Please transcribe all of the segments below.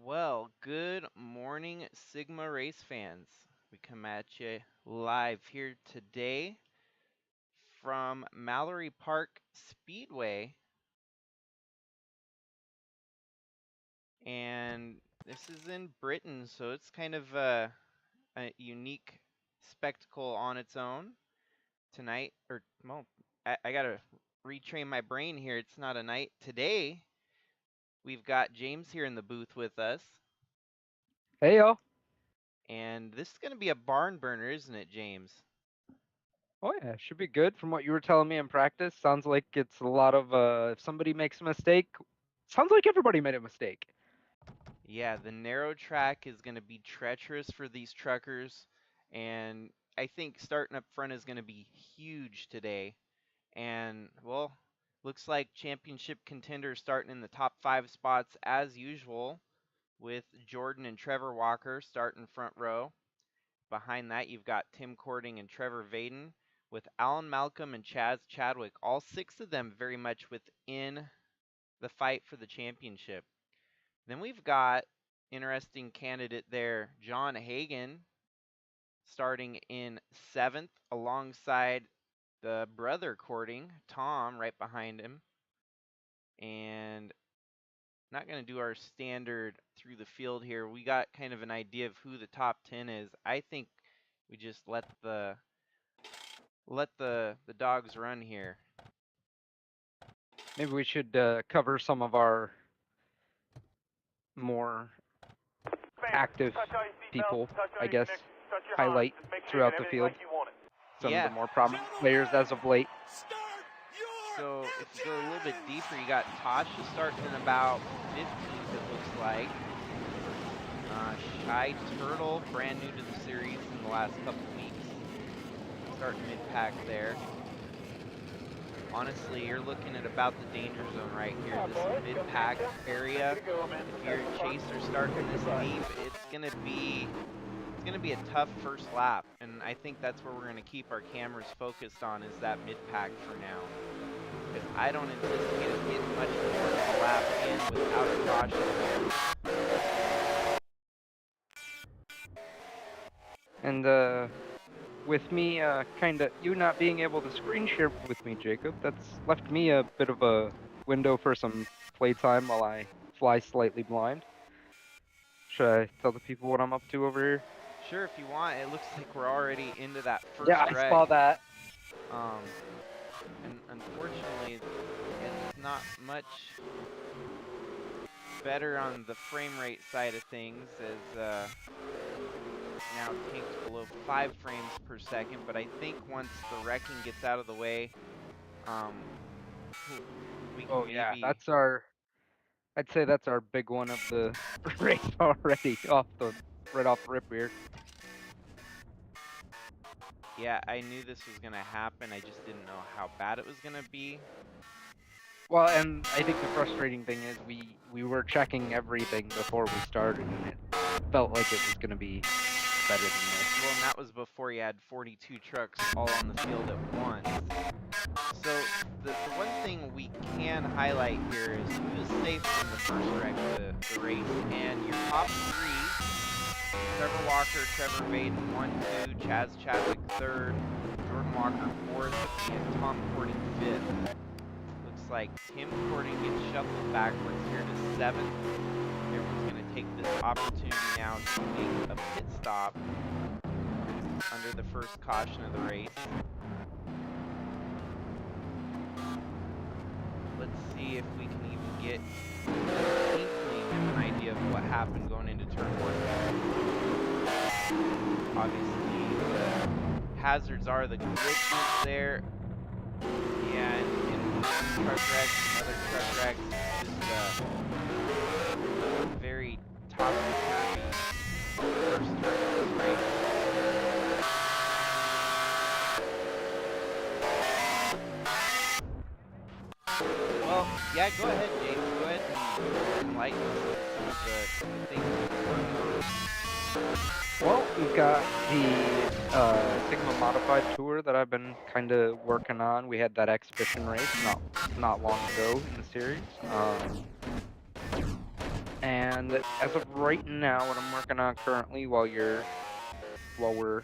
Well, good morning, Sigma race fans. We come at you live here today from Mallory Park Speedway. And this is in Britain, so it's kind of a unique spectacle on its own tonight. I gotta retrain my brain here. It's not a night. Today, we've got James here in the booth with us. Hey, y'all. And this is going to be a barn burner, isn't it, James? Oh, yeah, should be good from what you were telling me in practice. Sounds like it's a lot of, if somebody makes a mistake, sounds like everybody made a mistake. Yeah, the narrow track is going to be treacherous for these truckers, and I think starting up front is going to be huge today. And, well, looks like championship contenders starting in the top 5 spots as usual, with Jordan and Trevor Walker starting front row. Behind that, you've got Tim Cording and Trevor Vaden, with Alan Malcolm and Chaz Chadwick, all 6 of them very much within the fight for the championship. Then we've got interesting candidate there, John Hagan, starting in 7th alongside the brother Cording, Tom, right behind him. And not going to do our standard through the field here. We got kind of an idea of who the top 10 is. I think we just let the dogs run here. Maybe we should cover some of our more active people, I guess, highlight throughout the field. Some of the more prominent players as of late. So if you go a little bit deeper, you got Tasha starting in about 15th, it looks like. Shy Turtle, brand new to the series in the last couple weeks. Starting mid-pack there. Honestly, you're looking at about the danger zone right here. This mid-pack area, if your chaser starting this deep, it's gonna be a tough first lap, and I think that's where we're gonna keep our cameras focused on, is that mid-pack for now. Because I don't anticipate it getting much more than a lap in without a caution. And with me, you not being able to screen share with me, Jacob, that's left me a bit of a window for some playtime while I fly slightly blind. Should I tell the people what I'm up to over here? Sure, if you want. It looks like we're already into that first wreck. I saw that. And unfortunately, it's not much better on the frame rate side of things, as now tanked below 5 frames per second. But I think once the wrecking gets out of the way, we can maybe... yeah, I'd say that's our big one of the race already, right off the rip here. Yeah, I knew this was going to happen. I just didn't know how bad it was going to be. Well, and I think the frustrating thing is we were checking everything before we started, and it felt like it was going to be better than this. Well, and that was before you had 42 trucks all on the field at once. So the one thing we can highlight here is who is safe from the first wreck of the race. And your top 3, Trevor Walker, Trevor Vaden, 1, 2, Chaz Chadwick 3rd, Jordan Walker 4th, and Tom Cording 5th. Looks like Tim Cording gets shuffled backwards here to 7th. Everyone's going to take this opportunity now to make a pit stop under the first caution of the race. Let's see if we can even get an inkling of an idea of what happened going into turn 1. Obviously, the hazards are the glitches there. Yeah, and truck wrecks and other truck wrecks, just very topsy-turvy first turn of this race. Well, yeah, go ahead, James. Go ahead and enlighten us some of the things we're working on. Well, we've got the Sigma Modified Tour that I've been kind of working on. We had that exhibition race not long ago in the series. And And as of right now, what I'm working on currently while we're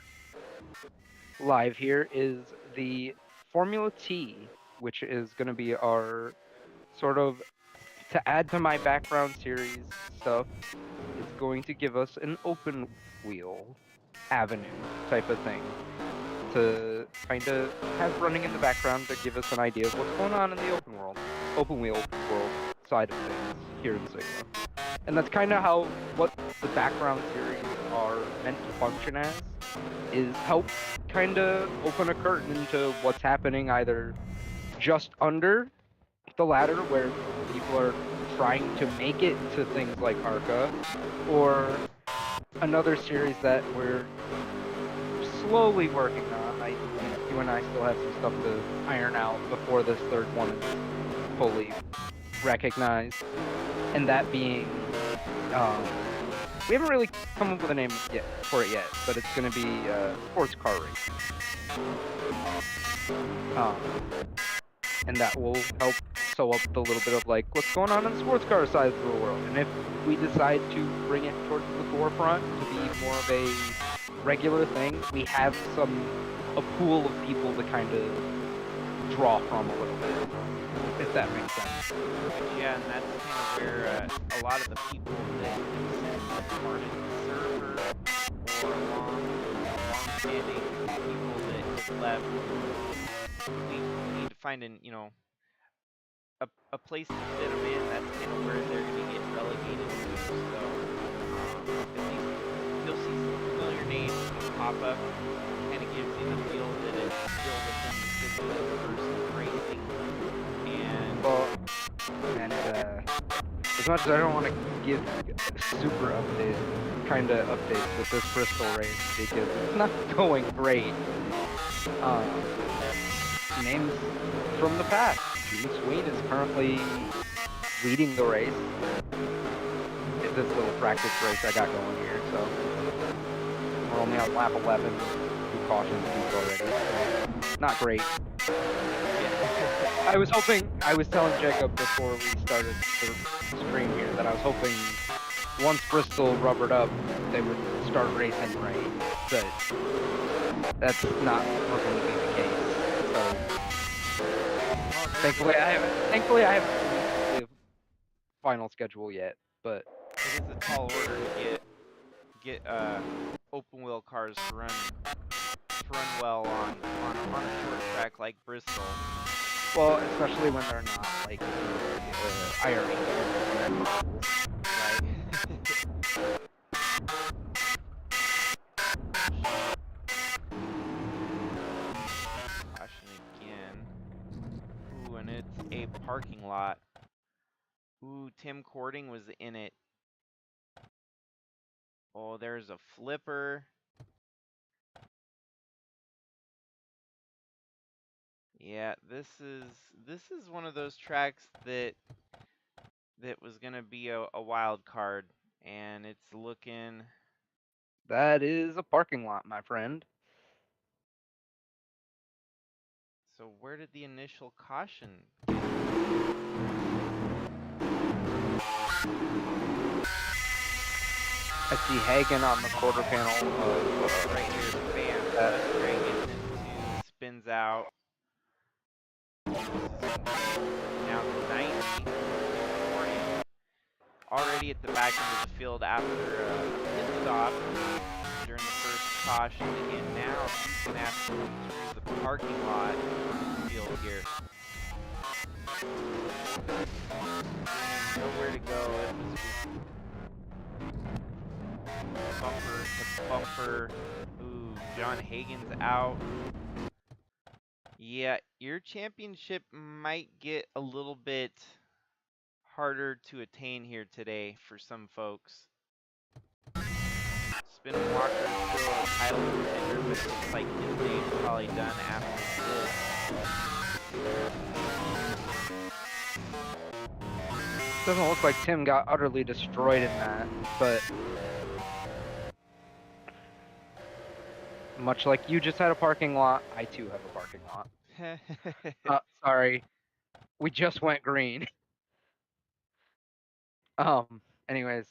live here is the Formula T, which is going to be our sort of, to add to my background series stuff, it's going to give us an open wheel avenue type of thing to kind of have running in the background to give us an idea of what's going on in the open wheel world side of things here in Sigma. And that's kind of what the background series are meant to function as, is help kind of open a curtain into what's happening either just under the ladder where people are trying to make it to things like ARCA, or another series that we're slowly working on. You and I still have some stuff to iron out before this third one is fully recognized, and that being, we haven't really come up with a name for it yet, but it's going to be sports car racing. And that will help sew up the little bit of like what's going on in the sports car side of the world. And if we decide to bring it towards the forefront to be more of a regular thing, we have a pool of people to kind of draw from a little bit, if that makes sense. Yeah, and that's kind of where a lot of the people that started the server or long-standing people that have left, we need to find a place to fit them in. That's kind of where they're going to get relegated to. So at least you'll see some familiar names pop up. Kind of gives you the feel that it's still within the Sigma versus racing. And as much as I don't want to give super kind of updates with this Bristol race because it's not going great. Names from the past. Jimmy Swain is currently leading the race. It's this little practice race I got going here, so we're only on lap 11. 2 cautions deep already. So not great. I was telling Jacob before we started the stream here that I was hoping once Bristol rubbered up, they would start racing right, but that's not looking to be the case. So thankfully I haven't seen the final schedule yet, but it is a tall order to get open wheel cars to run well on a short track like Bristol. Well, especially when they're not like Irish. Right. Caution again. Ooh, and it's a parking lot. Ooh, Tim Cording was in it. Oh, there's a flipper. Yeah, this is one of those tracks that was gonna be a wild card, and it's looking. That is a parking lot, my friend. So where did the initial caution? I see Hagen on the quarter panel. Right here, bam. Mustang gets into, spins out. Now 90. Already at the back end of the field after a pit stop during the first caution, and now he's going to have to come through the parking lot field here. Nowhere to go. It was bumper to bumper. Ooh, John Hagen's out. Yeah, your championship might get a little bit harder to attain here today for some folks. Spin Walker is still a title contender, but it looks like his day's probably done after this. Doesn't look like Tim got utterly destroyed in that, but much like you just had a parking lot, I too have a parking lot. Sorry, we just went green. Anyways,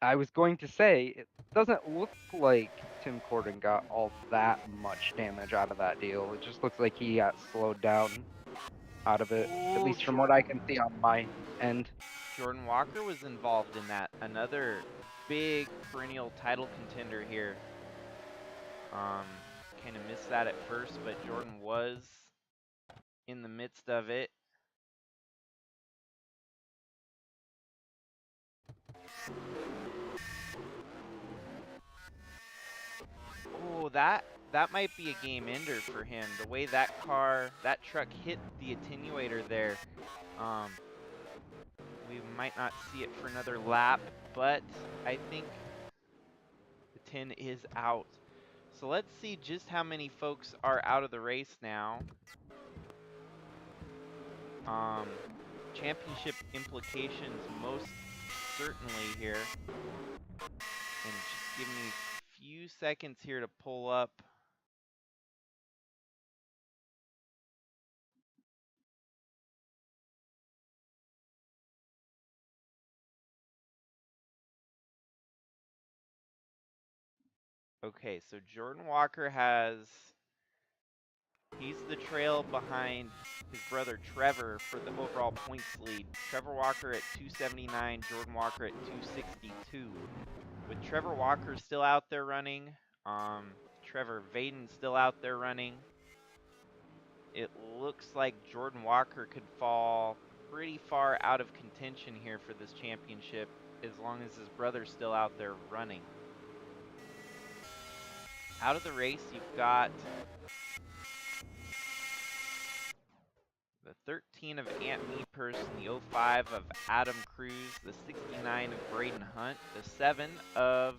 I was going to say, it doesn't look like Tim Corden got all that much damage out of that deal. It just looks like he got slowed down out of it, at Ooh, least from what I can see on my end. Jordan Walker was involved in that. Another big perennial title contender here. Kind of missed that at first, but Jordan was in the midst of it. Oh, that might be a game ender for him. The way that truck hit the attenuator there. Um, we might not see it for another lap, but I think the 10 is out. So let's see just how many folks are out of the race now. Championship implications most certainly here. And just give me a few seconds here to pull up. Okay, so Jordan Walker he's the trail behind his brother Trevor for the overall points lead. Trevor Walker at 279, Jordan Walker at 262. With Trevor Walker still out there running, Trevor Vaden still out there running, it looks like Jordan Walker could fall pretty far out of contention here for this championship as long as his brother's still out there running. Out of the race, you've got the 13 of Ant Meepers, the 05 of Adam Cruz, the 69 of Braden Hunt, the 7 of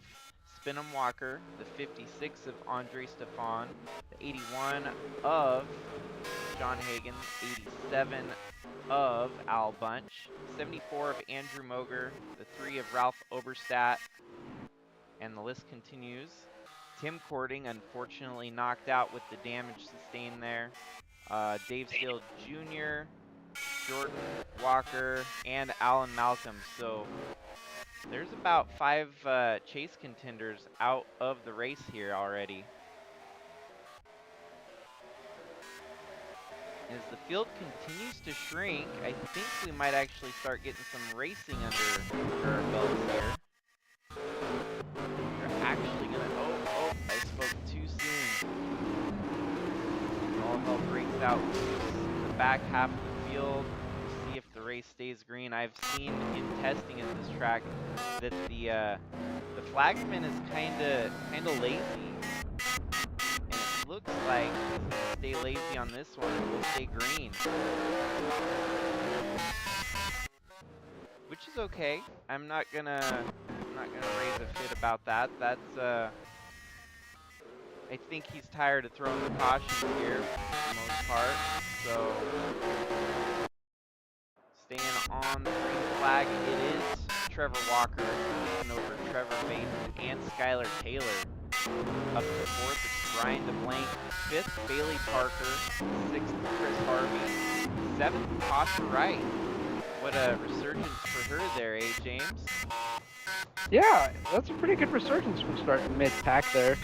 Spinham Walker, the 56 of Andre Stefan, the 81 of John Hagen, 87 of Al Bunch, 74 of Andrew Moger, the 3 of Ralph Oberstadt, and the list continues. Tim Cording, unfortunately knocked out with the damage sustained there. Dave Steele Jr., Jordan Walker, and Alan Malcolm. So there's about 5 chase contenders out of the race here already. As the field continues to shrink, I think we might actually start getting some racing under our belts here. They're actually gonna, oh, I spoke too soon. All hell breaks out in the back half of the field. See if the race stays green. I've seen in testing at this track that the flagman is kinda lazy. And it looks like it's gonna stay lazy on this one. It will stay green. Which is okay. I'm not gonna raise a fit about that. That's I think he's tired of throwing the caution here for the most part. So staying on the green flag, it is Trevor Walker taking over Trevor Bates and Skylar Taylor. Up to 4th, it's Brian DeBlanc. 5th, Bailey Parker. 6th, Chris Harvey. 7th, Tasha Wright. What a resurgence for her there, James? Yeah, that's a pretty good resurgence from starting mid-pack there.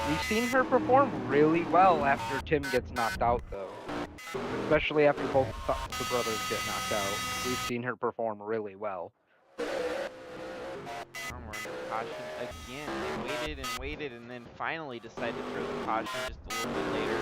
We've seen her perform really well after Tim gets knocked out, though. Especially after both the brothers get knocked out. We've seen her perform really well. We're under caution again. They waited and then finally decided to throw the caution just a little bit later.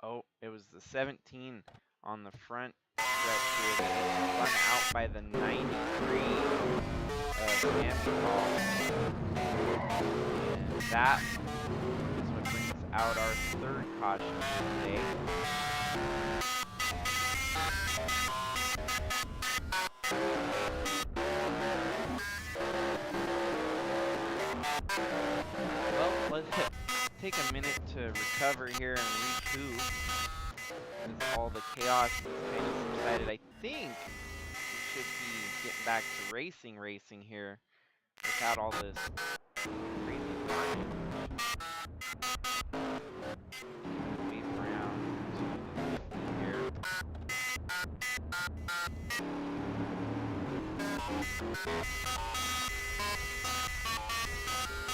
Oh, it was the 17 on the front stretch here that was spun out by the 93 Campy Ball. And that is what brings out our 3rd caution today. Well, let's take a minute to recover here and recoup. As all the chaos has kind of subsided. I think should be getting back to racing here without all this crazy carnage. Wave around to the 50 here.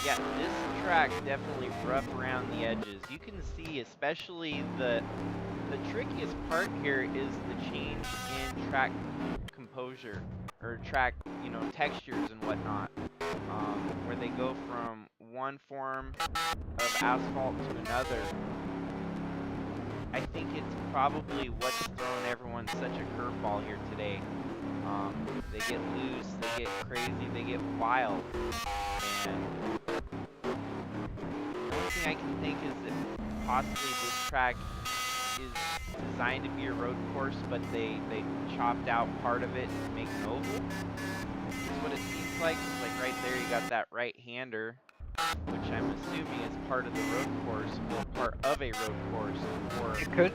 Yeah, this track definitely rough around the edges. You can see, especially the trickiest part here is the change in track composure or track, textures and whatnot, where they go from one form of asphalt to another. I think it's probably what's thrown everyone such a curveball here today. They get loose, they get crazy, they get wild, and the only thing I can think is that possibly this track is designed to be a road course, but they chopped out part of it to make an oval. Is what it seems like. It's like right there you got that right-hander, which I'm assuming is part of the road course or part of a road course. Or It could.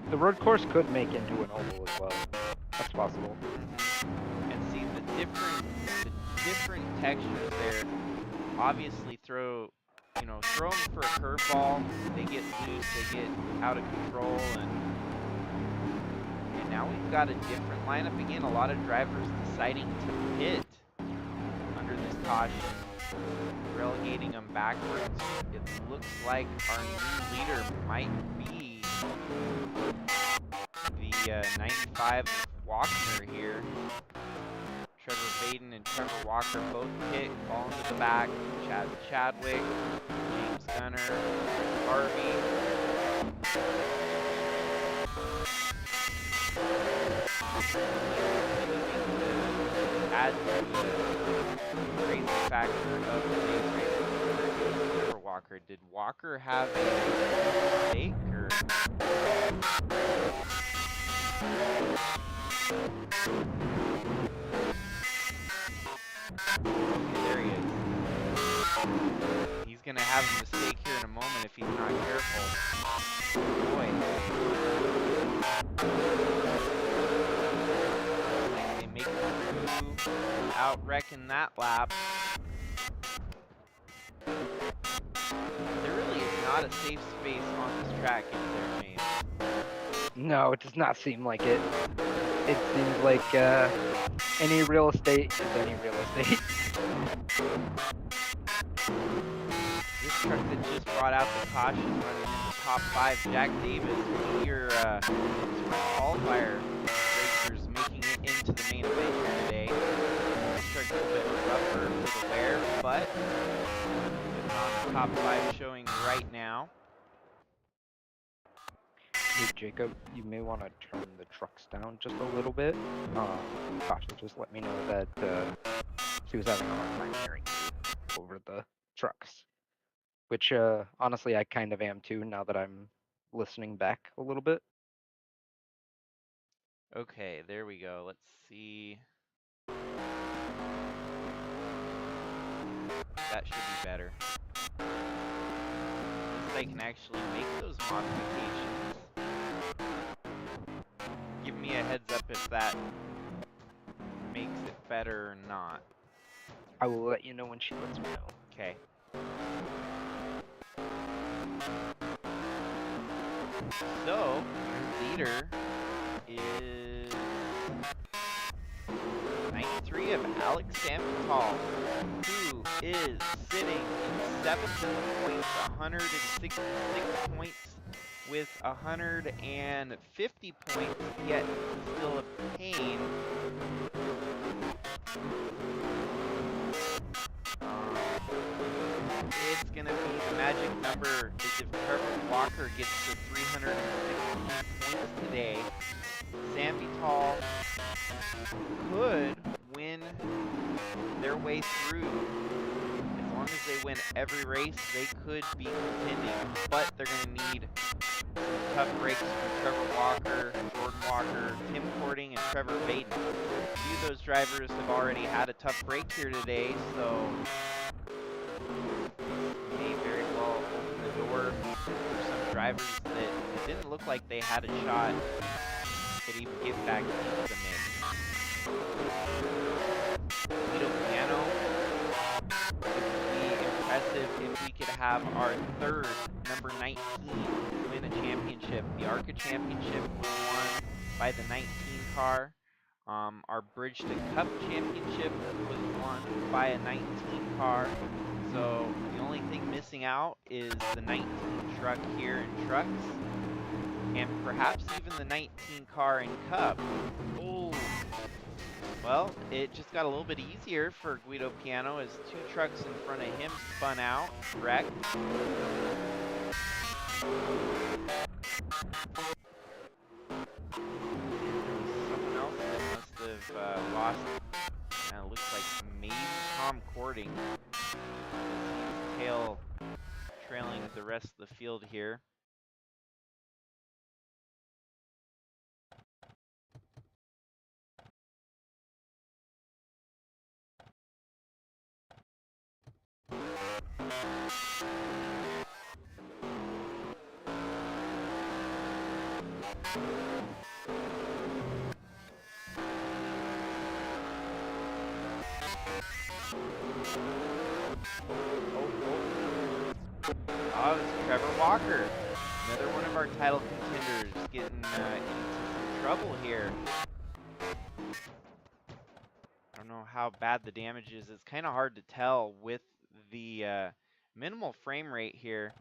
The road course could make into an oval as well. That's possible. And see the different textures there. Obviously throw them for a curveball. They get loose, they get out of control, and now we've got a different lineup again. A lot of drivers deciding to pit under this caution, relegating them backwards. It looks like our new leader might be the 95 Walkner here. Trevor Vaden and Trevor Walker both pit, fall into the back. Chad Chadwick, James Gunner, Harvey. Add to the crazy factor of today's race. Trevor Walker. Did Walker have a mistake or? Okay, there he is. He's gonna have a mistake here in a moment if he's not careful. Boy. They make it through without wrecking that lap. There really is not a safe space on this track, is there, James? No, it does not seem like it. It seems like any real estate is any real estate. This truck that just brought out the caution running in the top 5, Jack Davis, your qualifier racers making it into the main event here today. This truck's a bit rougher for the wear, but on the top 5 showing right now. Hey Jacob, you may want to turn the trucks down just a little bit. Kasha just let me know that she was having a hard time hearing you over the trucks. Which honestly I kind of am too now that I'm listening back a little bit. Okay, there we go. Let's see. That should be better. They can actually make those modifications. Give me a heads up if that makes it better or not. I will let you know when she lets me know. Okay. So, your leader is 93 of Alex Sampital, who is sitting in 7th in the points, 166 points with 150 points, yet still a pain. It's going to be the magic number is if Trevor Walker gets to 316 points today. Sampital could win their way through. As long as they win every race, they could be contending. But they're going to need tough breaks from Trevor Walker, Jordan Walker, Tim Cording, and Trevor Vaden. A few of those drivers have already had a tough break here today, so may very well open the door for some drivers that it didn't look like they had a shot to even get back into the mix. Guido Piano. It would be impressive if we could have our third number 19 win a championship. The ARCA championship was won by the 19 car. Our Bridge to Cup championship was won by a 19 car. So the only thing missing out is the 19 truck here in trucks, and perhaps even the 19 car in Cup. Oh, well, it just got a little bit easier for Guido Piano as two trucks in front of him spun out, wrecked. Someone else that must have lost. It looks like maybe Tom Cording. Tail trailing the rest of the field here. Oh, it's Trevor Walker. Another one of our title contenders getting into some trouble here. I don't know how bad the damage is. It's kind of hard to tell with the minimal frame rate here.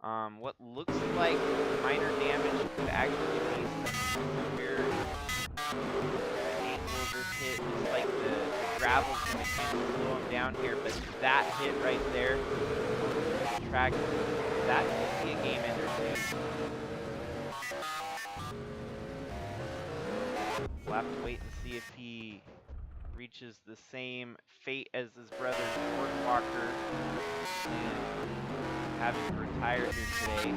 What looks like minor damage could actually be some severe angle of this hit. Looks like the gravel's going to kind of slow him down here, but that hit right there, the track, that could be a game ender too. We'll have to wait and see if he reaches the same fate as his brother George Walker and having to retire here today.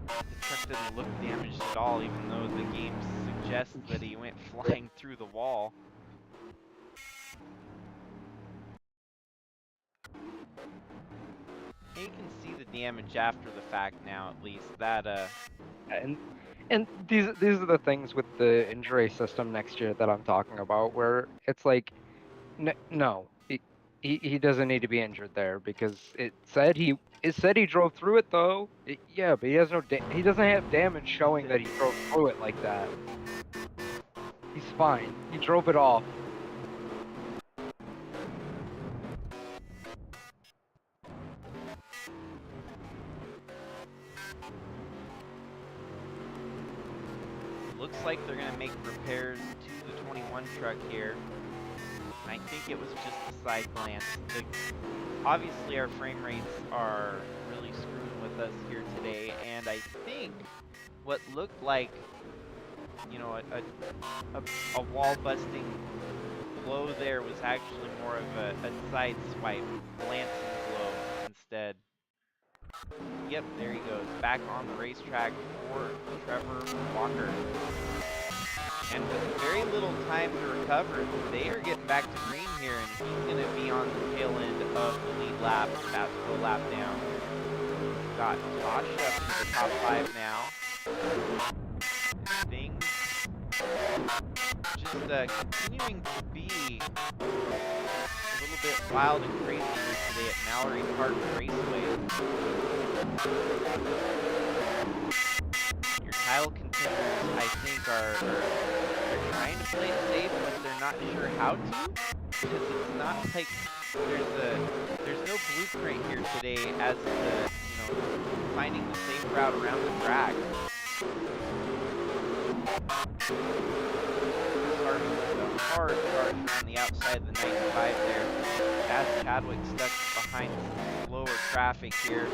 The truck doesn't look damaged at all, even though the game suggests that he went flying through the wall. You can see the damage after the fact now, at least. That And these are the things with the injury system next year that I'm talking about, where it's like, no, he doesn't need to be injured there because it said he drove through it though. Yeah, but he has he doesn't have damage showing that he drove through it like that. He's fine. He drove it off. looks like they're going to make repairs to the 21 truck here. And I think it was just a side glance. Obviously, our frame rates are really screwing with us here today, and I think what looked like, you know, a wall-busting blow there was actually more of a side swipe, glancing blow instead. Yep, there he goes, back on the racetrack for Trevor Walker. And with very little time to recover, they are getting back to green here, and he's going to be on the tail end of the lead lap, about to go lap down. Got Josh up to the top 5 now. Things just continuing to be a little bit wild and crazy here today at Mallory Park Raceway. Your title contenders, I think, they're trying to play it safe, but they're not sure how to, because it's not like there's no blueprint here today as to, you know, finding the safe route around the track. Starting with a hard charge on the outside of the 95 there, as Chadwick stuck behind slower traffic here.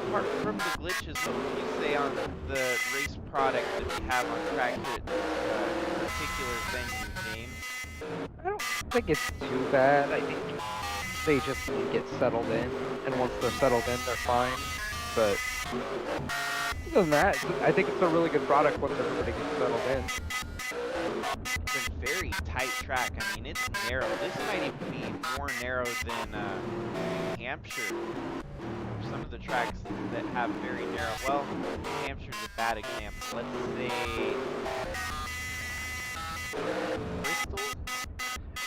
Apart from the glitches, what would you say on the race product that we have on track at this particular venue, James? I don't think it's too bad. I think they just need to get settled in, and once they're settled in, they're fine. But other than that, I think it's a really good product once everybody gets settled in. It's been very tight track. I mean, it's narrow. This might even be more narrow than New Hampshire. Some of the tracks that have very narrow. Well, New Hampshire's a bad example. Let's say Bristol.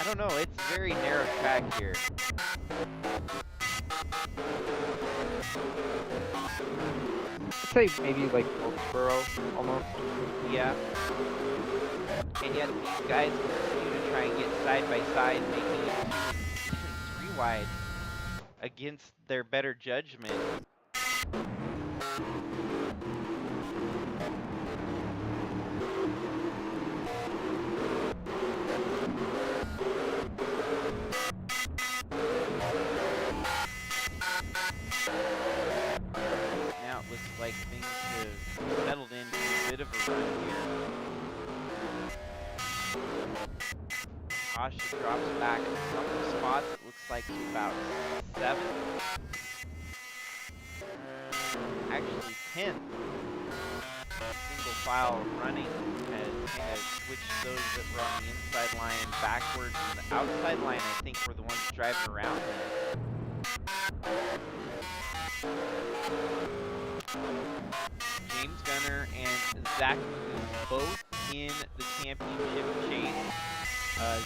I don't know. It's a very narrow track here. I'd say maybe like Wilkesboro, almost. Yeah. And yet these guys continue to try and get side by side, making it 2 and 3 wide against their better judgment. Now it looks like things have settled into a bit of a run here. Asha drops back a couple spots. It looks like to about 7th. Actually 10th. Single file running has kind of switched those that were on the inside line backwards. And the outside line, I think, were the ones driving around them. James Gunner and Zach Lagoon both in the championship chase.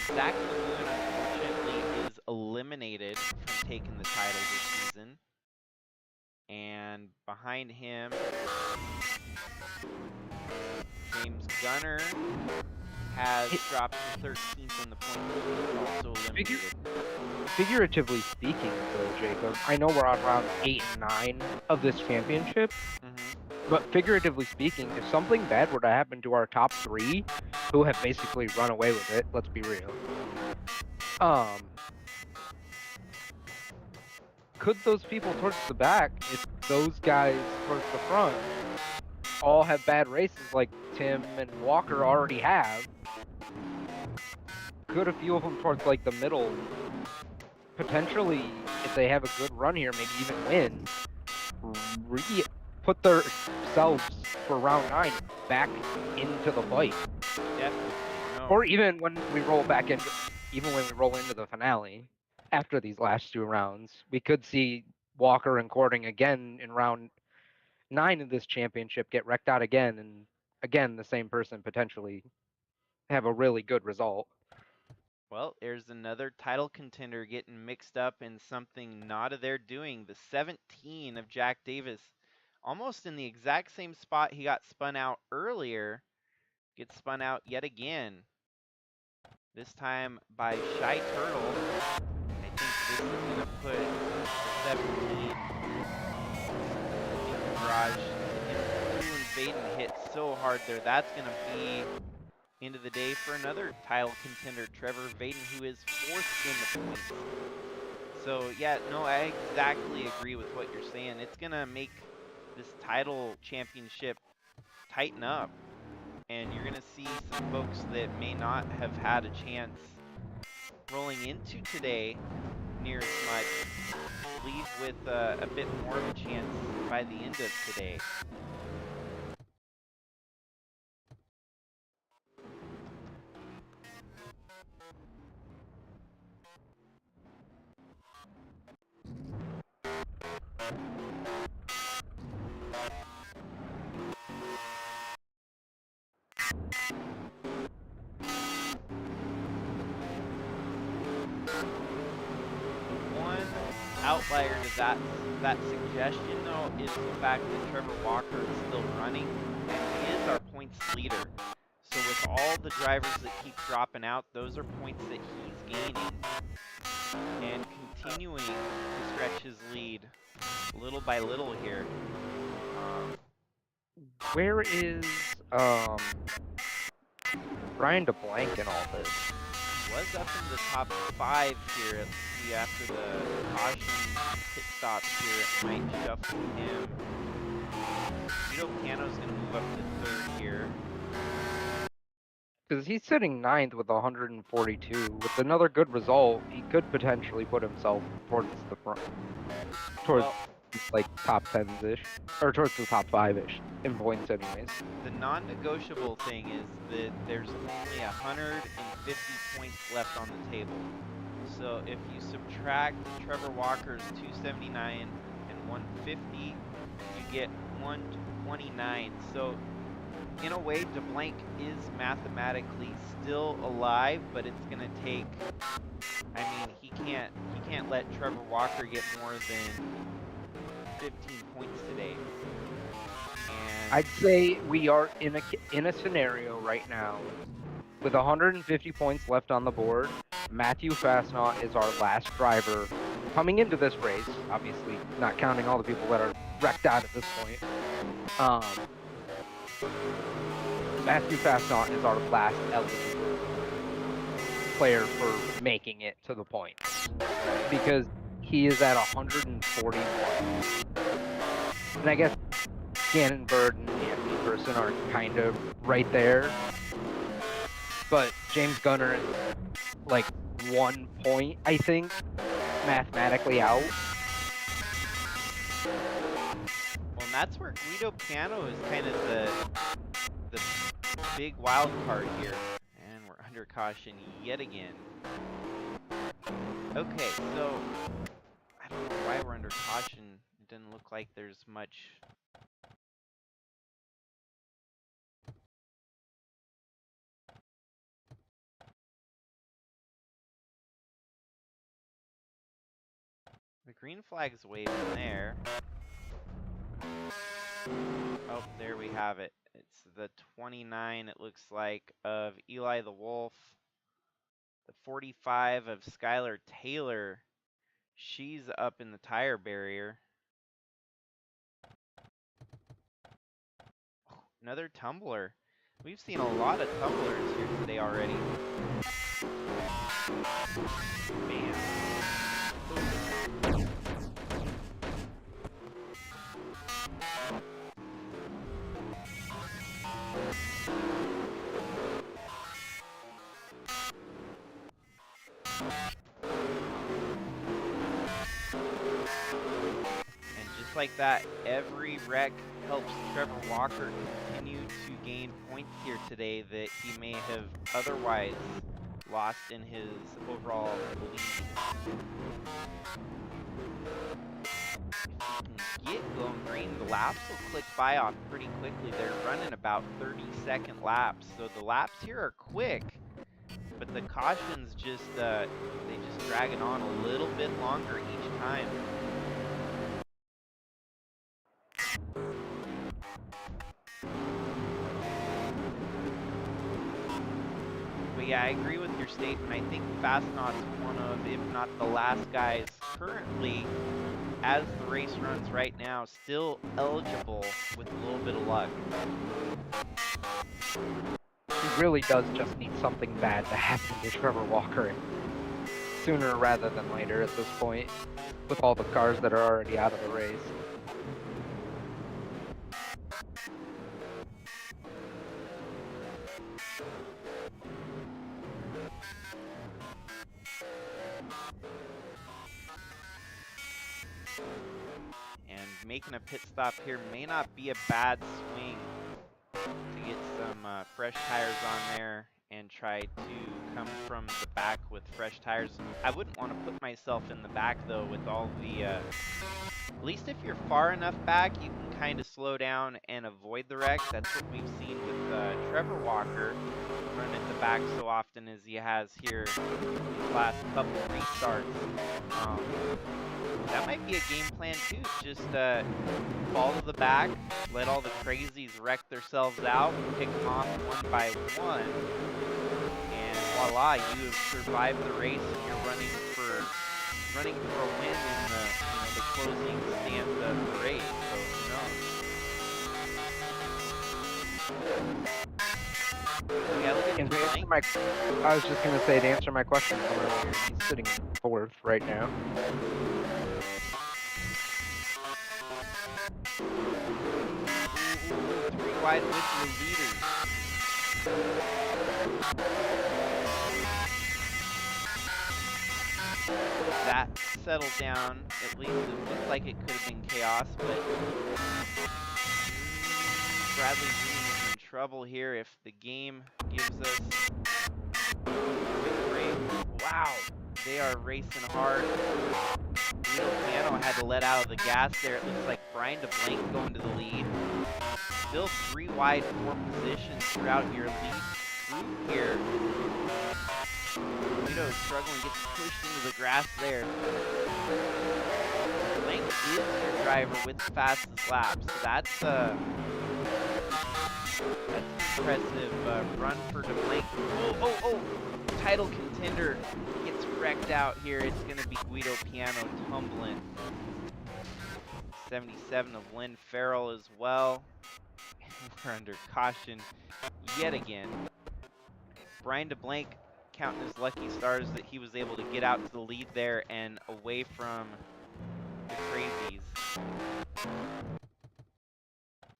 Zach Lagoon, unfortunately, is eliminated from taking the title this season. And behind him, James Gunner has dropped to 13th in the points. He's also eliminated. Figuratively speaking, though, Jacob, I know we're on round 8 and 9 of this championship, but figuratively speaking, if something bad were to happen to our top 3, who have basically run away with it, let's be real, could those people towards the back, if those guys towards the front all have bad races like Tim and Walker already have, could a few of them towards like the middle potentially, if they have a good run here, maybe even win, put themselves for round 9 back into the fight? Definitely. No. Or even when we roll into the finale after these last 2 rounds, we could see Walker and Cording again in round 9 of this championship get wrecked out again, and again the same person potentially have a really good result. Well, there's another title contender getting mixed up in something not of their doing. The 17 of Jack Davis, almost in the exact same spot he got spun out earlier, gets spun out yet again. This time by Shy Turtle. I think this is going to put the 17 in the garage. And Vaden hit so hard there. That's going to be into the day for another title contender, Trevor Ventures, who is 4th in the points. So yeah, no, I exactly agree with what you're saying. It's gonna make this title championship tighten up, and you're gonna see some folks that may not have had a chance rolling into today near as much leave with a bit more of a chance by the end of today. Outlier to that suggestion, though, is the fact that Trevor Walker is still running, and he is our points leader. So with all the drivers that keep dropping out, those are points that he's gaining and continuing to stretch his lead little by little here. Where is Brian DeBlanc in all this? Was up in the top 5 here. Let's see, after the caution pit stops here, it might shuffle him. Vito Cano's going to move up to 3rd here. Because he's sitting 9th with 142. With another good result, he could potentially put himself towards the front, towards like top 10s-ish, or towards the top 5-ish in points anyways. The non-negotiable thing is that there's only 150 points left on the table. So if you subtract Trevor Walker's 279 and 150, you get 129. So in a way, DeBlanc is mathematically still alive, but it's gonna take. I mean, he can't let Trevor Walker get more than 15 points today. And I'd say we are in a scenario right now with 150 points left on the board. Matthew Fastnaugh is our last driver coming into this race, obviously not counting all the people that are wrecked out at this point. Matthew Fastnaugh is our last eligible player for making it to the points because he is at 141. And I guess Gannon Bird and Anthony Person are kind of right there. But James Gunner is like 1 point, I think, mathematically out. Well, and that's where Guido Piano is kind of the big wild card here. And we're under caution yet again. Okay, so I don't know why we're under caution. It doesn't look like there's much. The green flag's waving there. Oh, there we have it. It's the 29, it looks like, of Eli the Wolf. The 45 of Skylar Taylor. She's up in the tire barrier. Another tumbler. We've seen a lot of tumblers here today already. Man. And just like that, every wreck helps Trevor Walker continue to gain points here today that he may have otherwise lost in his overall lead. If he can get going green, the laps will click by off pretty quickly. They're running about 30-second laps, so the laps here are quick, but the cautions just they just drag it on a little bit longer each time. But yeah, I agree with your statement. I think Fastnaught's one of, if not the last guys currently, as the race runs right now, still eligible with a little bit of luck. He really does just need something bad to happen to Trevor Walker sooner rather than later at this point, with all the cars that are already out of the race. And making a pit stop here may not be a bad swing to get some fresh tires on there and try to come from the back with fresh tires. I wouldn't want to put myself in the back though with all the, at least if you're far enough back, you can kind of slow down and avoid the wrecks. That's what we've seen with Trevor Walker run at the back so often as he has here these last couple restarts. That might be a game plan too, just fall to the back, let all the crazies wreck themselves out, pick them off one by one, and voila, you have survived the race and you're running for a win in the closing stanza of the race, so who knows. Yeah, look at the I was just going to say, to answer my question from earlier, he's sitting fourth right now. Three wide with the leaders. That settle down. At least it looks like it could have been chaos, but Bradley Green is in trouble here if the game gives us a quick break. Wow, they are racing hard. Guido Piano had to let out of the gas there. It looks like Brian DeBlanc going to the lead. Still 3 wide, 4 positions throughout your lead group here. Guido is struggling, gets pushed into the grass there. Blank is your driver with the fastest lap, so that's an impressive run for DeBlanc. Oh! Title contender gets wrecked out here. It's going to be Guido Piano tumbling. 77 of Lynn Farrell as well. We're under caution yet again. Brian DeBlanc counting his lucky stars that he was able to get out to the lead there and away from the crazies.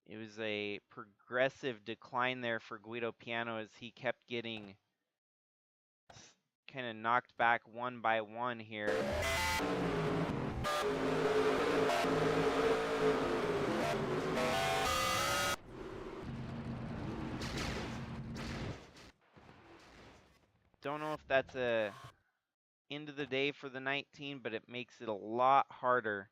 It was a progressive decline there for Guido Piano as he kept getting kind of knocked back one by one here. Don't know if that's a end of the day for the 19, but it makes it a lot harder.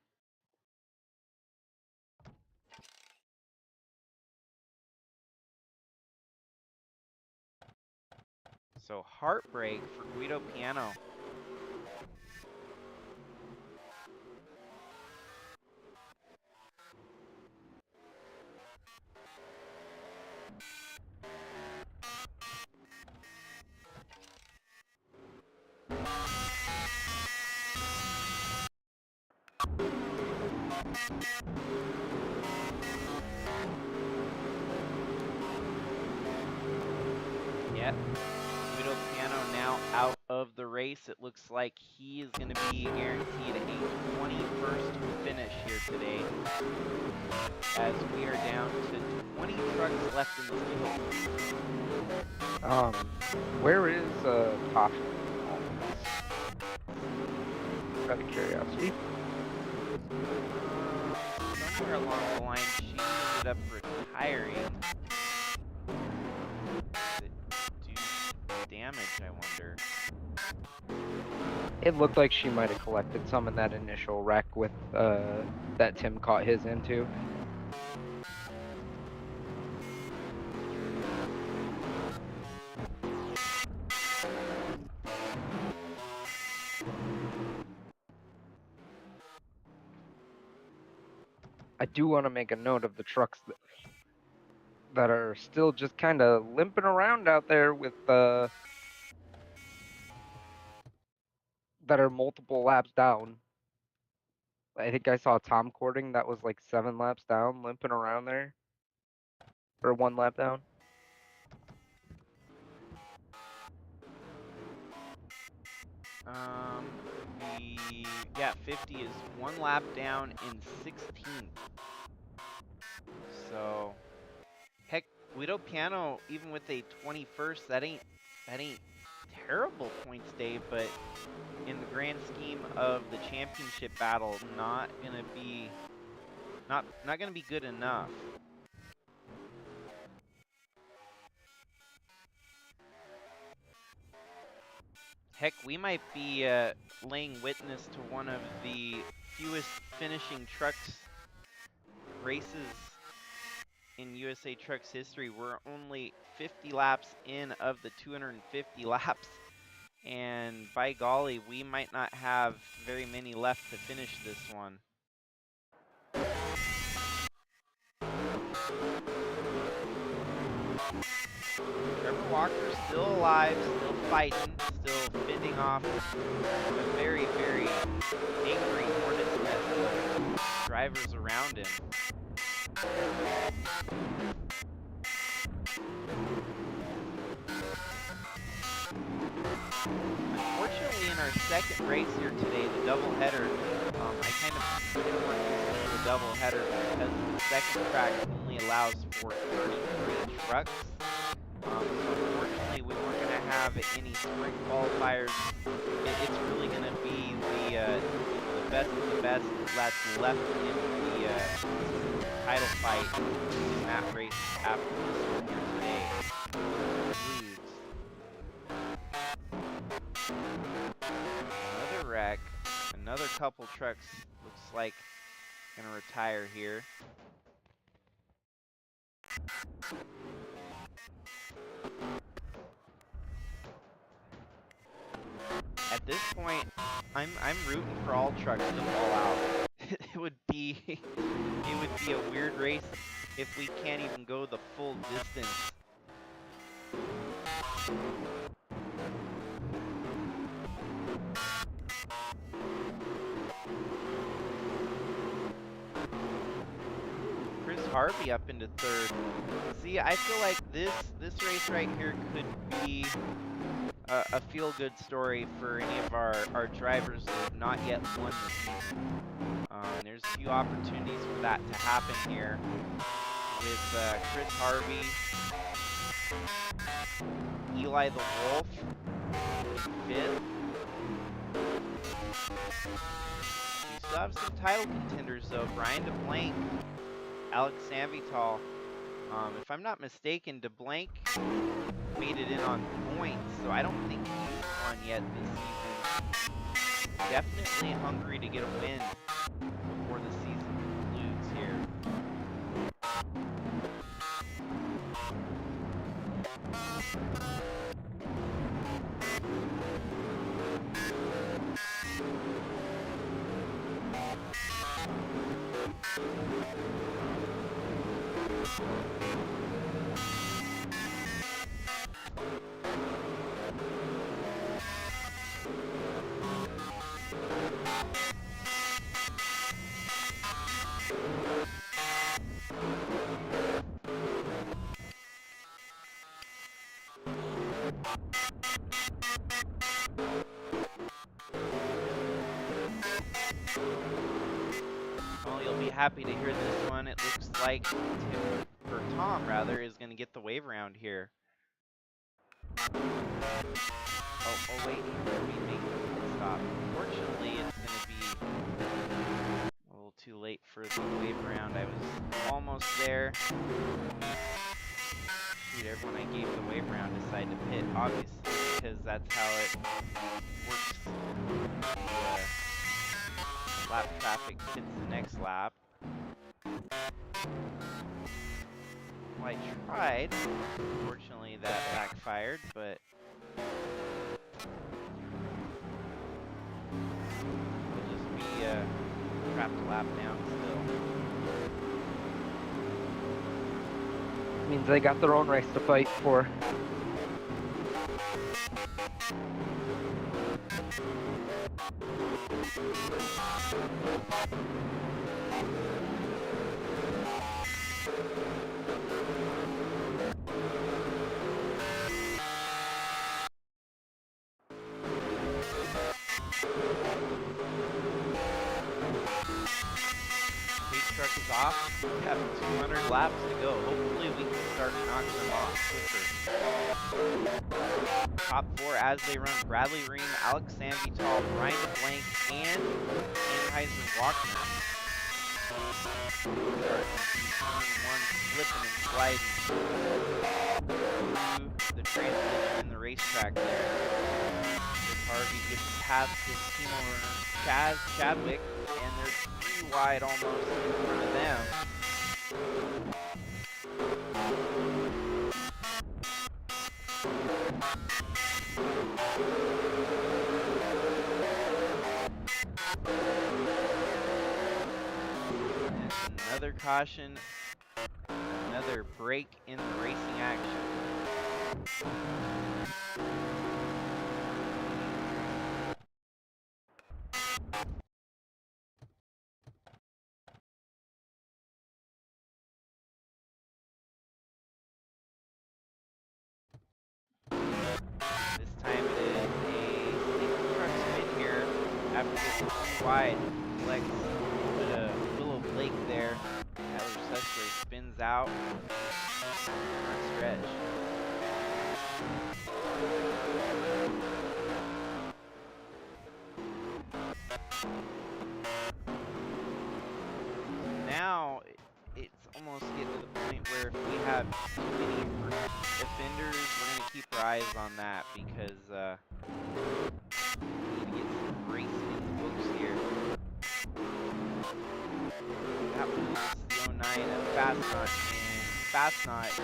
So heartbreak for Guido Piano. Yep. Guido Piano now out of the race. It looks like he is going to be guaranteed a 21st finish here today, as we are down to 20 trucks left in this field. Where is Tasha? Out of curiosity. Somewhere along the line, she ended up retiring. Does it do damage, I wonder? It looked like she might have collected some in that initial wreck with that Tim caught his into. I do want to make a note of the trucks that are still just kind of limping around out there with that are multiple laps down. I think I saw Tom Cording that was like 7 laps down, limping around there. Or 1 lap down. Yeah, 50 is 1 lap down in 16th. So, heck, Guido Piano, even with a 21st, that ain't terrible points, Dave, but in the grand scheme of the championship battle, not gonna be good enough. Heck, we might be laying witness to one of the fewest finishing trucks races in USA Trucks history. We're only 50 laps in of the 250 laps, and by golly, we might not have very many left to finish this one. Trevor Walker's still alive, still fighting, still fending off a very, very angry hornet's nest of drivers around him. Unfortunately, in our second race here today, the doubleheader, I kind of didn't want to use the doubleheader because the second track only allows for 33 trucks. So unfortunately, we weren't going to have any sprint qualifiers. It's really going to be the best of the best that's left in the title fight in that race after this one here today. Another wreck. Another couple trucks looks like gonna retire here. At this point, I'm rooting for all trucks to fall out. It would be a weird race if we can't even go the full distance. Chris Harvey up into third. See, I feel like this race right here could be a feel-good story for any of our drivers that have not yet won the season. There's a few opportunities for that to happen here with Chris Harvey, Eli the Wolf in fifth. We still have some title contenders though. Brian DeBlanc, Alex Sanvital. If I'm not mistaken, DeBlanc made it in on points, so I don't think he's won yet this season. Definitely hungry to get a win before the season concludes here. Well, you'll be happy to hear this one. It looks like Tom rather, is going to get the wave round here. Oh wait, we make the stop. Unfortunately, it's going to be a little too late for the wave round. I was almost there. Shoot, everyone I gave the wave round decided to pit, obviously, because that's how it works. The lap traffic pits the next lap. Well, I tried. Unfortunately, that backfired, but we'll just be trapped a lap down still. Means they got their own race to fight for. Truck is off. We have 200 laps to go. Hopefully we can start knocking them off quicker. Top four as they run: Bradley Ream, Alex Sanvital, Brian DeBlanc, and Anheuser Wagner. One slipping and sliding through the transition in the racetrack there. Chris Harvey gets past his team owner Chadwick, and they're 3 wide almost in front of them. And another caution, another break in the racing action. This time it is a single truck spin here after getting 3 wide. Flex a bit of Willow Blake there. Tyler Sussbury spins out. Front stretch. have too many offenders, we're gonna keep our eyes on that because we need to get some racing in the books here. That was the '09 of Fastnot, and Fastnot is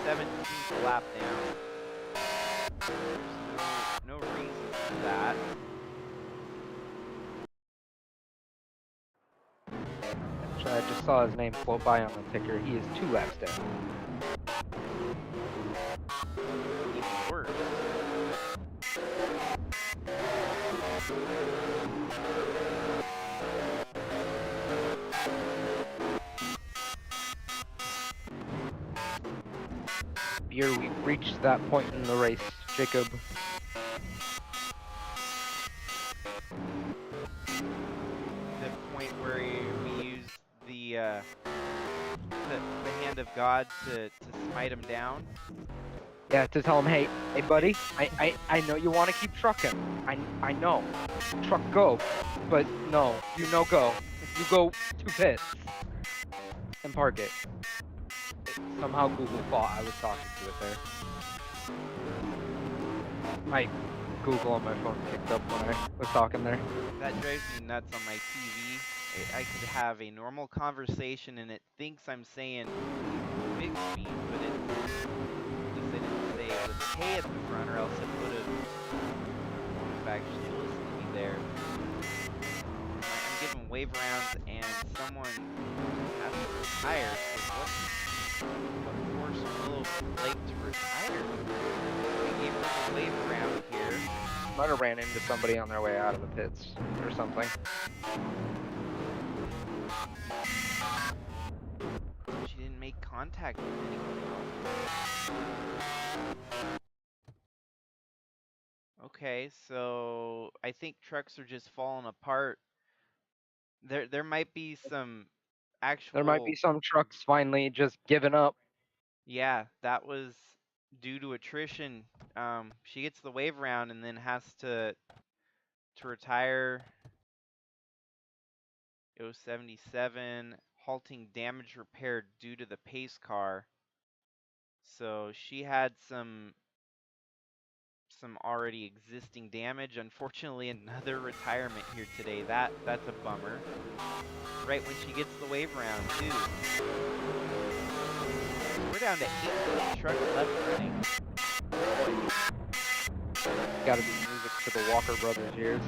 17th lap down. There's no reason for that. Actually, I just saw his name float by on the ticker. He is 2 laps down. Even worse. Here we've reached that point in the race, Jacob. The point where we use the hand of God to smite him down. Yeah, to tell him, hey buddy, I know you want to keep trucking. I know. Truck go. But no, you no go. You go to pits. And park it. Somehow Google thought I was talking to it there. My Google on my phone picked up when I was talking there. That drives me nuts on my TV. I could have a normal conversation and it thinks I'm saying big speed, but it didn't say it was K at the front, or else it would have actually listened to me there. I'm giving wave rounds and someone has to retire. So what course will Blake to retire? I gave her a wave round here. Might have ran into somebody on their way out of the pits or something. She didn't make contact with anyone else. Okay, so I think trucks are just falling apart. There might be some There might be actual, some trucks finally just giving up. yeah, that was due to attrition. She gets the wave round and then has to retire. 077, halting damage repaired due to the pace car. So she had some already existing damage. Unfortunately, another retirement here today. That's a bummer. Right when she gets the wave round too. We're down to 8 trucks left running. Gotta be music to the Walker brothers' ears.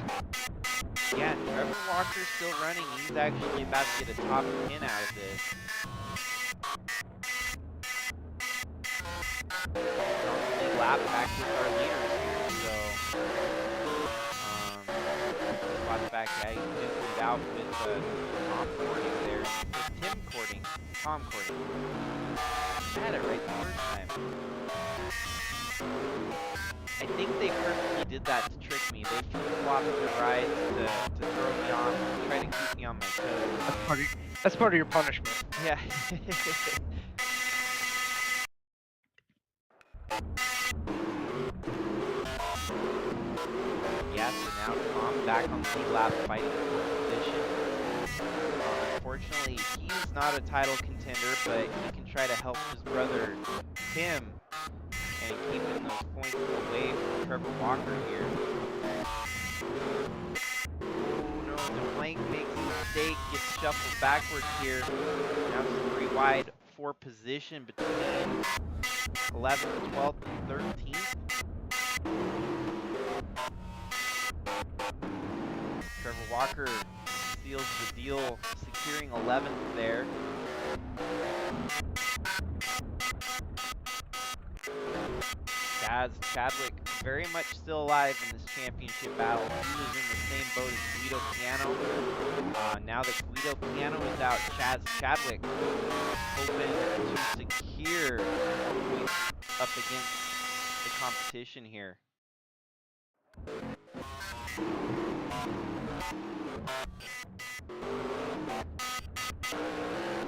Yeah, Trevor Walker's still running. He's actually about to get a top 10 out of this. Normally lap back with our leaders here, so watch back. Yeah, he duking it out with Tom Courting there. With Tom Courting. I had it right the first time. I think they purposely did that to trick me. They flip-flopped the rides to throw me off, try to keep me on my toes. That's part of your punishment. Yeah. Yeah, so now Tom back on the lead lap fighting for position. Unfortunately, he's not a title contender, but he can try to help his brother Tim and keeping those points away from Trevor Walker here. Oh no, the blank makes a mistake, gets shuffled backwards here. Now it's 3 wide for position between 11th, 12th, and 13th. Trevor Walker seals the deal, securing 11th there. Chadwick very much still alive in this championship battle. He was in the same boat as Guido Piano. Now that Guido Piano is out, Chadwick hoping to secure points up against the competition here.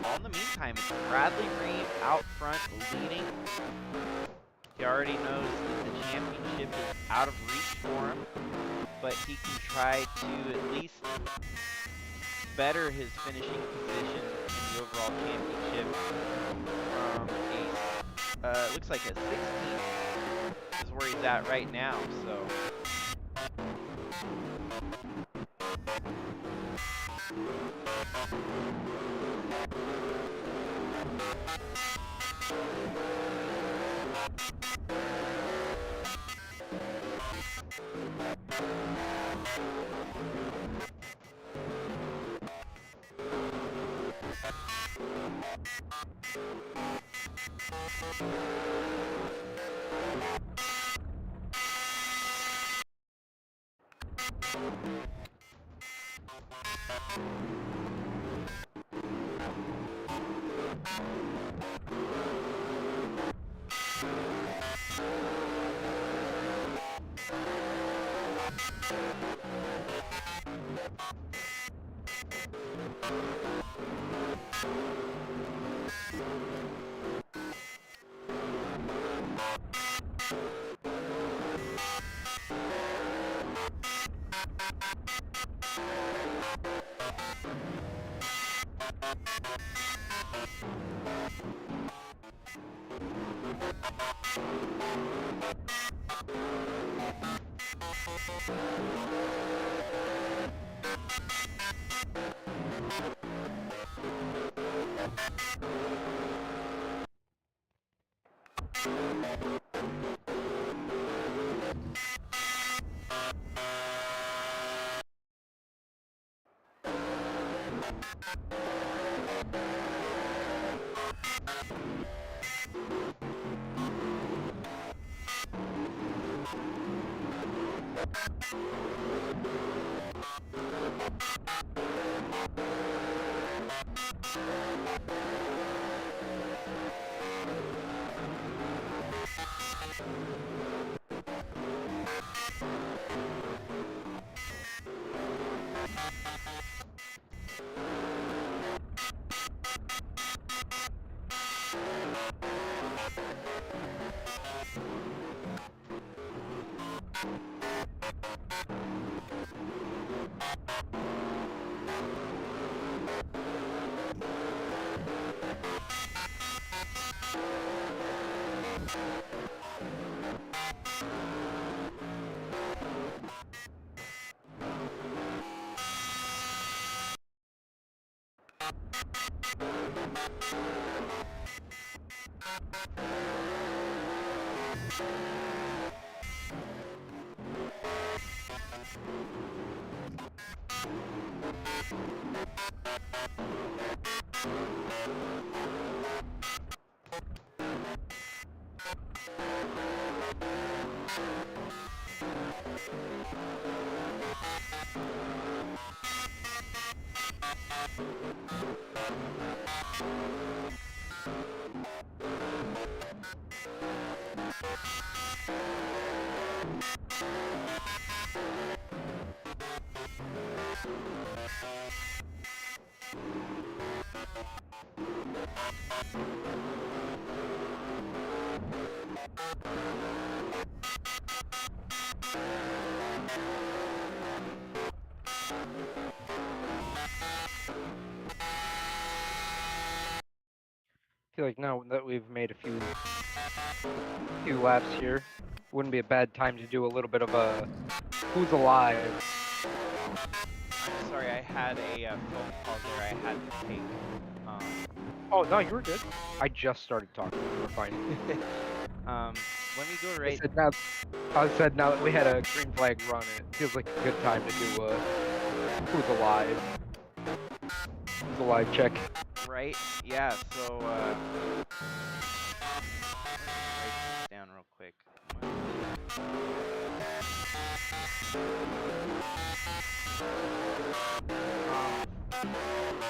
Well, in the meantime, it's Bradley Reed out front leading. He already knows that the championship is out of reach for him, but he can try to at least better his finishing position in the overall championship from a, looks like a 16th is where he's at right now, so. I feel like now that we've made a few laps here, wouldn't be a bad time to do a little bit of a who's alive. I'm sorry, I had a phone call there I had to take. Oh no, you were good. I just started talking. We're fine. Let me go right. I said now that we had a green flag run, it feels like a good time to do a who's alive. Who's alive check. Right? Yeah, so, write this down real quick.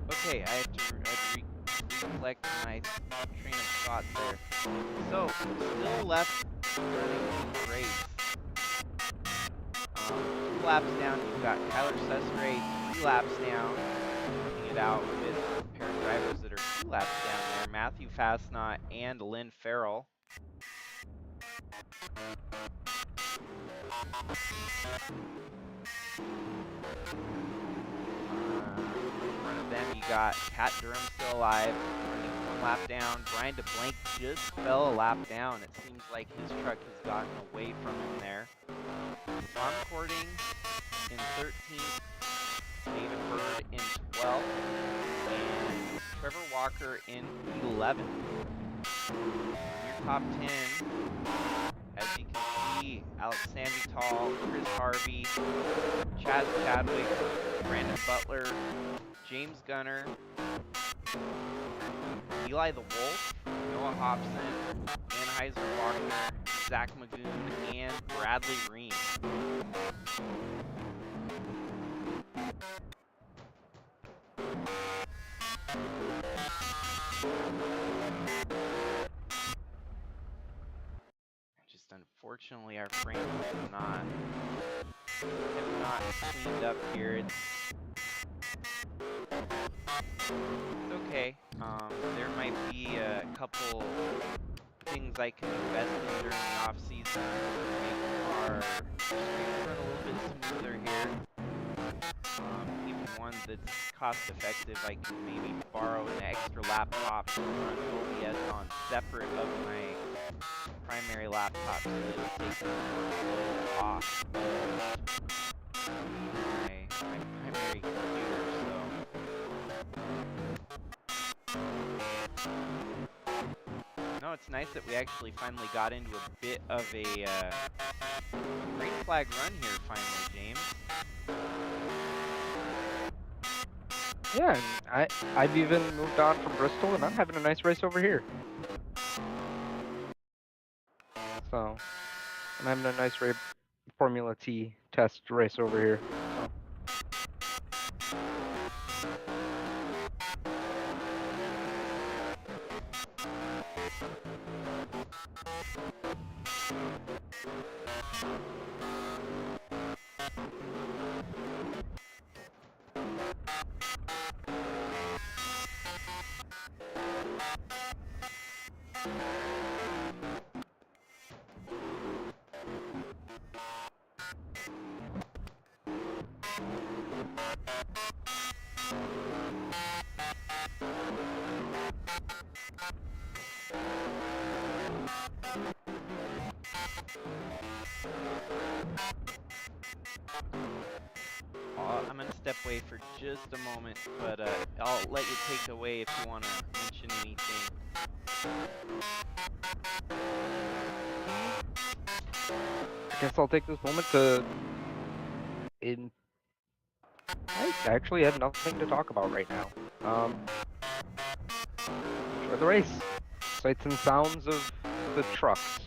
Okay, I had to recollect my train of thought there. So, still left running the race. 2 laps down, you've got Tyler Cesare 3 laps down, looking it out with a pair of drivers that are 2 laps down there, Matthew Fastnot and Lynn Farrell. In front of them, you got Cat Durham still alive, running 1 lap down. Brian DeBlanc just fell a lap down. It seems like his truck has gotten away from him there. Tom Cording in 13th, David Bird in 12th, and Trevor Walker in 11th. Your top 10, as you can see, Alex Sanvital, Chris Harvey, Chaz Chadwick, Brandon Butler, James Gunner, Eli the Wolf, Noah Hobson, Anheuser Wagner, Zach Magoon, and Bradley Ream. Just unfortunately, our frames have not cleaned up here. It's okay. There might be a couple things I can invest in during the off season to make our streams run a little bit smoother here. Even one that's cost effective, I can maybe borrow an extra laptop to run OBS on separate of my primary laptop so that it takes the workload off of my primary computer. No, it's nice that we actually finally got into a bit of a green flag run here finally, James. Yeah, and I've even moved on from Bristol, and I'm having a nice race over here. So, I'm having a nice Formula T test race over here. I'm going to step away for just a moment, but I'll let you take away if you want to mention anything. I guess I'll take this moment to... I actually have nothing to talk about right now. Enjoy the race. Sights and sounds of the trucks.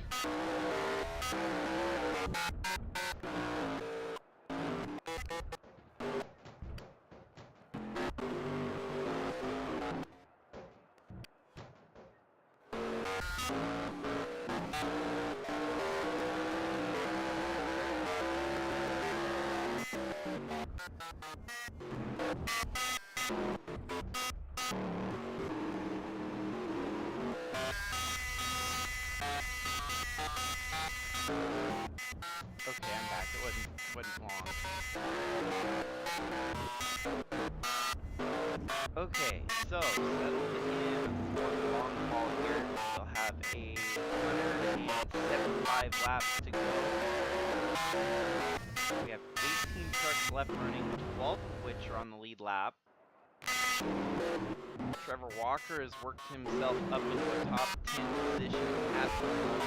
Okay, I'm back. It wasn't long. Okay, so settled in for the long haul here. We'll have a 175 laps to go. We have 18 trucks left running, 12 of which are on the lead lap. Trevor Walker has worked himself up into a top 10 position at the moment.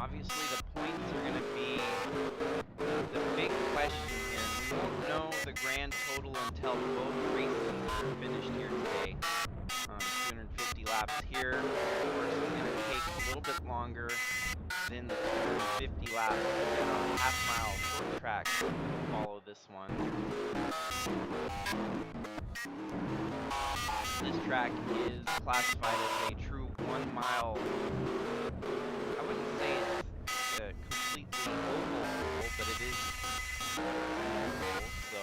Obviously, the points are going to be the big question here. We won't know the grand total until both races are finished here today. 250 laps here. Of course, it's going to take a little bit longer than the 250 laps on a half-mile short track to follow this one. This track is classified as a true 1 mile. I wouldn't say it's completely oval, but it is oval. So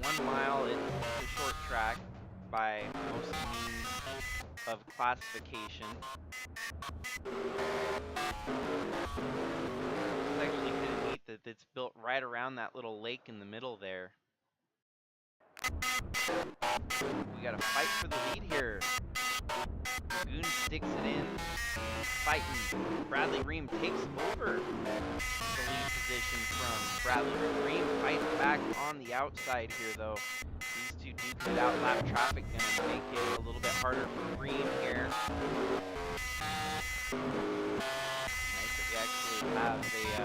1 mile is a short track by most means of classification. It's actually kind of neat that that's built right around that little lake in the middle there. We got to fight for the lead here. Lagoon sticks it in. Fighting. Bradley Ream takes over the lead position from Bradley Ream. Fighting back on the outside here, though. These two duking it out. Lap traffic gonna make it a little bit harder for Ream here. Nice that we actually have a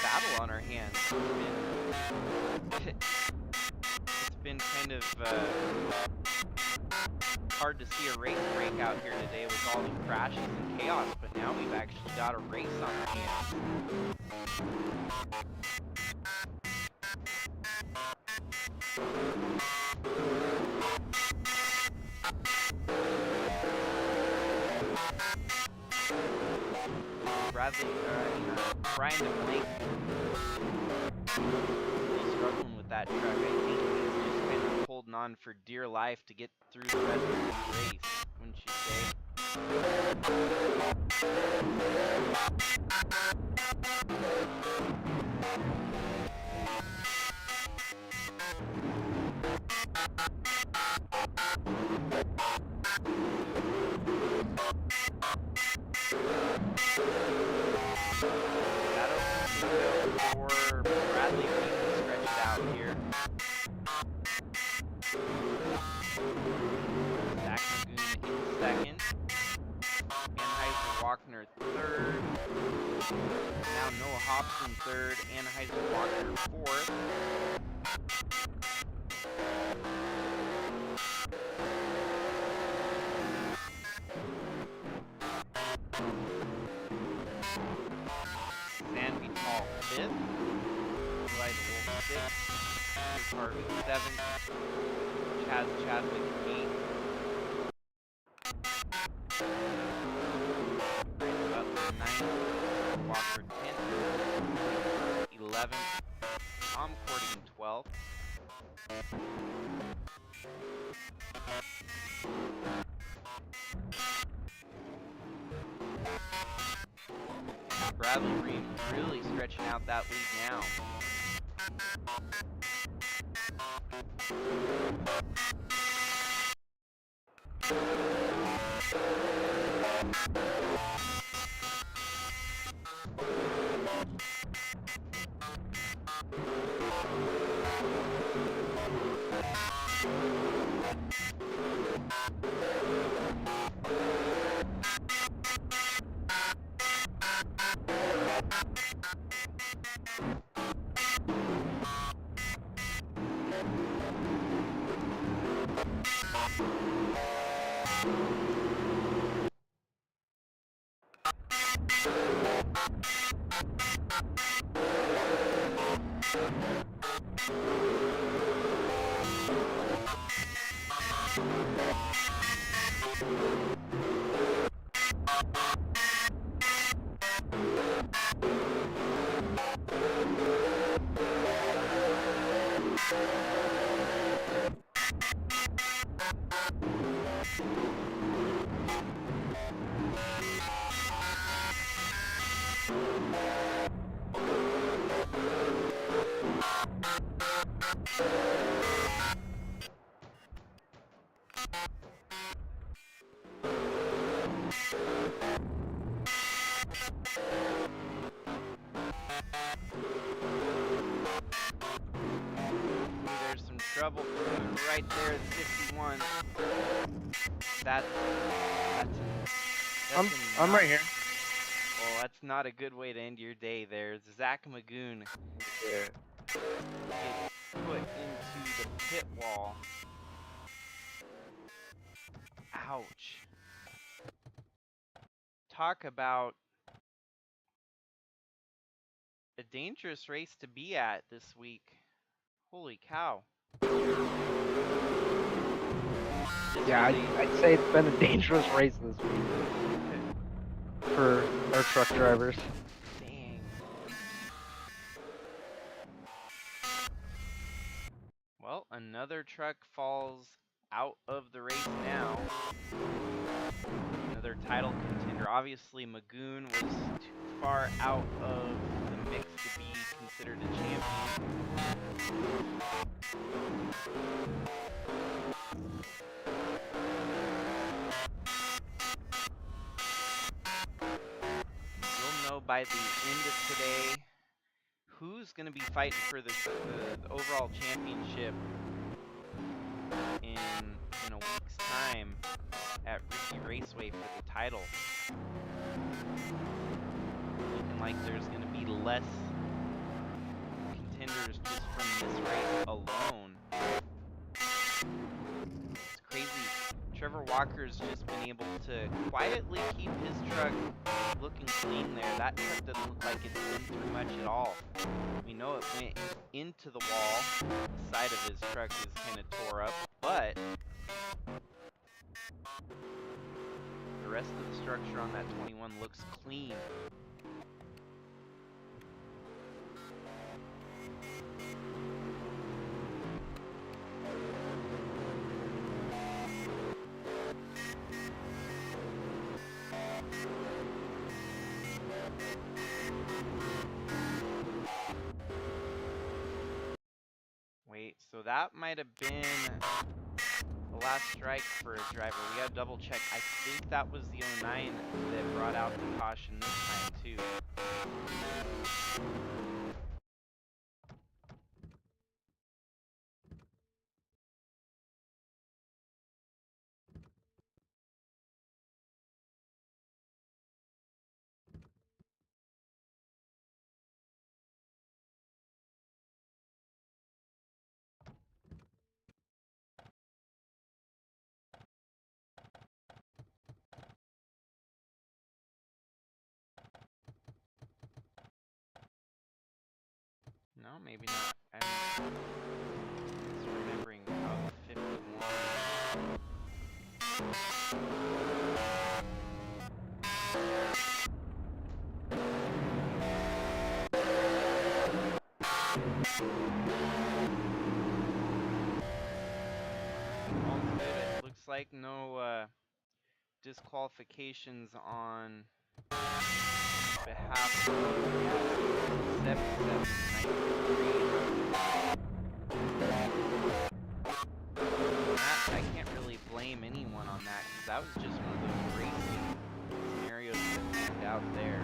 battle on our hands. It's been kind of hard to see a race break out here today with all the crashes and chaos, but now we've actually got a race on our hands. Brian DeBlanc really struggling with that truck. I think he's just kind of holding on for dear life to get through the rest of this race, wouldn't you say? That opens the field for Bradley Ream to stretch it out here. Zach Magoon in second. Anheuser-Wagner third. Now Noah Hobson third. Anheuser-Wagner fourth. Sandy Tall fifth. Eli the Wolf sixth. Chris Harvey seventh. Chaz Chadwick eighth. Brandon Butler ninth. Walker 10th. 11th. Tom Cording 12th. Bradley Ream really stretching out that lead now. There's some trouble right there at 51. I'm right here. Well, that's not a good way to end your day there. Zach Magoon Yeah. gets put into the pit wall. Ouch. Talk about a dangerous race to be at this week. Holy cow. Yeah, I'd say it's been a dangerous race this week for our truck drivers. Dang. Well, another truck falls out of the race now. Another title contender. Obviously, Magoon was too far out of the mix to be considered a champion. You'll know by the end of today who's going to be fighting for the overall championship in a week's time at Ricky Raceway for the title. Looking like there's going to be less contenders just from this race alone. It's crazy. Trevor Walker's just been able to quietly keep his truck looking clean there. That truck doesn't look like it's been through much at all. We know it went into the wall. The side of his truck is kind of tore up, but the rest of the structure on that 21 looks clean. Wait, so that might have been the last strike for a driver. We gotta double check. I think that was the 09 that brought out the caution this time too. No, maybe not. I'm just remembering about 51. All good. It looks like no disqualifications on behalf of 7793. I can't really blame anyone on that because that was just one of those racing scenarios that panned out there.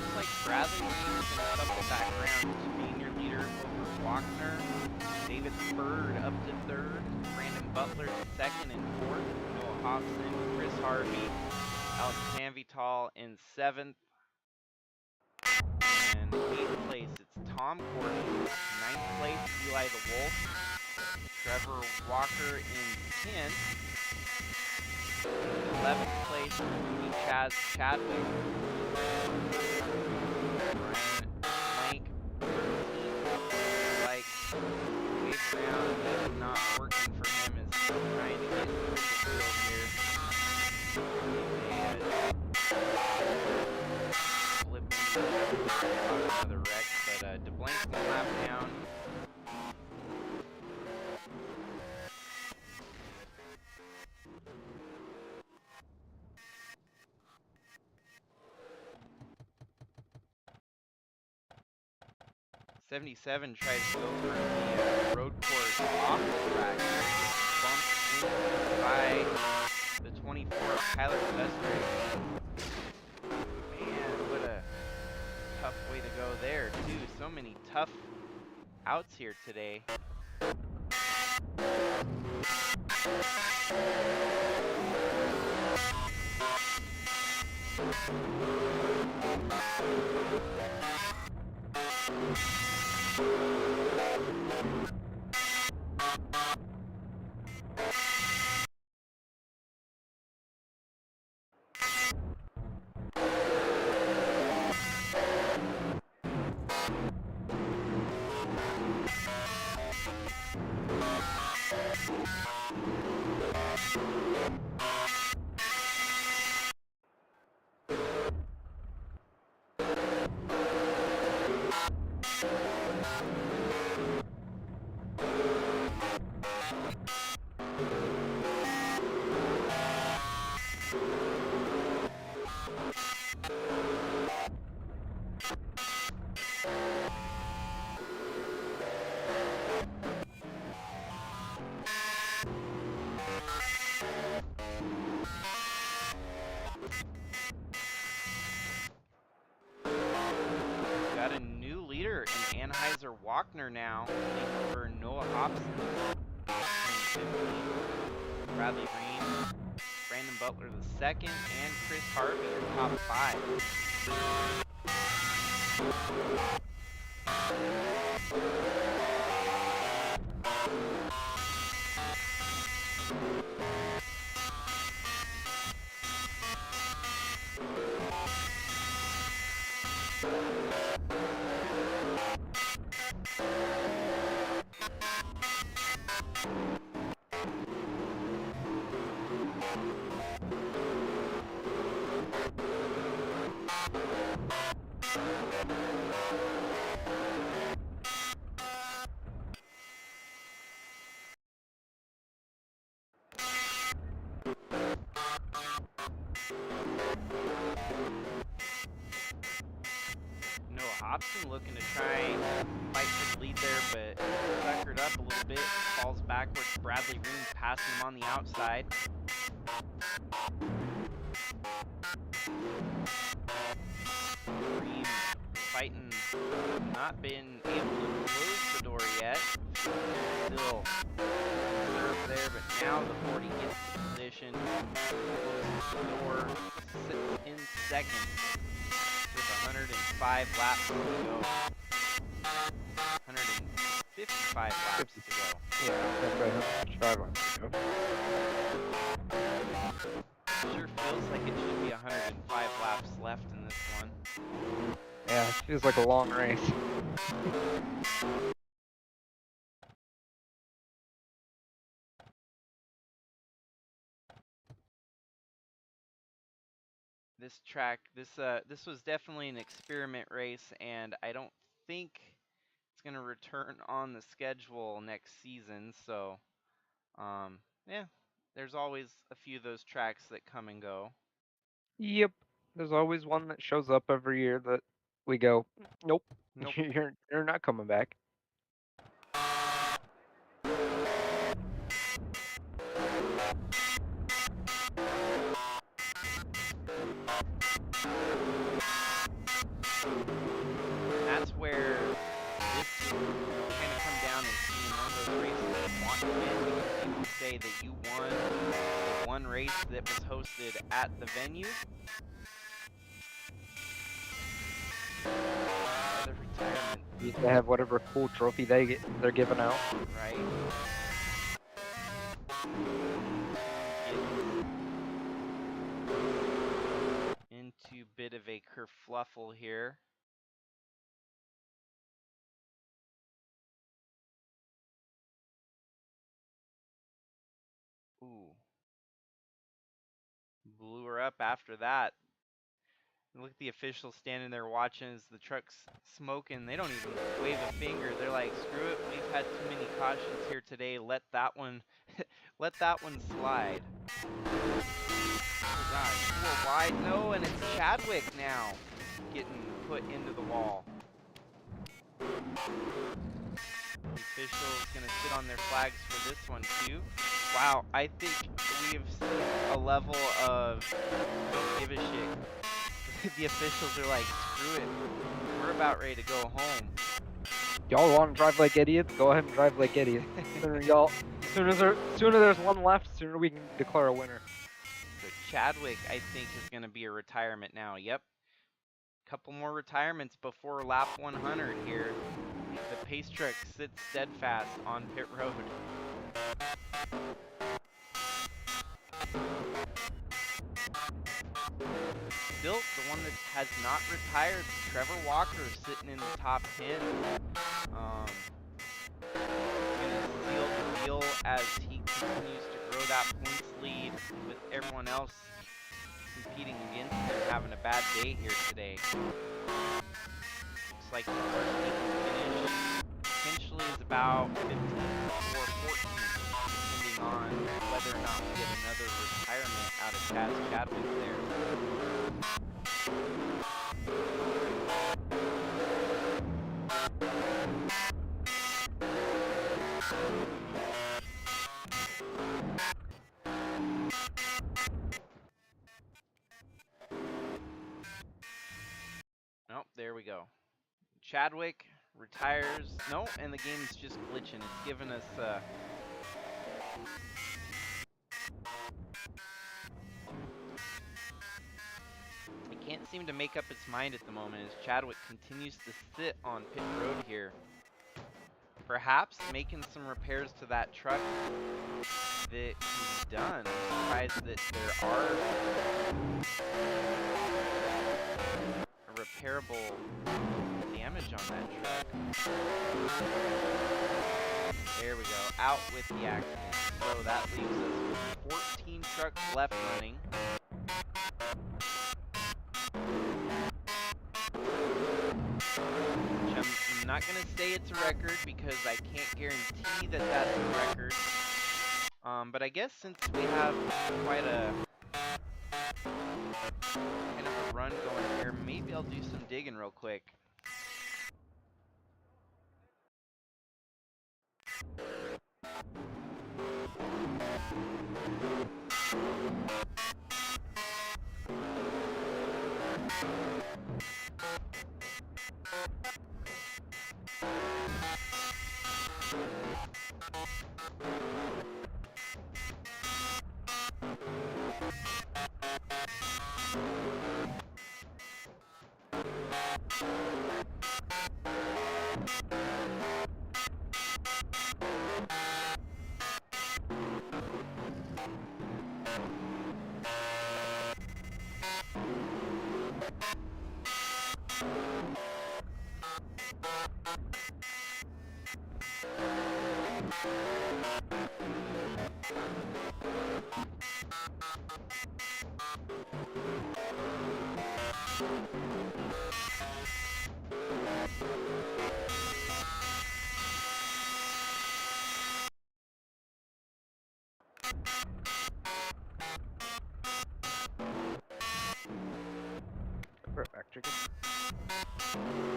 Looks like Bradley Williams finished up the background to being your leader over Wagner. David Bird up to third. Brandon Butler to second and fourth. Noah Hobson, Chris Harvey, Alex Sanvital in seventh. And eighth place, it's Tom Courtney. Ninth place, Eli the Wolf. Trevor Walker in 10th. 11th place, Chaz Chadwick. Brian Blank, 13th. Like, wave round is not working for him as he's trying to get through the field here. Flip another wreck, but DeBlank's one lap down. '77 tries to go for the road course off the track. Bumped in by the 24 Tyler Silvestre. Man, what a tough way to go there, too. So many tough outs here today. Bowser Walkner now taking over Noah Hobson. 2015. Bradley Green, Brandon Butler the second, and Chris Harvey are top 5. Noah Hobson looking to try and fight for the lead there, but suckered up a little bit, falls backwards. Bradley Green passing him on the outside. Green fighting, not been able to close the door yet. Still serve there, but now the 40 gets the position. Closes the door, sits in second with 105 laps to go. 155 laps to go. Yeah, that's right. 105 laps to go. Sure feels like it should be 105 laps left in this one. Yeah, it feels like a long race. This track, this was definitely an experiment race, and I don't think it's gonna return on the schedule next season. So, yeah, there's always a few of those tracks that come and go. Yep. There's always one that shows up every year that we go, nope, Nope. you're not coming back. That's where this kind of come down as being one of those races that want to win, because you can say that you won the one race that was hosted at the venue. Another retirement. They have whatever cool trophy they're giving out. Right. Into a bit of a kerfluffle here. Ooh. Blew her up after that. Look at the officials standing there watching as the truck's smoking. They don't even wave a finger. They're like, screw it, we've had too many cautions here today. Let that one let that one slide. Oh gosh, a wide no, and it's Chadwick now getting put into the wall. The officials gonna sit on their flags for this one too. Wow, I think we have seen a level of don't give a shit. The officials are like, screw it, we're about ready to go home. Y'all want to drive like idiots? Go ahead and drive like idiots. Sooner there's one left, sooner we can declare a winner. So Chadwick, I think, is going to be a retirement now. Yep. Couple more retirements before lap 100 here. The pace truck sits steadfast on pit road. Still, the one that has not retired, Trevor Walker, sitting in the top 10. Gonna seal the deal as he continues to grow that points lead with everyone else competing against him, having a bad day here today. Looks like the first he can finish potentially is about 15 or 14, depending on whether or not we get another retirement out of Chaz Chadwick there. Oh, there we go. Chadwick retires. No, and the game's just glitching. It's giving us it can't seem to make up its mind at the moment as Chadwick continues to sit on pit road here. Perhaps making some repairs to that truck that he's done. I'm surprised that there are repairable damage on that truck. There we go, out with the accident. So that leaves us with 14 trucks left running. Which I'm not going to say it's a record because I can't guarantee that that's a record. But I guess since we have quite a kind of a run going here, maybe I'll do some digging real quick. Right back, Jacob.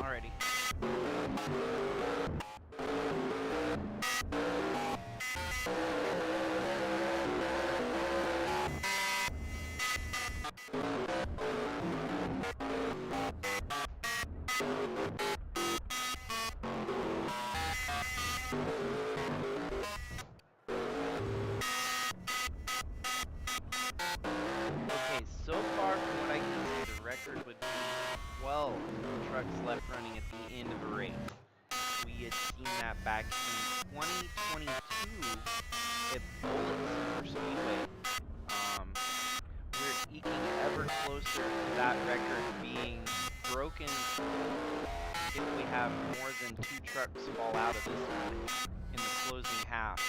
Alrighty. Okay, so far from what I can see, the record would be 12 trucks left running at the end of a race. We had seen that back in 2022 at Bullet Superspeedway. We're eking ever closer to that record being broken if we have more than 2 trucks fall out of this one in the closing half.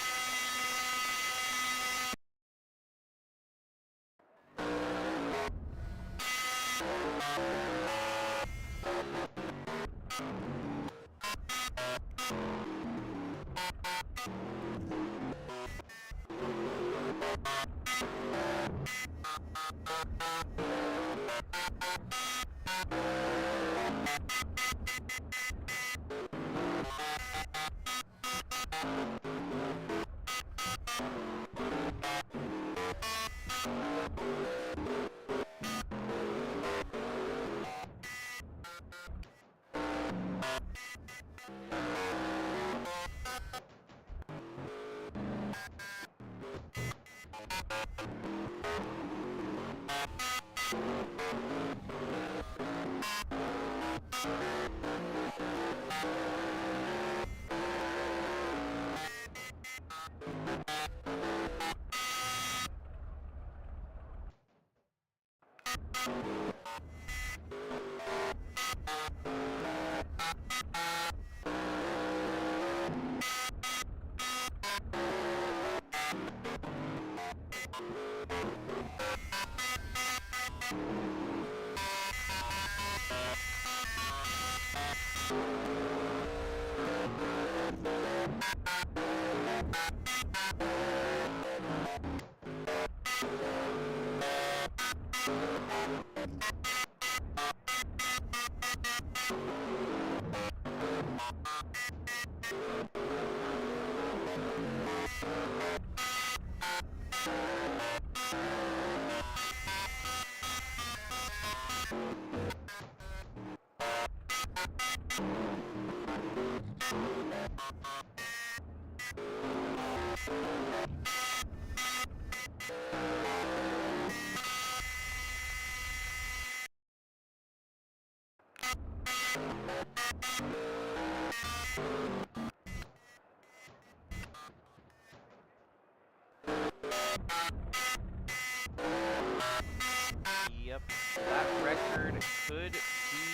record could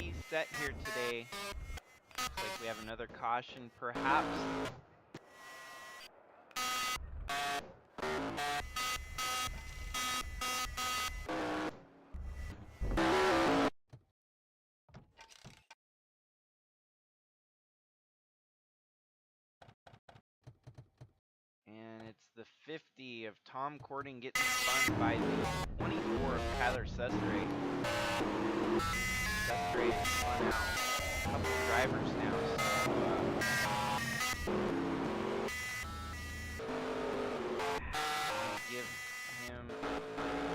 be set here today. Looks like we have another caution, perhaps. And it's the 50 of Tom Cording getting spun by the 24 of Tyler Sestre. Sestre has spun out a couple of drivers now, so give him,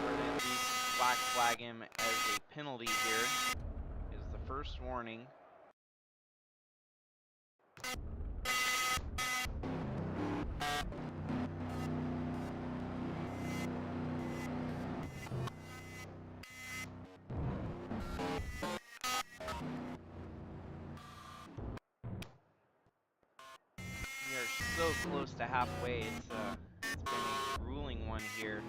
we're going to at least black flag him as a penalty here, is the first warning. We are so close to halfway. It's been a grueling one here.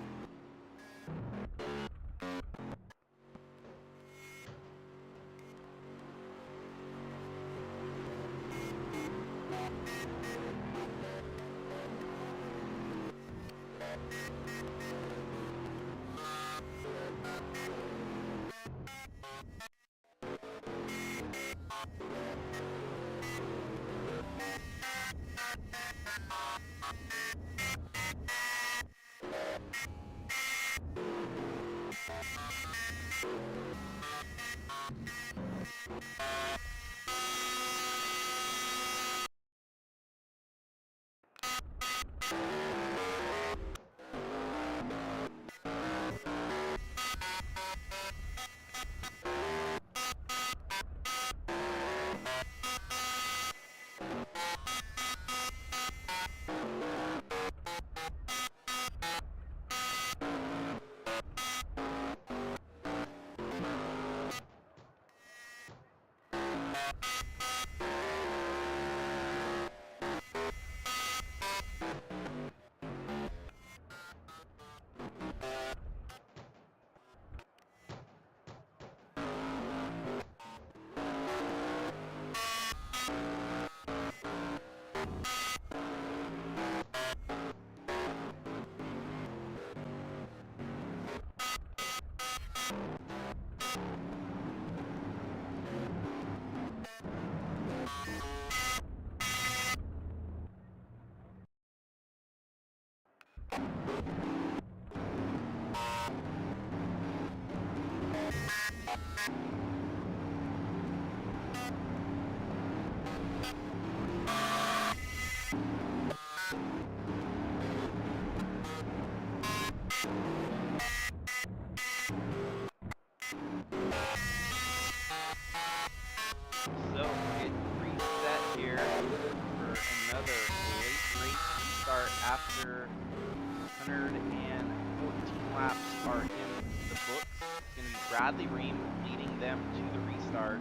So it reset here for another late race restart after 114 laps are in the books. It's going to be Bradley Ream leading them to the restart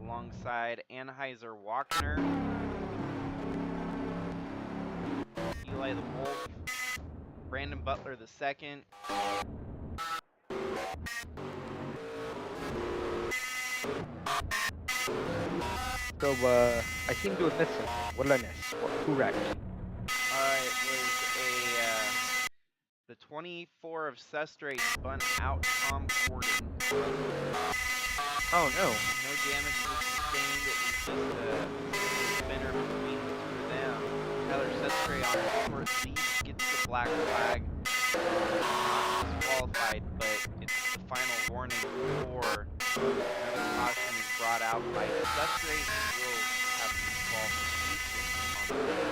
alongside Anheuser Walkener, Eli the Wolf, Brandon Butler the second. So, I seem to have missed something. What did I miss? Who wrecked? It was the 24 of Sestre spun out Tom Cording. Oh no. No damage was sustained. It was just a spinner between the two of them. Tyler Sestre on his short lead gets the black flag. Not disqualified, but it's the final warning before another caution is brought out by Sestre, who will have disqualification on the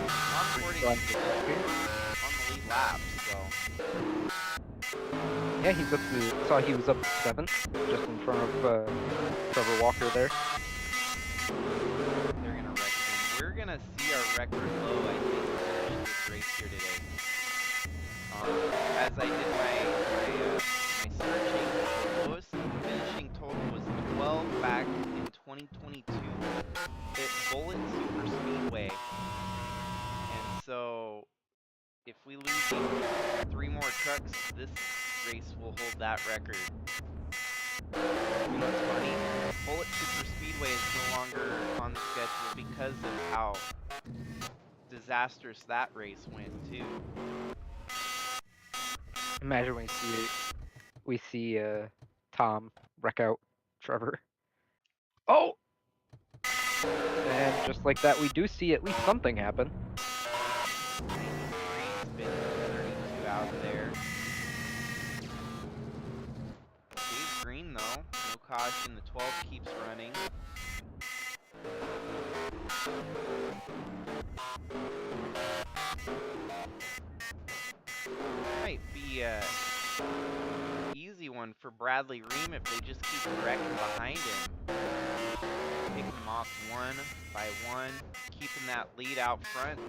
Tom Cording on the lead lap, so yeah, he's up to. Saw he was up to 7th, just in front of Trevor Walker there. They're gonna wreck him. We're gonna see our record low, I think, finish this race here today. As I did my searching, the lowest finishing total was 12 back in 2022 at Bullet Super Speedway. And so if we lose 3 more trucks, this race will hold that record. You know what's funny? Bullet Super Speedway is no longer on the schedule because of how disastrous that race went too. Imagine we see Tom wreck out Trevor. Oh! And just like that, we do see at least something happen. 93 spins, 32 out of there. Dave Green though, no caution, the 12 keeps running. Might be a easy one for Bradley Ream if they just keep wrecking behind him. Pick them off one by one, keeping that lead out front.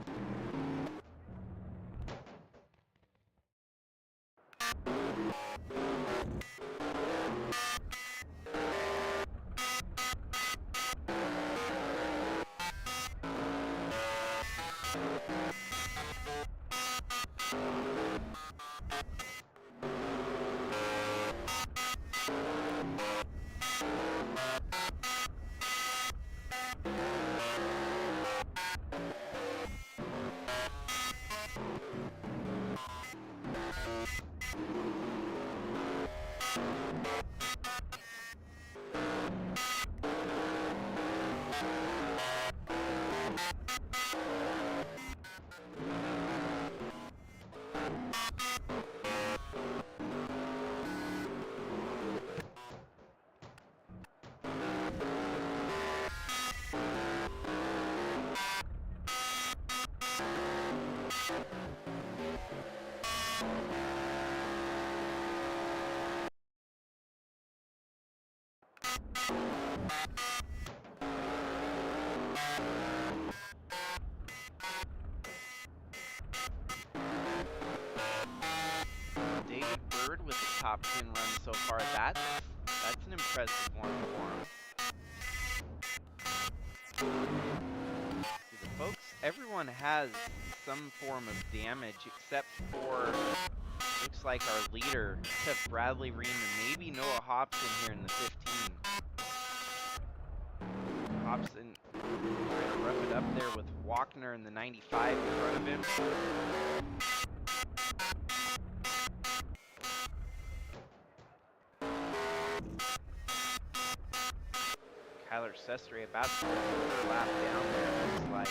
David Bird with the top 10 run so far. That's an impressive one for him. See, the folks, everyone has some form of damage except for, looks like our leader, except Bradley Ream and maybe Noah Hobson here in the 15. Hobson trying to rough it up there with Walkner in the 95 in front of him. Kyler Sestre about to go a lap down there, looks like.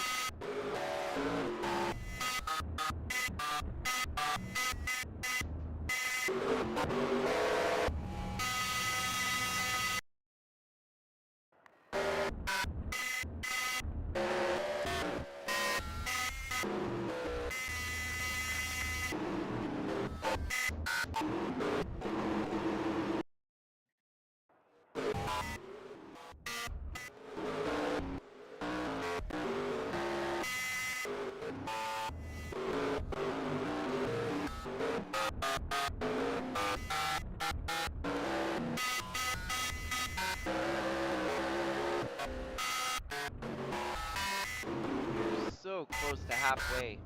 So close to halfway.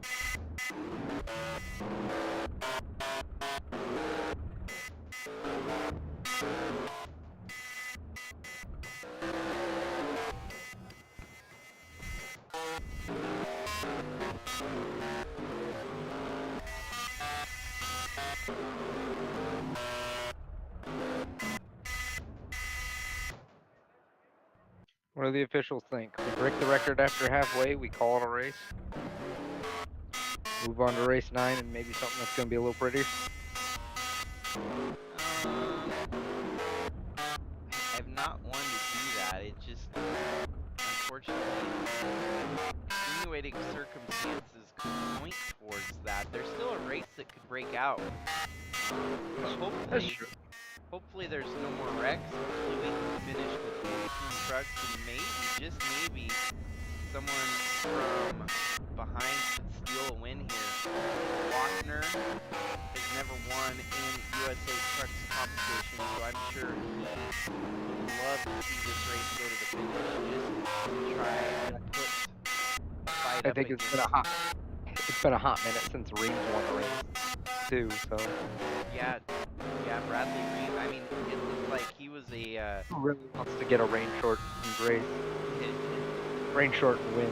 What do the officials think? We break the record after halfway, we call it a race. Move on to race 9 and maybe something that's going to be a little prettier. I've not wanted to do that. It just, unfortunately, extenuating circumstances could point towards that. There's still a race that could break out. Hopefully there's no more wrecks. Hopefully we can finish with 14 trucks and maybe, just maybe, someone from behind could steal a win here. Walkner has never won in USA Trucks competition, so I'm sure he would love to see this race go to the finish, just to try and put a fight I up think against. it's been a hot minute since Reeves won a race too. So Yeah, yeah, Bradley Reed. I mean, it looked like he was a who really wants to get a rain shortened race, rain shortened win?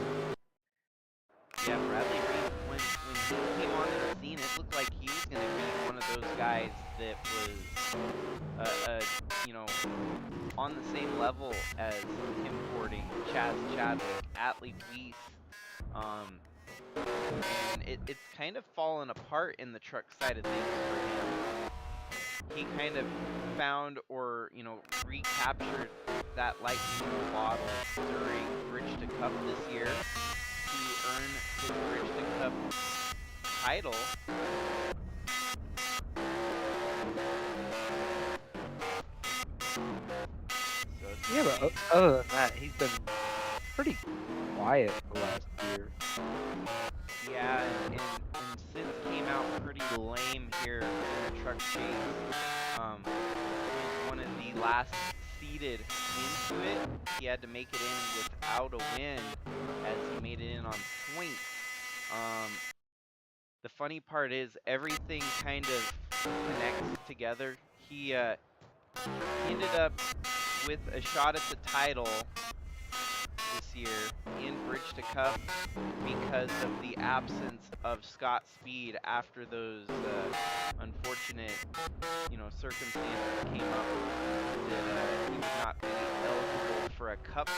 yeah, Bradley Reed. When he came onto the scene, it looked like he was going to be one of those guys that was, you know, on the same level as Tim Fording, Chaz Chadwick, Atlee Weiss, um, and it's kind of fallen apart in the truck side of things for him. He kind of found or, recaptured that lightning in the bottle during Bridge to Cup this year to earn his Bridge to Cup title. So it's Yeah, gonna but be, other than that, he's been pretty quiet the last year. yeah, and Sid came out pretty lame here in the truck chase. He was one of the last seeded into it. He had to make it in without a win as he made it in on points. Um, the funny part is everything kind of connects together. He ended up with a shot at the title this year in Bridge to Cup because of the absence of Scott Speed after those unfortunate, circumstances came up that he would not be eligible for a Cup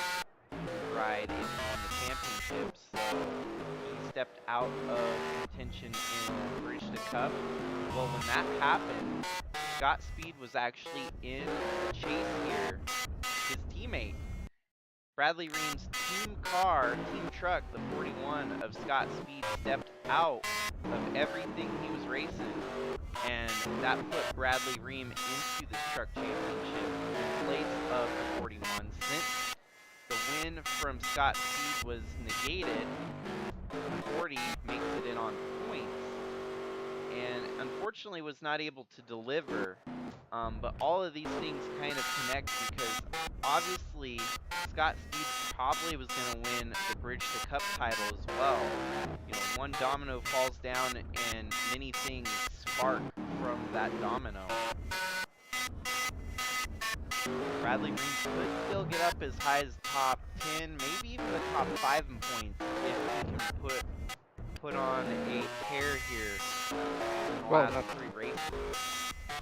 ride if he won the championships. So he stepped out of contention in Bridge to Cup. Well, when that happened, Scott Speed was actually in the chase here. His teammate, Bradley Ream's team truck, the 41 of Scott Speed, stepped out of everything he was racing, and that put Bradley Ream into the truck championship in place of the 41. Since the win from Scott Speed was negated, the 40 makes it in on points, and unfortunately was not able to deliver. But all of these things kind of connect because obviously Scott Speed probably was going to win the Bridge to Cup title as well. One domino falls down and many things spark from that domino. Bradley Ream could still get up as high as top 10, maybe even the top 5 in points if he can put on a tear here in the Well, last 3 races.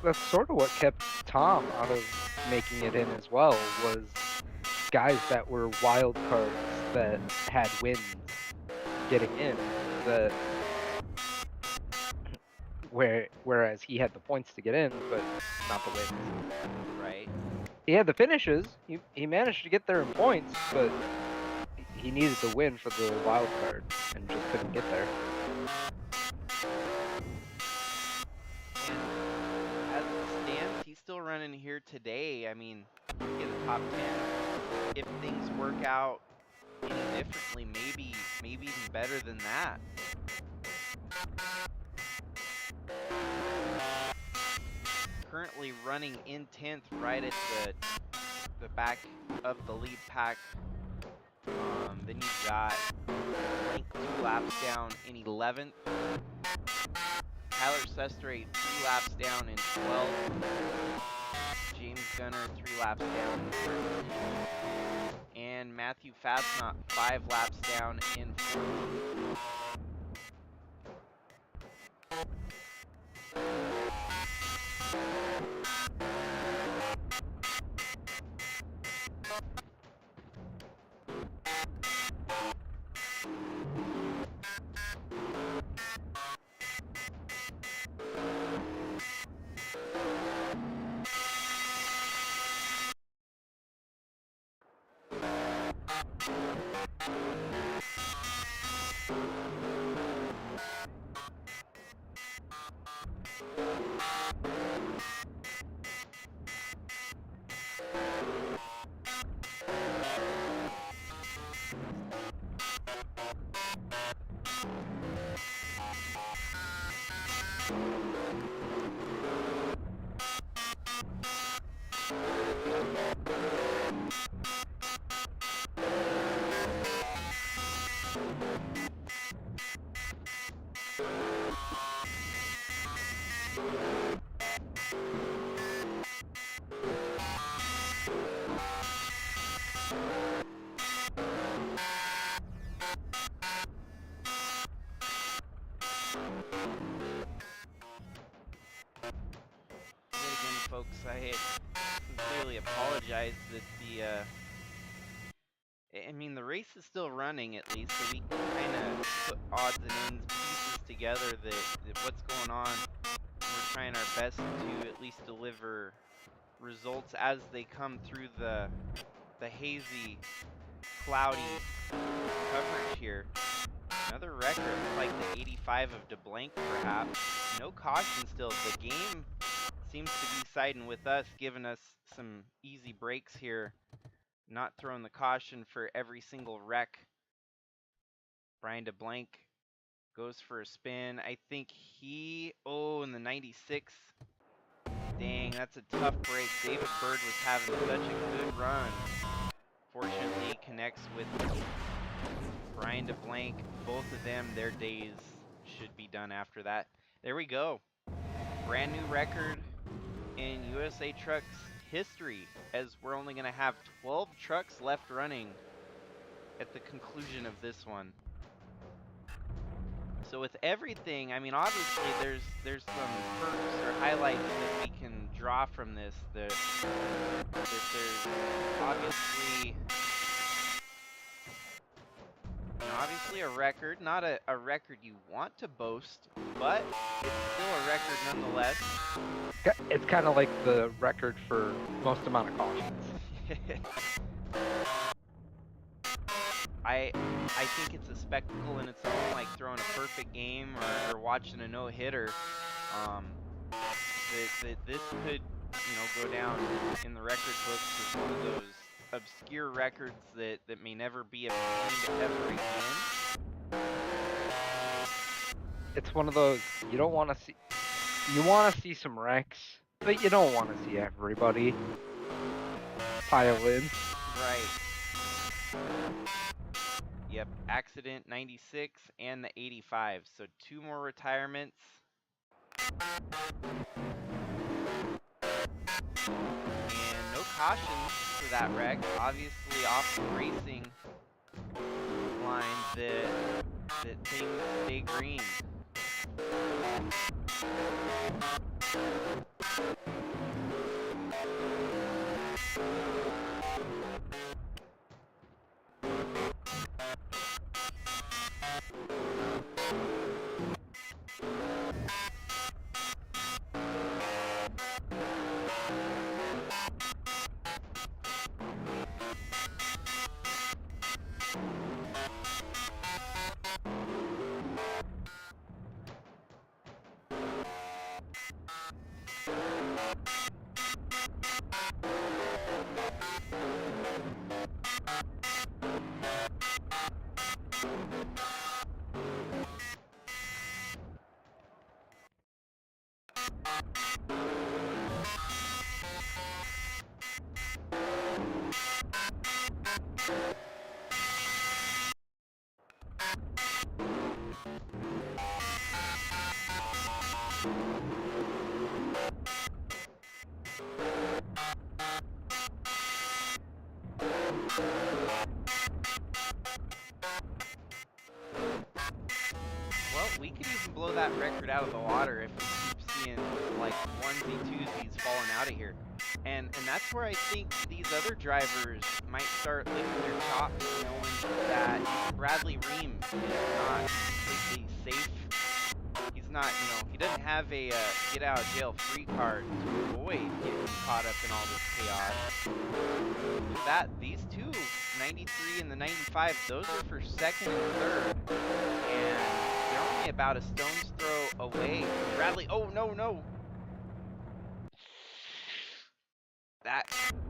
that's sort of what kept Tom out of making it in as well, was guys that were wild cards that had wins getting in, that whereas he had the points to get in, but not the wins. Right. He had the finishes. He managed to get there in points, but he needed the win for the wild card and just couldn't get there. And as it stands, he's still running here today. I mean, he can get a top 10 if things work out any differently. Maybe even better than that. Currently running in 10th, right at the back of the lead pack. Then you've got Link 2 laps down in 11th. Tyler Sestre 3 laps down in 12th. James Gunner 3 laps down in 13th. And Matthew Fastnot 5 laps down in 14th. Yet again, folks, I sincerely apologize that I mean, the race is still running at least, so we can kind of put odds and ends pieces together that what's going on. We're trying our best to at least deliver results as they come through the hazy, cloudy coverage here. Another record, like the 85 of DeBlanc perhaps. No caution still. The game seems to be siding with us, giving us some easy breaks here. Not throwing the caution for every single wreck. Brian DeBlanc goes for a spin. I think in the 96. Dang, that's a tough break. David Bird was having such a good run. Fortunately, connects with Brian DeBlanc. Both of them, their days should be done after that. There we go. Brand new record in USA Trucks history, as we're only going to have 12 trucks left running at the conclusion of this one. So with everything, I mean, obviously there's some perks or highlights that we can draw from this. That there's obviously a record, not a record you want to boast, but it's still a record nonetheless. It's kind of like the record for most amount of cautions. I think it's a spectacle in its own, like throwing a perfect game or watching a no-hitter. That this could, go down in the record books as one of those obscure records that may never be obtained ever again. It's one of those you don't want to see. You want to see some wrecks, but you don't want to see everybody pile in. Right. Yep, accident 96 and the 85. So 2 more retirements. And no cautions for that wreck. Obviously off the racing line that things stay green. Well, we could even blow that record out of the water if we keep seeing like onesie twosies falling out of here. And that's where I think these other drivers might start licking their chops, knowing that Bradley Ream is not completely safe. He's not, he doesn't have a get out of jail free card to avoid getting caught up in all this chaos. Look at that, these two, 93 and the 95, those are for second and third. And they're only about a stone's throw away. Bradley, oh no.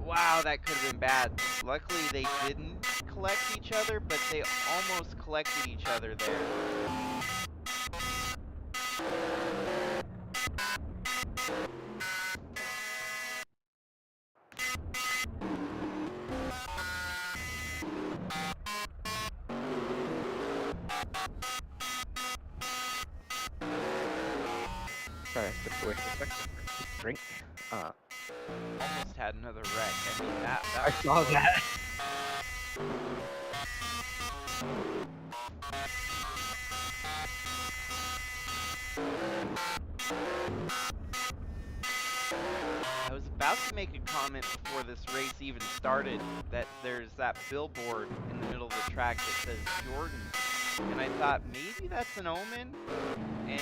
Wow, that could have been bad. Luckily they didn't collect each other, but they almost collected each other there. Sorry, I stepped away for a second. Drink. Almost had another wreck. I mean, that I saw that. about to make a comment before this race even started that there's that billboard in the middle of the track that says Jordan. And I thought maybe that's an omen, and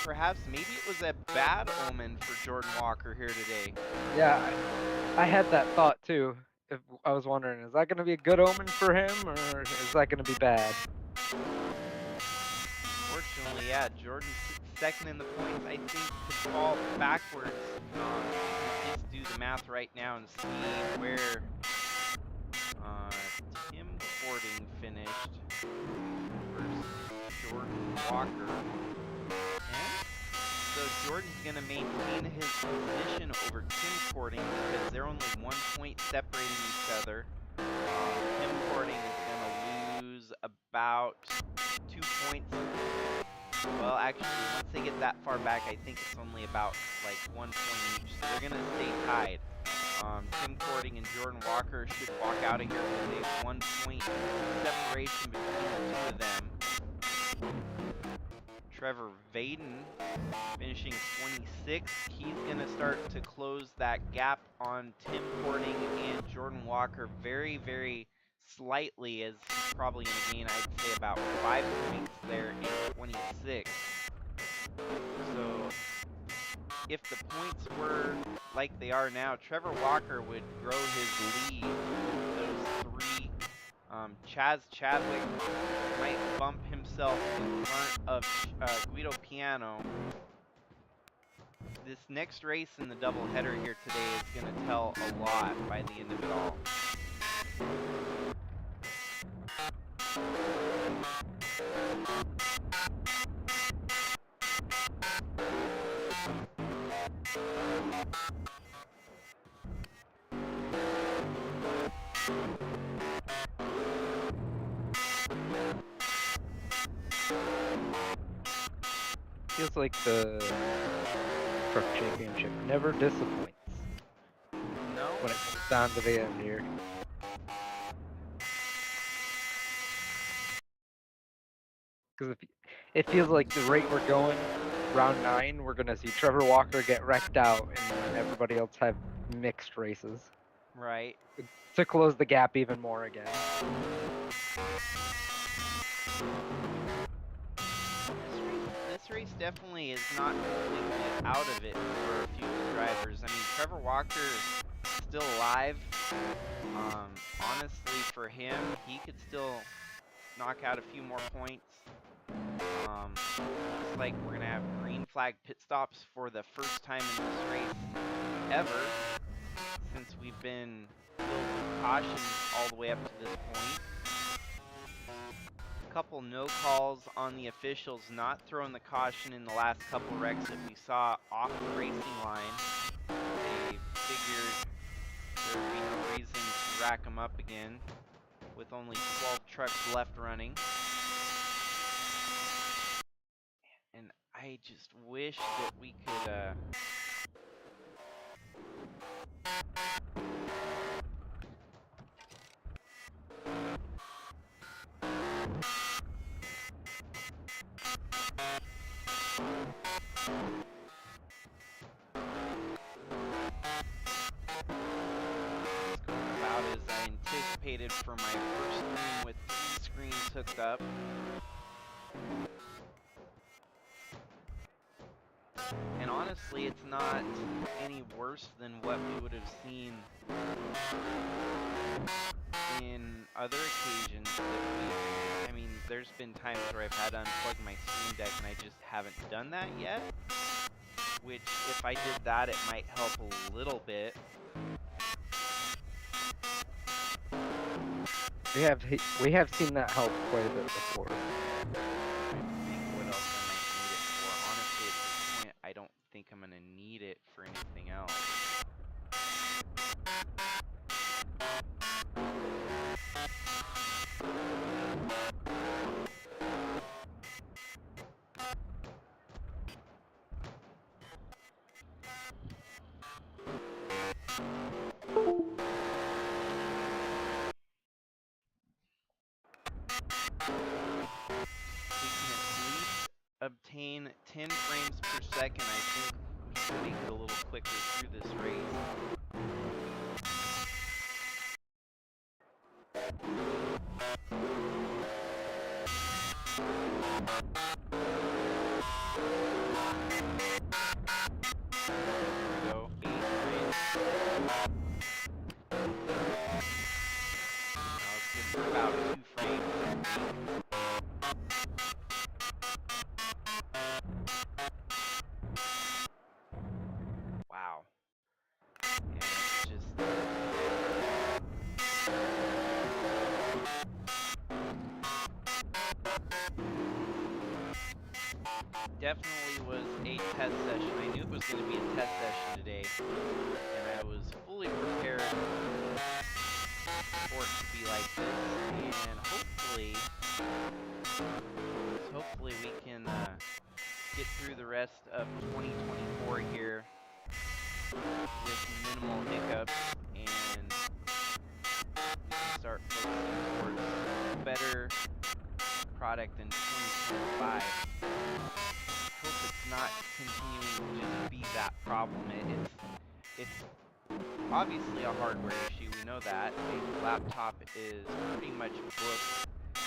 perhaps maybe it was a bad omen for Jordan Walker here today. Yeah, I had that thought too. I was wondering, is that going to be a good omen for him, or is that going to be bad? Fortunately, yeah, Jordan's second in the points. I think to fall backwards, just do the math right now and see where Tim Cording finished versus Jordan Walker. And so Jordan's going to maintain his position over Tim Cording because they're only 1 point separating each other. Tim Cording is going to lose about 2 points. Well, actually, once they get that far back, I think it's only about like 1 point each. So they're going to stay tied. Tim Cording and Jordan Walker should walk out of here with a 1 point separation between the two of them. Trevor Vaden finishing 26th. He's going to start to close that gap on Tim Cording and Jordan Walker very, very slightly, as he's probably going to gain, I'd say, about 5 points there in 26. So if the points were like they are now, Trevor Walker would grow his lead with those 3. Chaz Chadwick might bump himself in front of Guido Piano. This next race in the doubleheader here today is going to tell a lot by the end of it all. Feels like the Truck Championship never disappoints. No? When it comes down to the end here. Because it feels like the rate we're going, round 9, we're going to see Trevor Walker get wrecked out and everybody else have mixed races. Right. To close the gap even more again. This race definitely is not completely out of it for a few drivers. I mean, Trevor Walker is still alive. Honestly, for him, he could still knock out a few more points. Looks like we're going to have green flag pit stops for the first time in this race ever since we've been filled with caution all the way up to this point. A couple no calls on the officials not throwing the caution in the last couple wrecks that we saw off the racing line. They figured there would be no reason to rack them up again with only 12 trucks left running. And I just wish that we could about as I anticipated for my first screen with 3 screens hooked up. And honestly, it's not any worse than what we would have seen in other occasions that I mean, there's been times where I've had to unplug my Stream Deck and I just haven't done that yet. Which, if I did that, it might help a little bit. We have seen that help quite a bit before. I think what else I might need it for. Honestly, at this point, I don't think I'm gonna need it for anything else. Obtain 10 frames per second, I think we can make it a little quicker through this race. definitely was a test session. I knew it was going to be a test session today, and I was fully prepared for it to be like this. And hopefully we can get through the rest of 2024 here with minimal hiccups, and we can start focusing towards better product in 2025. Hope it's not continuing to just be that problem. It's obviously a hardware issue. We know that. The laptop is pretty much booked. It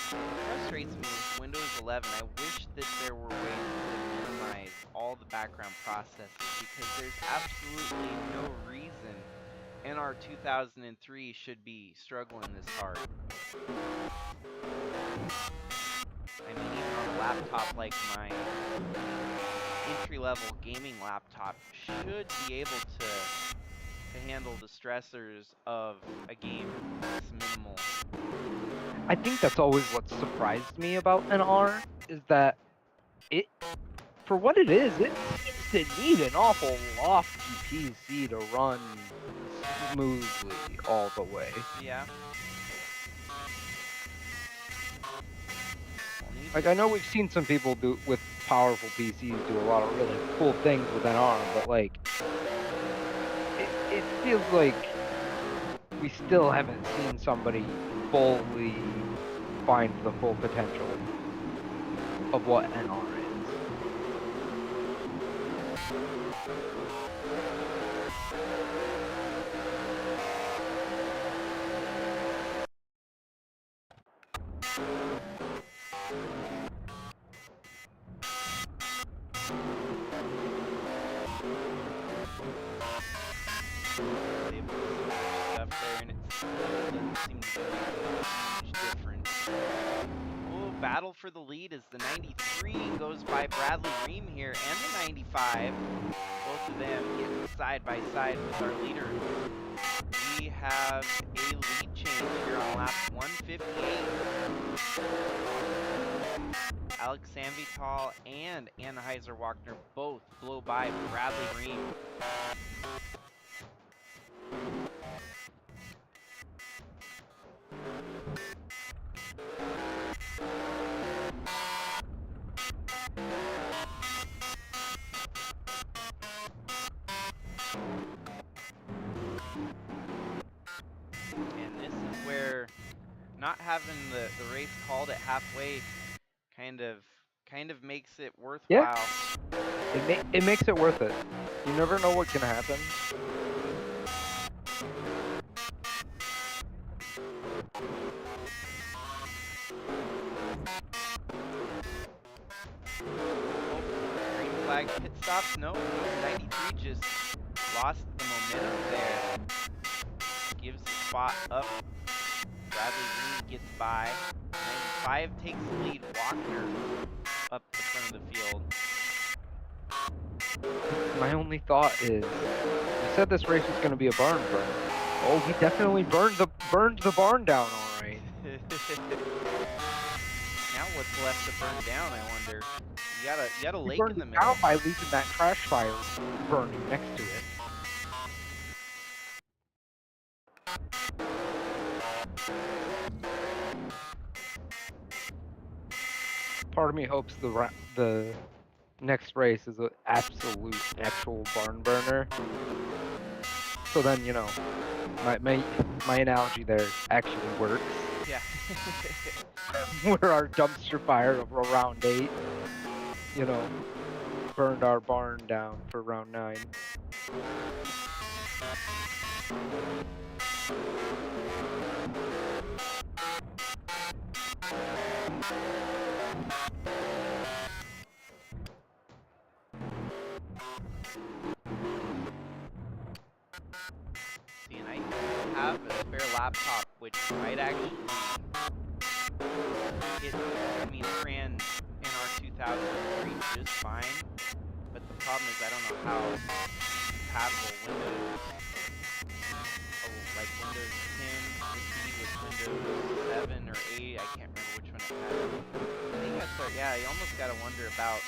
frustrates me with Windows 11. I wish that there were ways to minimize all the background processes, because there's absolutely no reason NR2003 should be struggling this hard. I mean, even on a laptop like my entry-level gaming laptop should be able to handle the stressors of a game this minimal. I think that's always what surprised me about NR, is that it, for what it is, it seems to need an awful lofty PC to run smoothly all the way. Yeah. Like, I know we've seen some people do with powerful PCs do a lot of really cool things with NR, but like, it feels like we still haven't seen somebody fully find the full potential of what NR is. Stuff there, and it still doesn't seem to make a huge difference. Oh, battle for the lead as the 93 goes by Bradley Ream here, and the 95. Both of them getting side by side with our leader. We have a lead change here on lap 158. Alex Sanvital and Anheuser Wagner both blow by Bradley Ream. And this is where not having the race called at halfway kind of makes it worthwhile. Yeah, it makes it worth it. You never know what can happen. Green flag pit stops. No, 93 just lost the momentum there. Gives the spot up. Bradley Ream gets by. 95 takes the lead. Wagner up the front of the field. My only thought is, you said this race was going to be a barn burn. Oh, he definitely burned the barn down, all right. Now what's left to burn down, I wonder? You got a lake in the He burned middle. down by leaving that trash fire burning next to it. Part of me hopes the next race is an absolute actual barn burner. So then, you know, my analogy there actually works. Yeah. Where our dumpster fire of round 8, you know, burned our barn down for round 9. See, and I have a spare laptop, which might actually it ran NR2003 just fine, but the problem is I don't know how compatible Windows, like Windows 10 would be with Windows 7 or 8. I can't remember which one it had. I think that's what, yeah, you almost gotta wonder about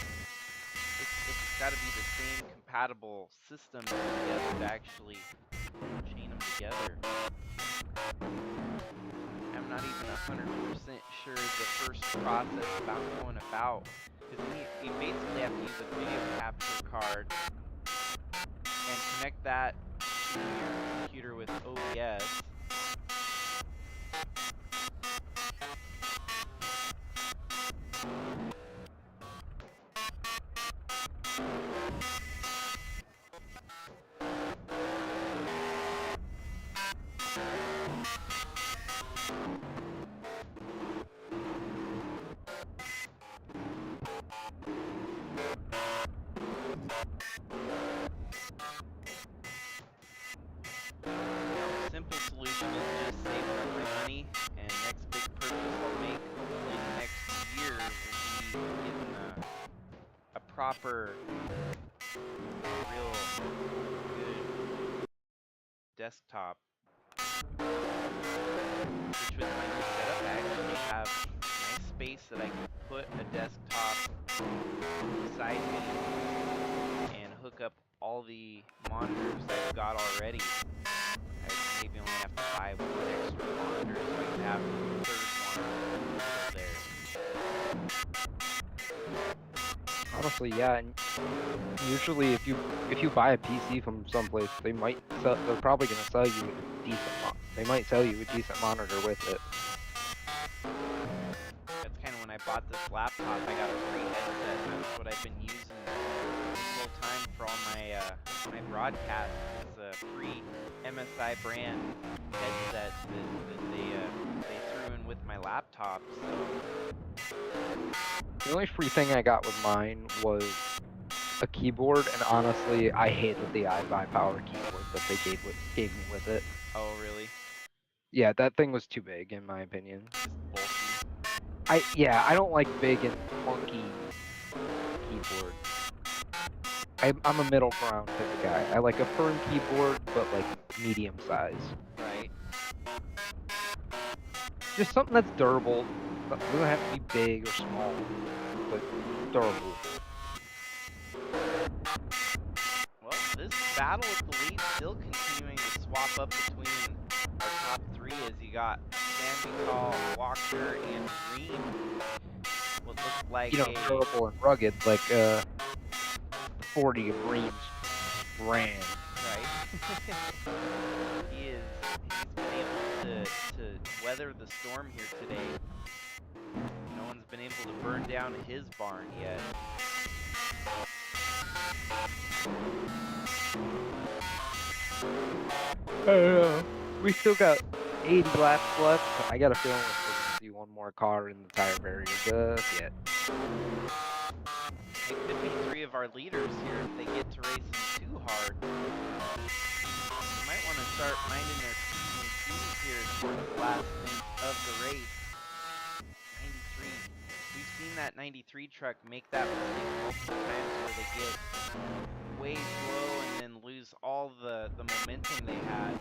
it's got to be the same compatible system together to actually chain them together. I'm not even 100% sure the first process about going about, because you basically have to use a video capture card and connect that to your computer with OBS. Simple solution is just saving up my money, and next big purchase I'll make hopefully in the next year will be getting a proper, real good desktop. Which with my new setup, I actually have nice space that I can put a desktop beside me and hook up all the monitors I've got already. I maybe only have to buy one extra monitor so I can have the third one there. Honestly, yeah. And usually, if you buy a PC from someplace, they're probably gonna sell you a decent they might sell you a decent monitor with it. That's kind of when I bought this laptop. I got a free headset, and that's what I've been using this whole time for all my broadcasts. Is a free MSI brand headset that they threw in with my laptop. So The only free thing I got with mine was a keyboard, and honestly, I hated the iBuyPower keyboard that they gave me with it. oh really? Yeah, that thing was too big in my opinion. Just bulky. I don't like big and clunky keyboards. I'm a middle ground type of guy. I like a firm keyboard, but like medium size. Right. Just something that's durable. It doesn't have to be big or small, but durable. Well, this battle with the lead still continuing to swap up between our top three as you got Sandy, Walker, and Reem. What looked like durable and rugged, like 40 of Reem's ran. Right. He's been able to weather the storm here today. No one's been able to burn down his barn yet. I don't know. We still got 80 laps left. I got a feeling we're still gonna see one more car in the tire barrier just yet. It could be three of our leaders here if they get to racing too hard. They might want to start minding their P's and Q's here towards the last link of the race. 93. We've seen that 93 truck make that mistake multiple times where they get way slow and then lose all the momentum they had.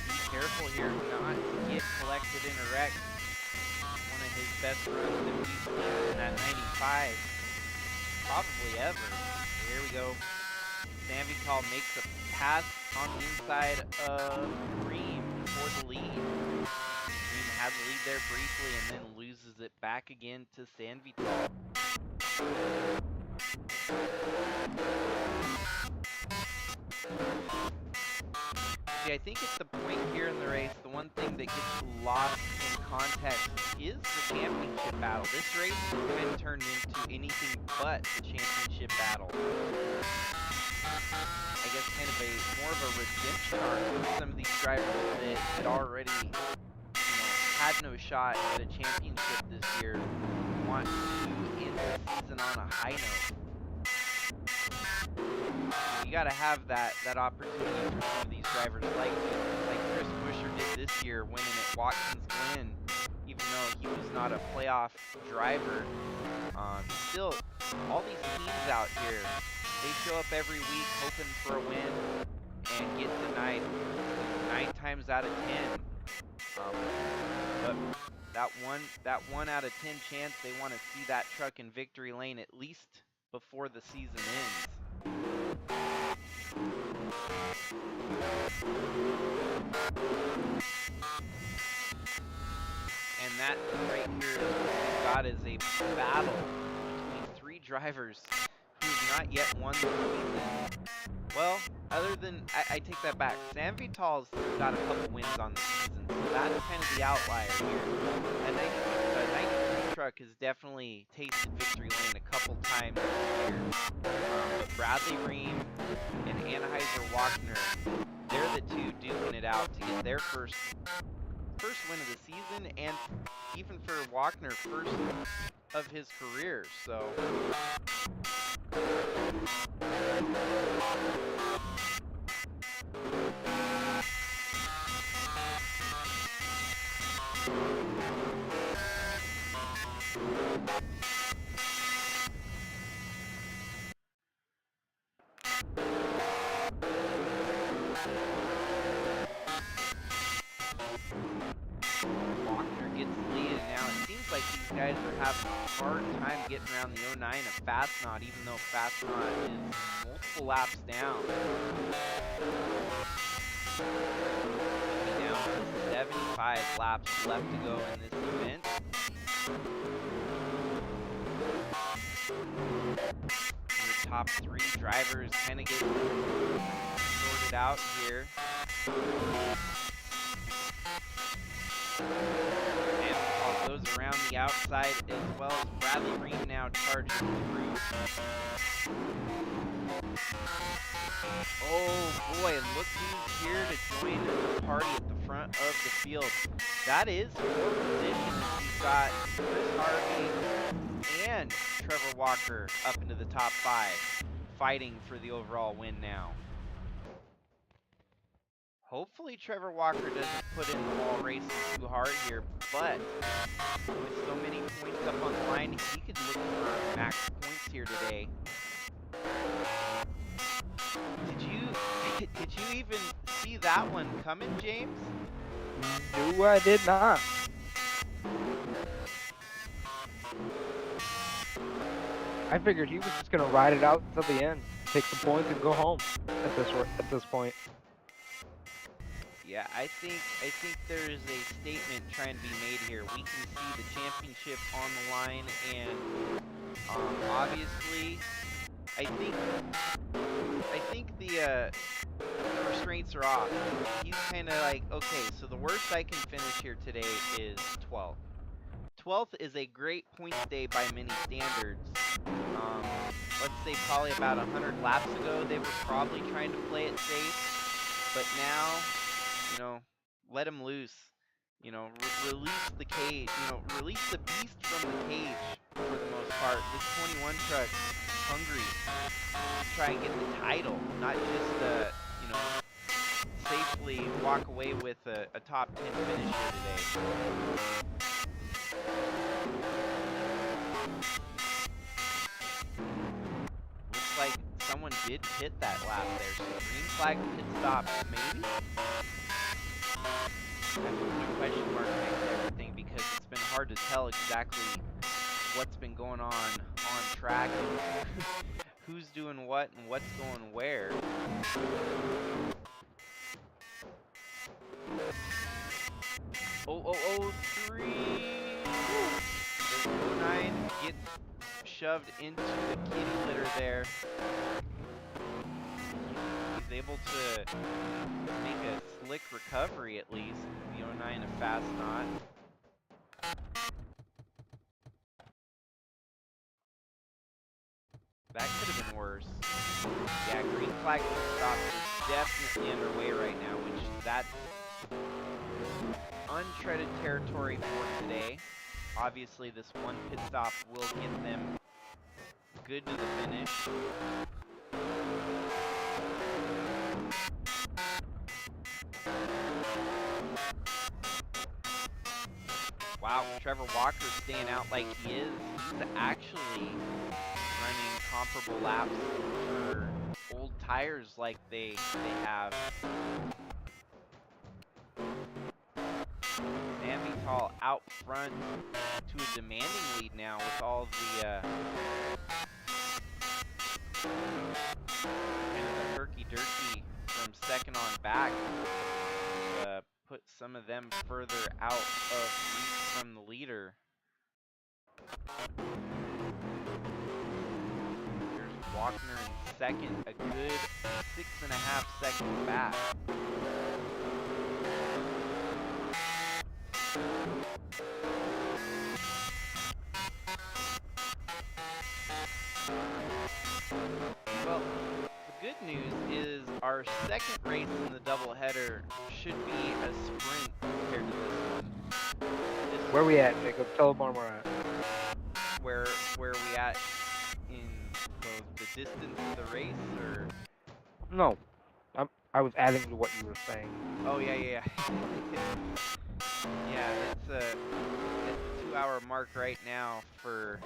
Be careful here not to get collected in a wreck. One of his best runs that we've seen in that 95, probably ever. Here we go. Sanvital makes a pass on the inside of Reem for the lead. Reem had the lead there briefly and then loses it back again to Sanvital. See, I think at the point here in the race, the one thing that gets lost in context is the championship battle. This race has been turned into anything but the championship battle. I guess kind of more of a redemption arc for some of these drivers that had already, had no shot at a championship this year, want to end the season on a high note. You gotta have that opportunity for some of these drivers like Chris Buescher did this year, winning at Watkins Glen, even though he was not a playoff driver. He still, all these teams out here, they show up every week hoping for a win and get denied 9 times out of 10. But that one out of 10 chance they want to see that truck in victory lane at least before the season ends. And that right here we've got is a battle between 3 drivers who've not yet won the season. Well, other than, I take that back. Sam Vital's got a couple wins on the season, so that's kind of the outlier here. A 93 truck has definitely tasted victory lane a couple times this year. But Bradley Ream and Anheuser Wagner, they're the two duking it out to get their first win of the season, and even for Wagner, first of his career. So Wagner gets the lead, and now it seems like these guys are having a hard time getting around the 09 of Fastnot, even though Fastnot is multiple laps down. Down to 75 laps left to go in this event. Your top 3 drivers kind of get sorted out here. And all goes around the outside as well as Bradley Ream now charges through. Oh boy, and look who's here to join the party at the front of the field. That is fourth position. You've got Chris Harvey and Trevor Walker up into the top 5, fighting for the overall win now. Hopefully Trevor Walker doesn't put in the wall racing too hard here, but with so many points up on the line, he could look for max points here today. Did you even see that one coming, James? No, I did not. I figured he was just gonna ride it out to the end, take the points, and go home at this point. Yeah, I think there is a statement trying to be made here. We can see the championship on the line, and obviously, I think the restraints are off. He's kind of like, okay, so the worst I can finish here today is 12th. 12th is a great points day by many standards. Let's say probably about 100 laps ago, they were probably trying to play it safe, but now, you know, let him loose. You know, release the cage. You know, release the beast from the cage for the most part. This 21 truck hungry to try and get the title, not just you know, safely walk away with a top 10 finish here today. Looks like someone did hit that lap there, so green flag pit stop maybe? I have to put a question mark next to everything because it's been hard to tell exactly what's been going on track and who's doing what and what's going where. Oh, 3. The 09 gets shoved into the kitty litter there. He's able to make a slick recovery at least. The 09 a fast knot. That could have been worse. Yeah, green flag pit stop is definitely underway right now, which that's untreaded territory for today. Obviously, this one pit stop will get them good to the finish. Wow, Trevor Walker staying out like he is. He's actually comparable laps for old tires like they have. Sanvital out front to a demanding lead now with all the kind of the herky-jerky from second on back. Put some of them further out of reach from the leader. There's Walkner in second, a good 6.5 seconds back. Well, the good news is our second race in the doubleheader should be a sprint compared to this one. Where we at, Jacob? Tell them where we're at. Where we at in the distance of the race, or? No, I was adding to what you were saying. Oh yeah. Yeah, it's at the 2-hour mark right now for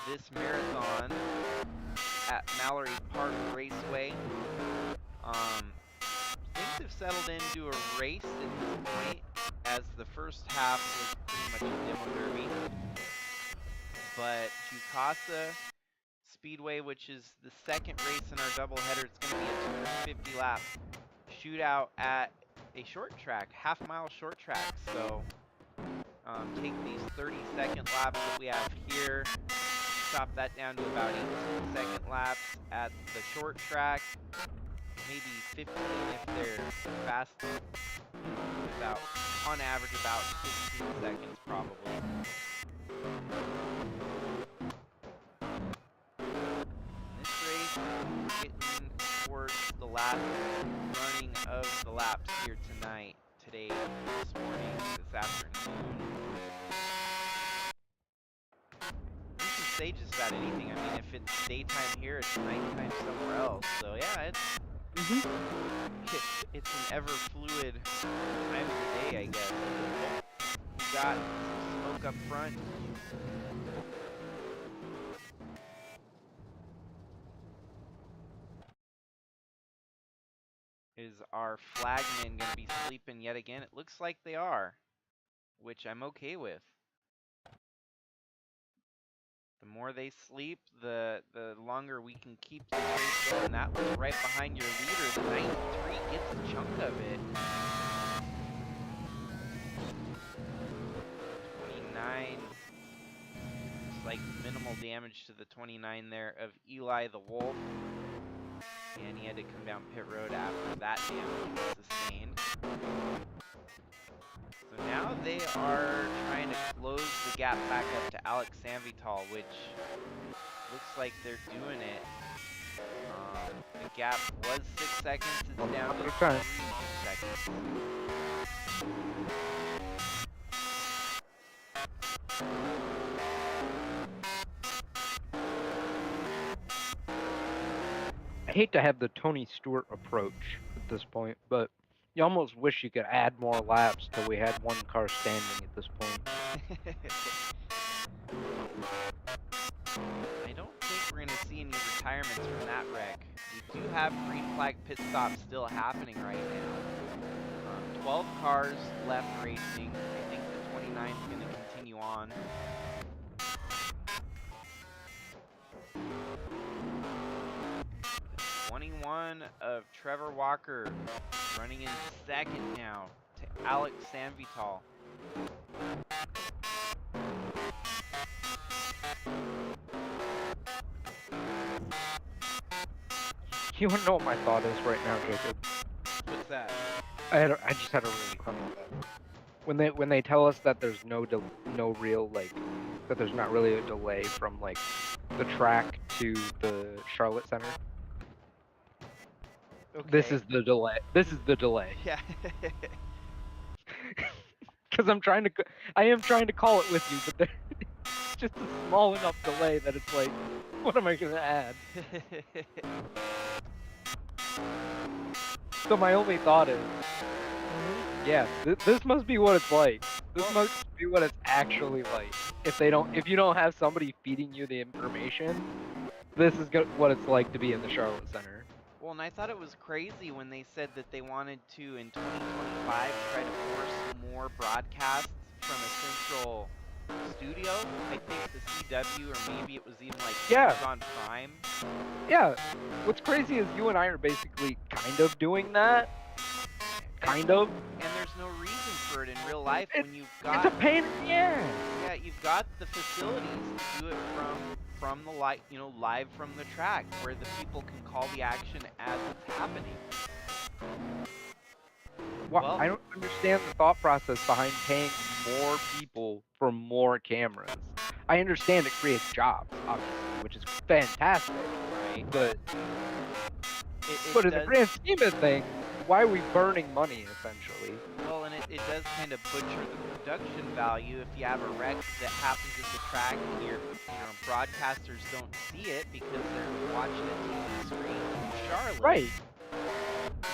this marathon at Mallory Park Raceway. Things have settled into a race at this point, as the first half was pretty much a demo derby. But Jukasa Speedway, which is the second race in our doubleheader, it's going to be a 250 lap shootout at a short track, half-mile short track. So take these 30-second laps that we have here, chop that down to about 18-second laps at the short track, maybe 15 if they're fast, about, on average, about 15 seconds probably. This race is getting towards the last running of the laps here tonight, today, this morning, this afternoon. You can say just about anything. I mean, if it's daytime here, it's nighttime somewhere else. So yeah, it's an ever fluid time of the day, I guess. We got some smoke up front. Is our flagman going to be sleeping yet again? It looks like they are, which I'm okay with. The more they sleep, the longer we can keep the race going. That was right behind your leader. The 93 gets a chunk of it. 29. Looks like minimal damage to the 29 there of Eli the Wolf. And he had to come down pit road after that damage was sustained. So now they are trying to close the gap back up to Alex Sanvital, which looks like they're doing it. The gap was 6 seconds, it's down to 3 seconds. I hate to have the Tony Stewart approach at this point, but you almost wish you could add more laps till we had one car standing at this point. I don't think we're going to see any retirements from that wreck. We do have green flag pit stops still happening right now. 12 cars left racing. I think the 29 is going to continue on. The 21 of Trevor Walker running in second now to Alex Sanvital. You want to know what my thought is right now, Jacob? What's that? I just had a really funny thought. When they tell us that there's no real, like, that there's not really a delay from, like, the track to the Charlotte Center. Okay. This is the delay. This is the delay. Yeah. Because I am trying to call it with you, but it's just a small enough delay that it's like, what am I gonna add? So my only thought is, yeah, this must be what it's like. This must be what it's actually like. If you don't have somebody feeding you the information, this is what it's like to be in the Charlotte Center. Well, and I thought it was crazy when they said that they wanted to, in 2025, try to force more broadcasts from a central studio. I think the CW, or maybe it was even like Yeah. Amazon Prime. Yeah. What's crazy is you and I are basically kind of doing that. Kind of. And there's no reason for it in real life when you've It's got a pain in the ass. yeah, you've got the facilities to do it from the light, live from the track where the people can call the action as it's happening. Well, I don't understand the thought process behind paying more people for more cameras. I understand it creates jobs, obviously, which is fantastic. Right. But But in the grand scheme of things, why are we burning money, essentially? Well, and it does kind of butcher the production value if you have a wreck that happens at the track and your broadcasters don't see it because they're watching it through the screen from Charlotte. Right.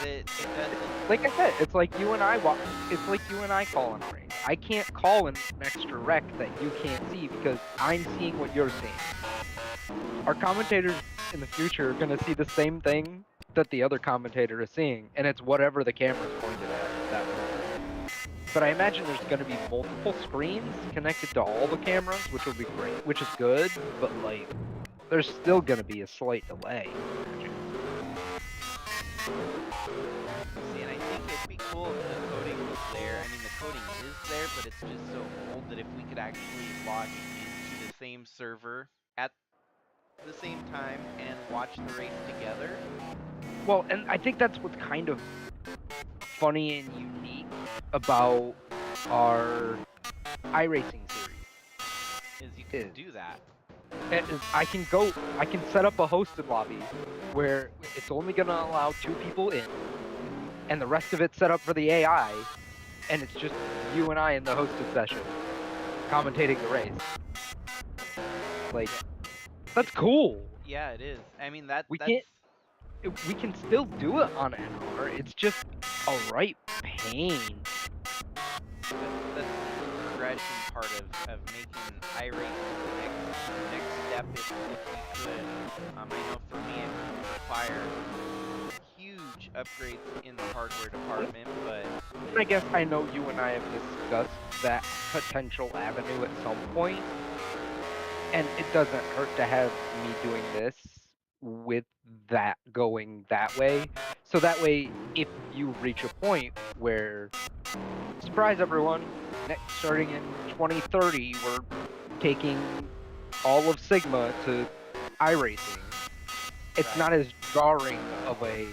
It doesn't. Like I said, it's like you and I it's like you and I calling a race. I can't call an extra wreck that you can't see because I'm seeing what you're seeing. Our commentators in the future are going to see the same thing that the other commentator is seeing, and it's whatever the camera's pointed at that moment. But I imagine there's going to be multiple screens connected to all the cameras, which will be great, which is good, but like, there's still going to be a slight delay. See, and I think it'd be cool if the coding was there. I mean, the coding is there, but it's just so old that if we could actually log into the same server at the same time and watch the race together. Well, and I think that's what's kind of funny and unique about our iRacing series. Is you can do that. I can set up a hosted lobby where it's only going to allow 2 people in, and the rest of it's set up for the AI, and it's just you and I in the hosted session, commentating the race. Like, that's cool. Yeah, it is. I mean, we can still do it on NR. It's just a right pain. That's the progression part of making iRacing the next step if we could. I know for me it would require huge upgrades in the hardware department, but I guess I know you and I have discussed that potential avenue at some point, and it doesn't hurt to have me doing this with that going that way. So that way, if you reach a point where, surprise everyone, starting in 2030, we're taking all of Sigma to iRacing, it's not as jarring of a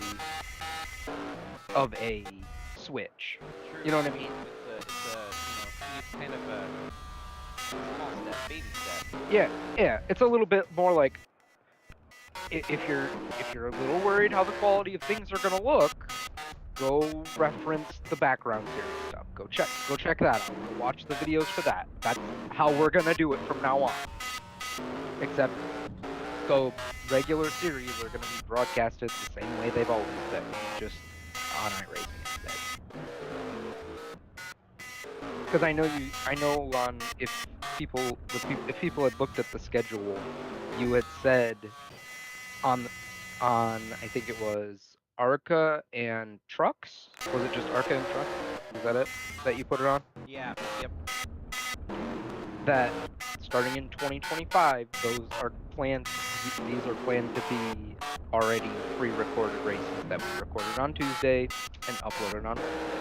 switch. Sure. You know what I mean? It's kind of a small step, baby step. Yeah. It's a little bit more like, if you're a little worried how the quality of things are gonna look, go reference the background series stuff. Go check that out. Go watch the videos for that. That's how we're gonna do it from now on. Except the regular series are gonna be broadcasted the same way they've always been, just on iRacing instead. Because I know if people had looked at the schedule, you had said on I think it was Arca and Trucks. Was it just Arca and Trucks? Is that it that you put it on? Yeah. Yep. That starting in 2025, those are planned. These are planned to be already pre-recorded races that were recorded on Tuesday and uploaded on Wednesday.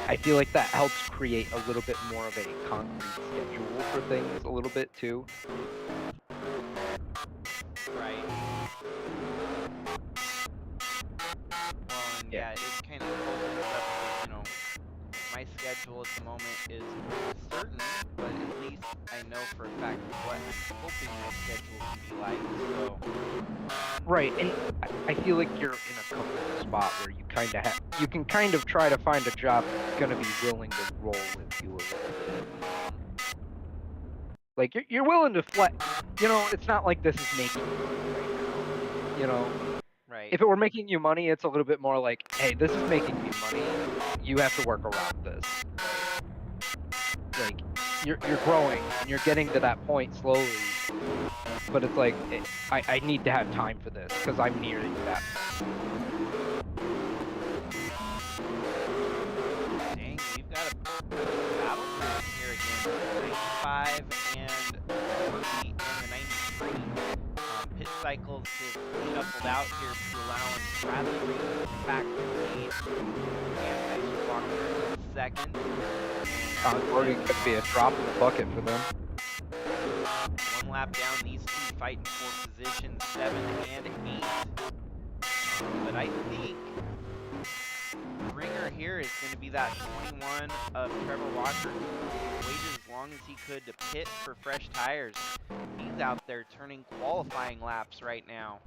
I feel like that helps create a little bit more of a concrete schedule for things a little bit too. Right. Well, and yeah, it kind of opens up, my schedule at the moment is certain, but at least I know for a fact what I'm hoping my schedule can be like, so. Right, and I feel like you're in a comfortable spot where you can kind of try to find a job that's gonna be willing to roll with you a little bit. Like, you're willing to flex. It's not like this is making you money right now. Right. If it were making you money, it's a little bit more like, hey, this is making me money. You have to work around this. Like, you're growing and you're getting to that point slowly, but it's like I need to have time for this because I'm nearing that. Dang, we've got a battle plan here again. 95 and 40 and the 93. Pit cycles have shuffled out here to allowing Bradley Reed back to the lead. And Tyson Walker in second. Already could be a drop in the bucket for them. One lap down, these two fighting for position 7 and 8. But I think the ringer here is going to be that 21 of Trevor Walker, who waited as long as he could to pit for fresh tires. He's out there turning qualifying laps right now.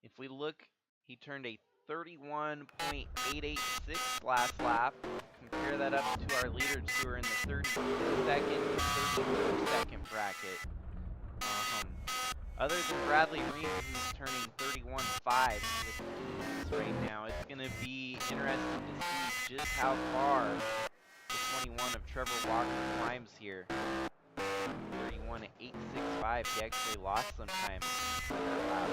If we look, he turned a 31.886 last lap. Compare that up to our leaders who are in the 32nd and 32nd bracket. Other than Bradley Reed, who's turning 31.5 with dudes right now, it's going to be interesting to see just how far the 21 of Trevor Walker climbs here. 31.865, he actually lost some time in that lap.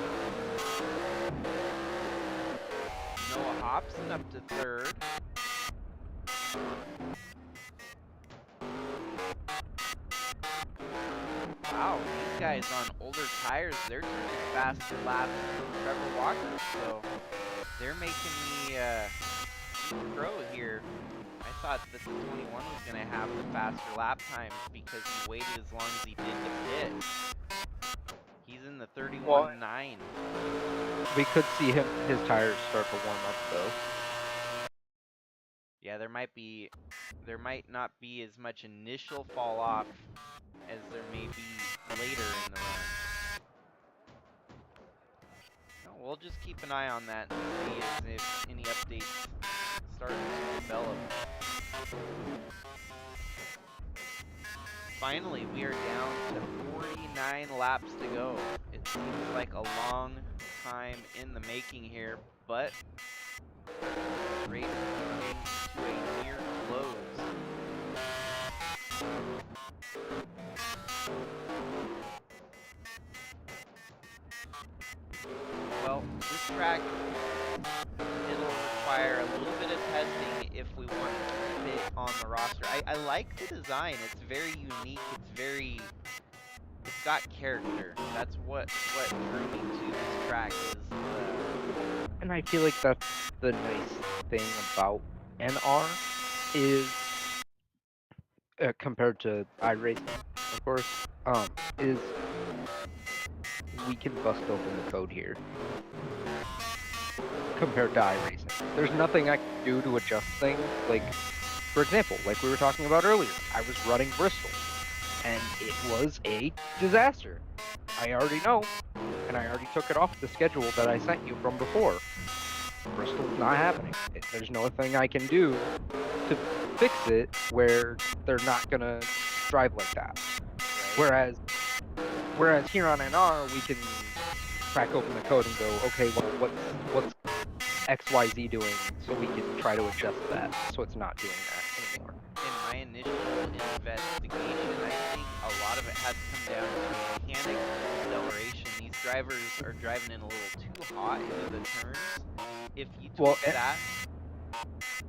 Noah Hobson up to third. Wow, these guys on older tires, they're turning faster laps than Trevor Walker, so they're making me crow here. I thought that the 21 was going to have the faster lap times because he waited as long as he did to pit. He's in the 31.9. We could see his tires start to warm up though. Yeah, there might not be as much initial fall off as there may be later in the run. No, we'll just keep an eye on that and see if any updates start to develop. Finally, we are down to 49 laps to go. It seems like a long time in the making here, but the race is coming to a near close. Well, this track, it'll require a little bit of testing if we want to keep it on the roster. I like the design. It's very unique. It's got character. That's what drew me to this track is And I feel like that's the nice thing about NR is compared to iRacing, of course, is we can bust open the code here compared to iRacing. There's nothing I can do to adjust things. Like, for example, like we were talking about earlier, I was running Bristol, and it was a disaster. I already know, and I already took it off the schedule that I sent you from before. Bristol's not happening. There's no thing I can do to fix it where they're not gonna drive like that. Whereas here on NR, we can crack open the code and go, okay, well, what's XYZ doing, so we can try to adjust that so it's not doing that anymore. In my initial investigation, I think a lot of it has come down to mechanics and acceleration. These drivers are driving in a little too hot into the turns. If you tweak that...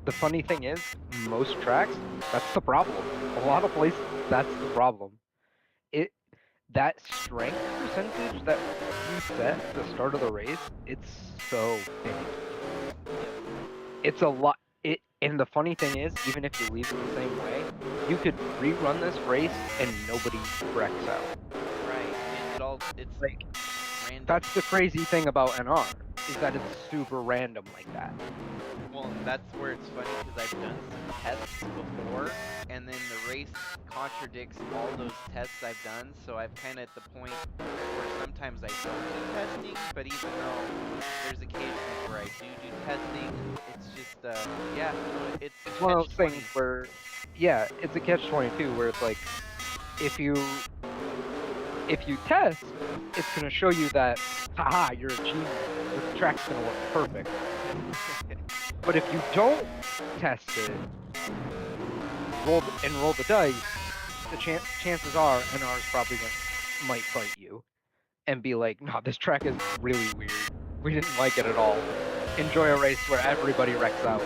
The funny thing is, most tracks, that's the problem. A lot of places, that's the problem. That strength percentage that you set at the start of the race, it's so big. It's a lot. And the funny thing is, even if you leave it the same way, you could rerun this race and nobody wrecks out. Right. It's like random. That's the crazy thing about NR, is that it's super random like that. Well, that's where it's funny because I've done some tests before, and then the race contradicts all those tests I've done, so I've kind of at the point where sometimes I don't do testing, but even though there's occasions where I do testing, it's just, yeah, it's one of those things where, yeah, it's a catch-22 where it's like, if you test, it's going to show you that, haha, you're a genius, this track's going to look perfect. But if you don't test it, roll the dice, the chances are NR's probably might fight you and be like, no, this track is really weird. We didn't like it at all. Enjoy a race where everybody wrecks out.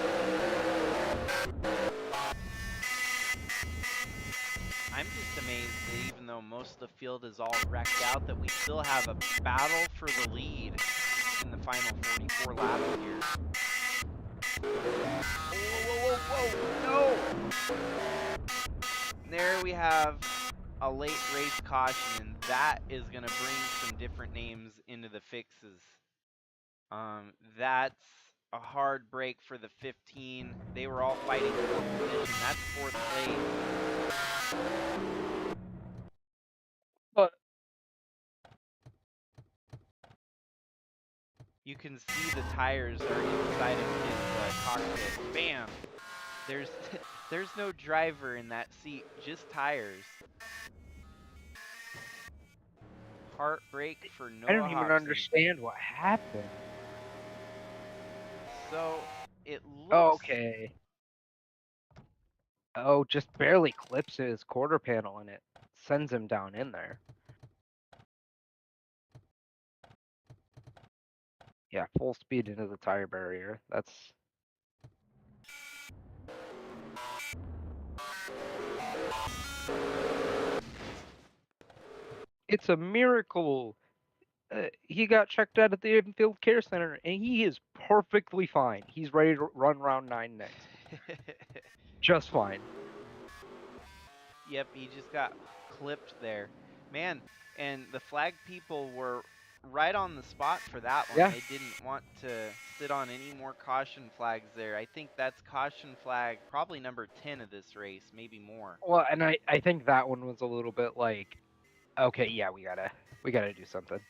I'm just amazed that even though most of the field is all wrecked out, that we still have a battle for the lead in the final 44 laps here. Whoa, whoa, whoa, whoa, no! There we have a late race caution, and that is going to bring some different names into the fixes. That's a hard break for the 15. They were all fighting for position. That's fourth place. But you can see the tires are inside of his cockpit. Bam! There's there's no driver in that seat, just tires. Heartbreak for I Noah don't even Hobson. understand what happened. So it looks Okay. Oh, just barely clips his quarter panel and it sends him down in there. Yeah, full speed into the tire barrier. That's... It's a miracle. He got checked out at the infield care center, and he is perfectly fine. He's ready to run round 9 next. Just fine. Yep, he just got clipped there. Man, and the flag people were right on the spot for that one. Yeah. They didn't want to sit on any more caution flags there. I think that's caution flag probably number 10 of this race, maybe more. Well, and I think that one was a little bit like, okay, yeah, we gotta do something.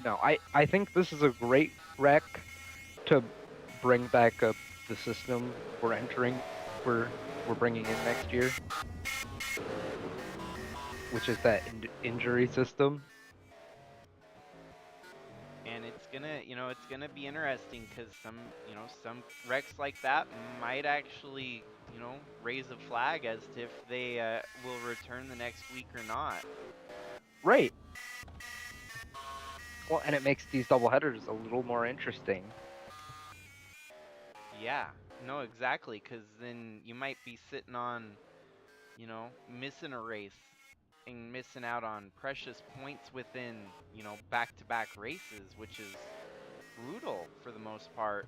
No, I think this is a great wreck to bring back up the system we're bringing in next year, which is that injury system. And it's gonna be interesting because some wrecks like that might actually, raise a flag as to if they will return the next week or not. Right. Well, and it makes these doubleheaders a little more interesting. Yeah, no, exactly, because then you might be sitting on, missing a race and missing out on precious points within, back-to-back races, which is brutal for the most part.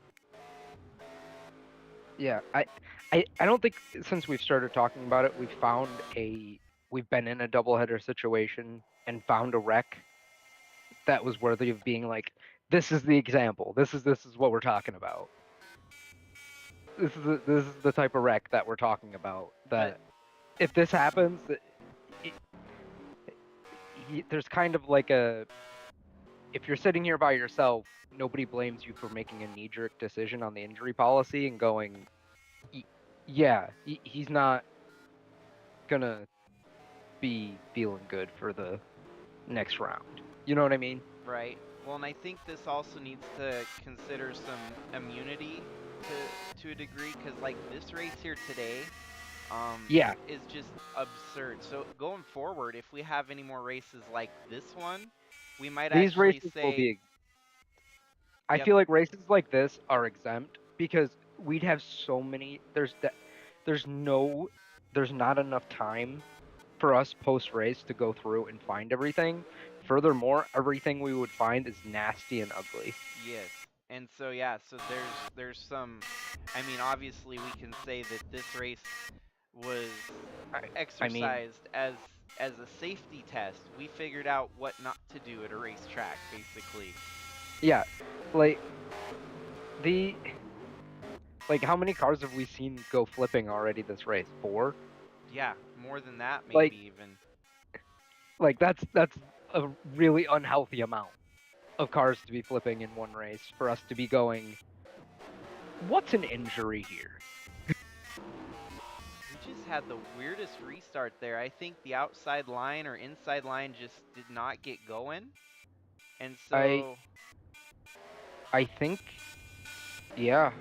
Yeah, I don't think since we've started talking about it, we've been in a doubleheader situation and found a wreck that was worthy of being like, this is the example. This is what we're talking about. This is the type of wreck that we're talking about. That if this happens, there's kind of like if you're sitting here by yourself, nobody blames you for making a knee-jerk decision on the injury policy and going, yeah, he's not gonna be feeling good for the next round. You know what I mean? Right. Well, and I think this also needs to consider some immunity to a degree, because like this race here today, Yeah, is just absurd. So going forward, if we have any more races like this one, we might these actually races will say, be. I yep, feel like races like this are exempt because we'd have so many. There's not enough time for us post race to go through and find everything. Furthermore, everything we would find is nasty and ugly. yes. And so yeah, so there's some, I mean, obviously we can say that this race was I mean, exercised as a safety test. We figured out what not to do at a racetrack, basically. yeah, like how many cars have we seen go flipping already this race? 4? Yeah, more than that, Like, maybe even. that's a really unhealthy amount of cars to be flipping in one race for us to be going, what's an injury here? We just had the weirdest restart there. I think the outside line or inside line just did not get going. And I so I think, yeah,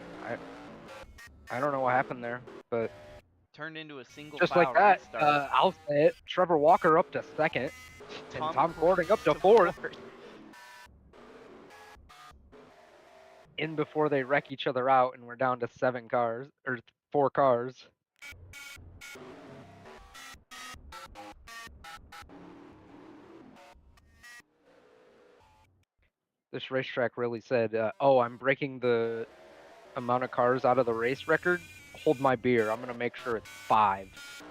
I don't know what happened there, but Turned into a single just like file that, restart. I'll say it. Trevor Walker up to second, and Tom Tom Cording up to to fourth. fourth. In before they wreck each other out, and we're down to 7 cars or 4 cars. This racetrack really said, "Oh, I'm breaking the amount of cars out of the race record. Hold my beer. I'm gonna make sure it's 5."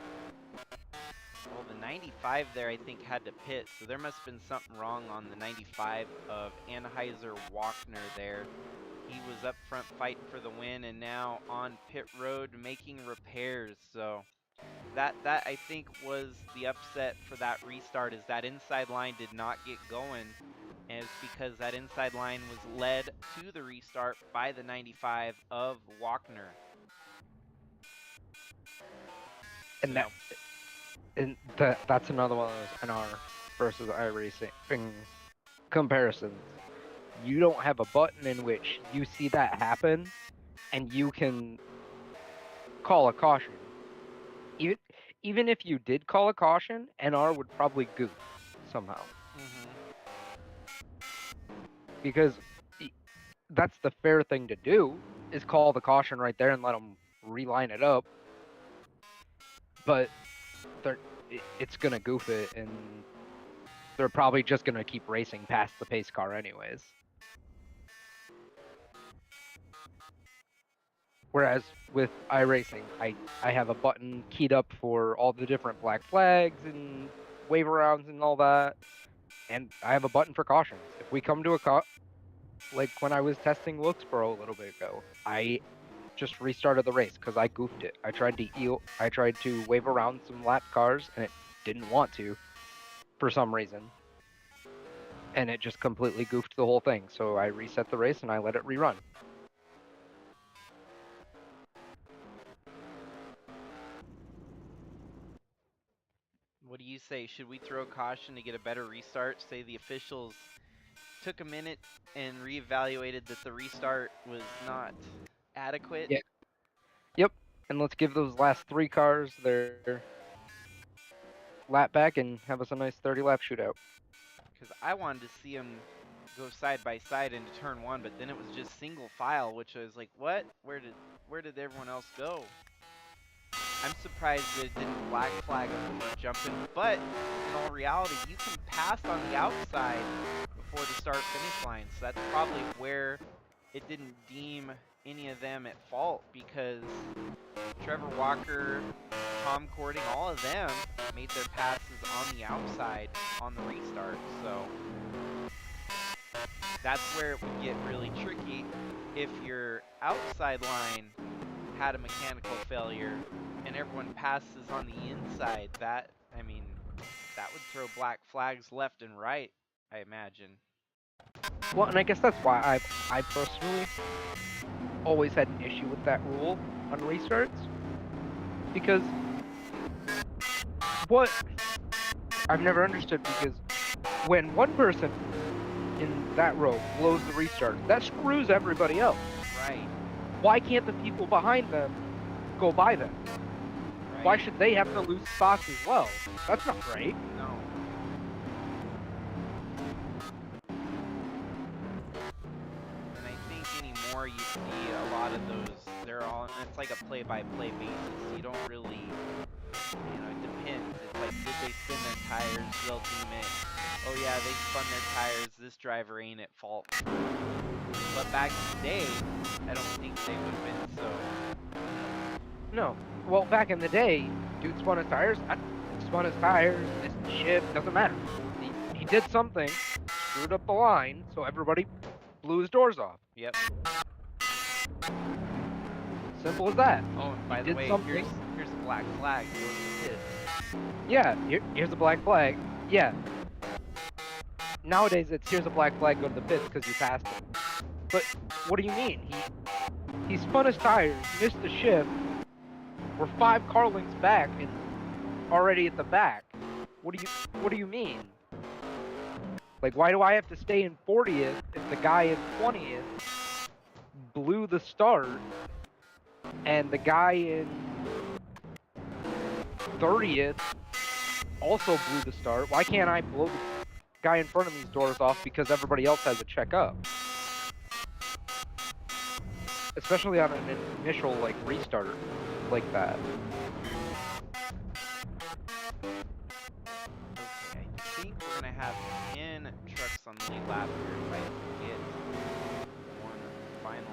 Well, the 95 there, I think, had to pit, so there must have been something wrong on the 95 of Anheuser-Wachner there. He was up front fighting for the win, and now on pit road making repairs. So that I think was the upset for that restart, is that inside line did not get going, and it's because that inside line was led to the restart by the 95 of Wachner. And So, that's another one of those NR versus iRacing comparisons. You don't have a button in which you see that happen, and you can call a caution. Even if you did call a caution, NR would probably goof somehow. Because that's the fair thing to do, is call the caution right there and let them reline it up. But it's going to goof it, and they're probably just going to keep racing past the pace car anyways. Whereas with iRacing, I have a button keyed up for all the different black flags and wave arounds and all that, and I have a button for cautions. If we come to a like when I was testing Wilkesboro a little bit ago, I just restarted the race because I goofed it. I tried to wave around some lap cars, and it didn't want to for some reason, and it just completely goofed the whole thing. So I reset the race and I let it rerun. what do you say? Should we throw caution to get a better restart? Say the officials took a minute and reevaluated that the restart was not adequate. Yeah. Yep. And let's give those last 3 cars their lap back and have us a nice 30-lap shootout. Because I wanted to see them go side by side into turn 1, but then it was just single file, which I was like, what? Where did everyone else go? I'm surprised that it didn't black flag them for jumping, but in all reality, you can pass on the outside before the start-finish line, so that's probably where it didn't deem any of them at fault, because Trevor Walker, Tom Cording, all of them made their passes on the outside on the restart, so that's where it would get really tricky if your outside line had a mechanical failure and everyone passes on the inside. That, I mean, that would throw black flags left and right, I imagine. Well, and I guess that's why I personally always had an issue with that rule on restarts, because what I've never understood, because when one person in that row blows the restart, that screws everybody else. Right. Why can't the people behind them go by them? Right. Why should they have to lose spots as well? That's not right. No. And I think anymore you see a lot of those, they're all, it's like a play-by-play basis. You don't really, you know, it depends. It's like, did they spin their tires? They'll deem it, oh yeah, they spun their tires, this driver ain't at fault. But back in the day, I don't think they would have been so. No. Well, back in the day, dude spun his tires. Spun his tires, missed the shift, doesn't matter. He did something, screwed up the line, so everybody blew his doors off. Yep. Simple as that. Oh, and by the way, here's a black flag. Go to the pits. Yeah, here's a black flag. Yeah. Nowadays, it's here's a black flag, go to the pits because you passed him. But what do you mean? He spun his tires, missed the shift. We're 5 car lengths back and already at the back. What do you mean? Like, why do I have to stay in 40th if the guy in 20th blew the start and the guy in 30th also blew the start? Why can't I blow the guy in front of me's doors off because everybody else has a check up? Especially on an initial, like, restart like that. Okay, I think we're gonna have 10 trucks on the lead lap here if I can get one final.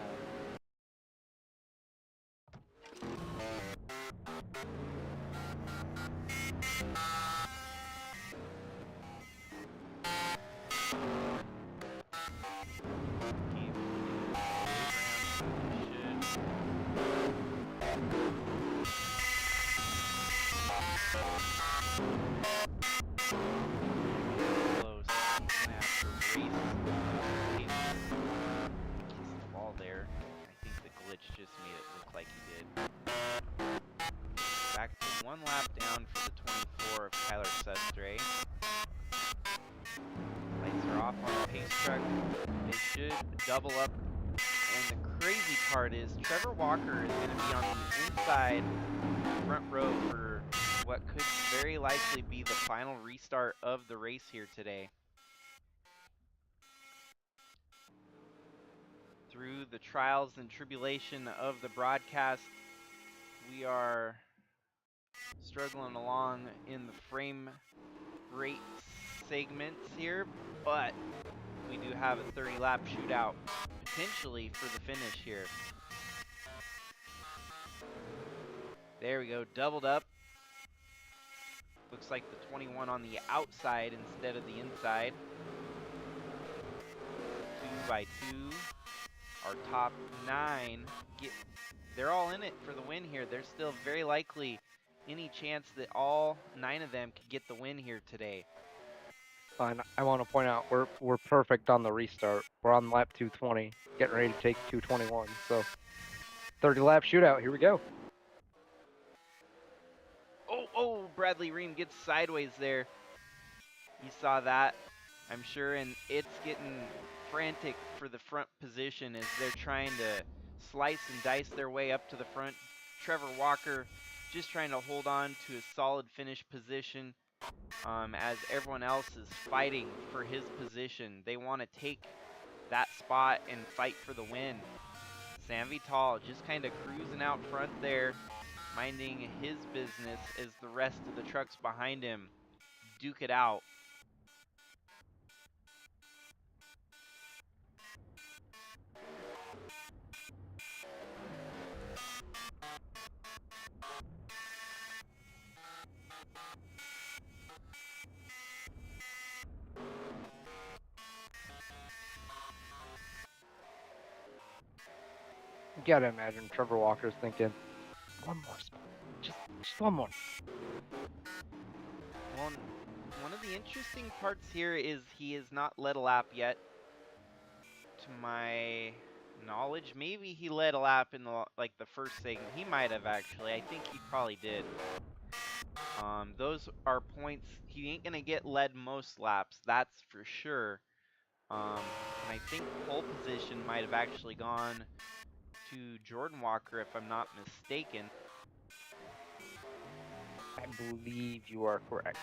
Close. He's gonna have to race. Kiss the ball there. I think the glitch just made it look like he did. Back to one lap down for the 24 of Tyler Sestre. Lights are off on the pace truck. They should double up. And the crazy part is Trevor Walker is going to be on the inside front row for what could very likely be the final restart of the race here today. Through the trials and tribulation of the broadcast, we are struggling along in the frame rate segments here, but we do have a 30-lap shootout potentially for the finish here. There we go, doubled up. Looks like the 21 on the outside instead of the inside. 2x2. Our top 9 they're all in it for the win here. There's still very likely any chance that all 9 of them could get the win here today. And I want to point out we're perfect on the restart. We're on lap 220, getting ready to take 221. So 30-lap shootout. Here we go. Oh, Bradley Ream gets sideways there. You saw that, I'm sure, and it's getting frantic for the front position as they're trying to slice and dice their way up to the front. Trevor Walker just trying to hold on to a solid finish position as everyone else is fighting for his position. They want to take that spot and fight for the win. Sam Vital just kind of cruising out front there, minding his business as the rest of the trucks behind him duke it out. You gotta imagine Trevor Walker's thinking, one more spot, just one more. Well, one of the interesting parts here is he has not led a lap yet. To my knowledge, maybe he led a lap in the first segment. He might have actually. I think he probably did. Those are points. He ain't gonna get led most laps, that's for sure. And I think pole position might have actually gone to Jordan Walker, if I'm not mistaken. I believe you are correct.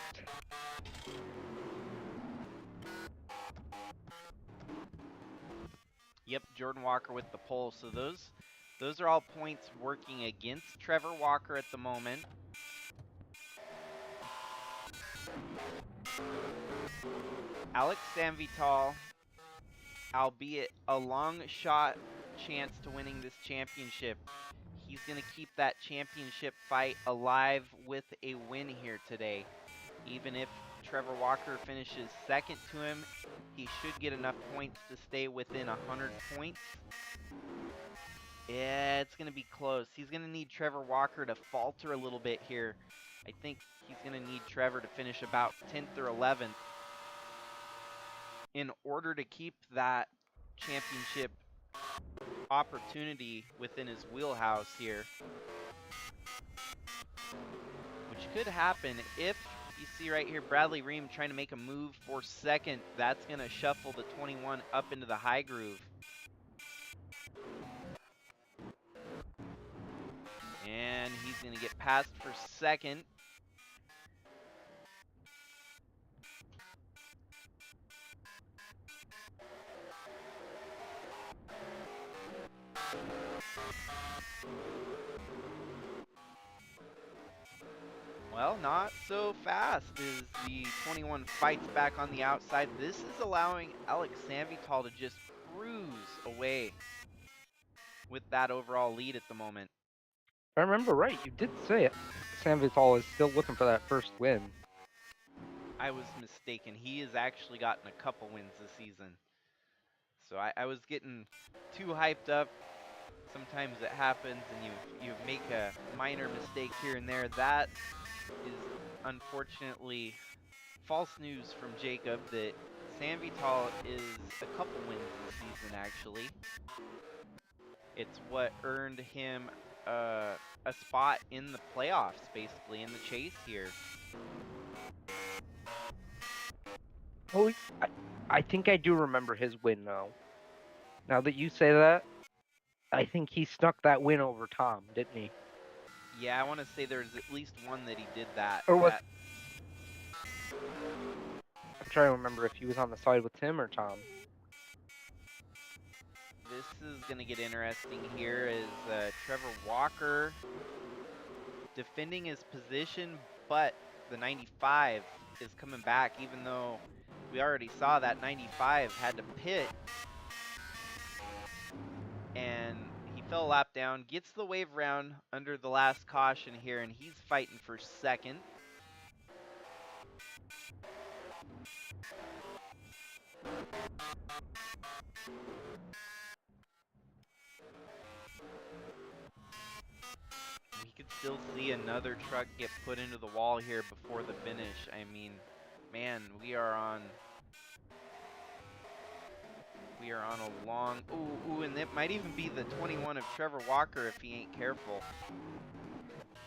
Yep, Jordan Walker with the pole. So those are all points working against Trevor Walker at the moment. Alex Sanvital, albeit a long shot chance to winning this championship, he's going to keep that championship fight alive with a win here today. Even if Trevor Walker finishes second to him, he should get enough points to stay within 100 points. Yeah, it's going to be close. He's going to need Trevor Walker to falter a little bit here. I think he's going to need Trevor to finish about 10th or 11th in order to keep that championship opportunity within his wheelhouse here. Which could happen if You see right here, Bradley Ream trying to make a move for second. That's going to shuffle the 21 up into the high groove. And he's going to get passed for second. Well, not so fast as the 21 fights back on the outside. This is allowing Alex Sanvital to just cruise away with that overall lead at the moment. If I remember right, you did say it. Sam Vital is still looking for that first win. I was mistaken. He has actually gotten a couple wins this season. So I was getting too hyped up. Sometimes it happens and you make a minor mistake here and there. That is unfortunately false news from Jacob that Sam Vital is a couple wins this season actually. It's what earned him a spot in the playoffs, basically, in the chase here. Oh, I think I do remember his win though. Now that you say that, I think he snuck that win over Tom, didn't he? Yeah, I want to say there's at least one that he did that. Or was I'm trying to remember if he was on the side with Tim or Tom. This is going to get interesting here as Trevor Walker defending his position, but the 95 is coming back, even though we already saw that 95 had to pit. And he fell a lap down, gets the wave round under the last caution here, and he's fighting for second. We could still see another truck get put into the wall here before the finish. I mean, man, we are on a long, ooh, and it might even be the 21 of Trevor Walker if he ain't careful.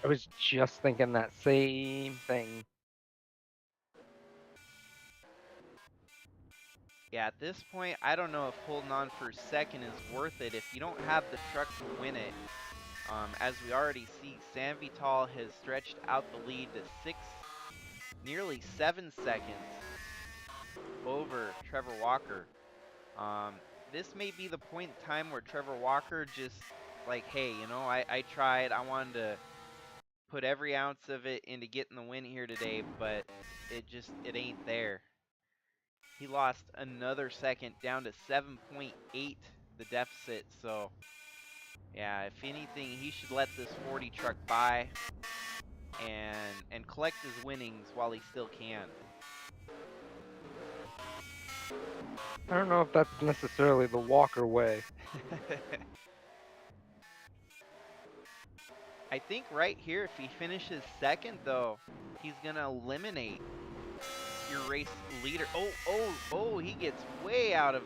I was just thinking that same thing. Yeah, at this point, I don't know if holding on for second is worth it if you don't have the truck to win it. As we already see, Sam Vital has stretched out the lead to nearly 7 seconds over Trevor Walker. This may be the point in time where Trevor Walker just like, hey, you know, I tried. I wanted to put every ounce of it into getting the win here today, but it ain't there. He lost another second down to 7.8 the deficit. So yeah, if anything, he should let this 40 truck by and collect his winnings while he still can. I don't know if that's necessarily the Walker way. I think right here, if he finishes second, though, he's going to eliminate your race leader. Oh, he gets way out of...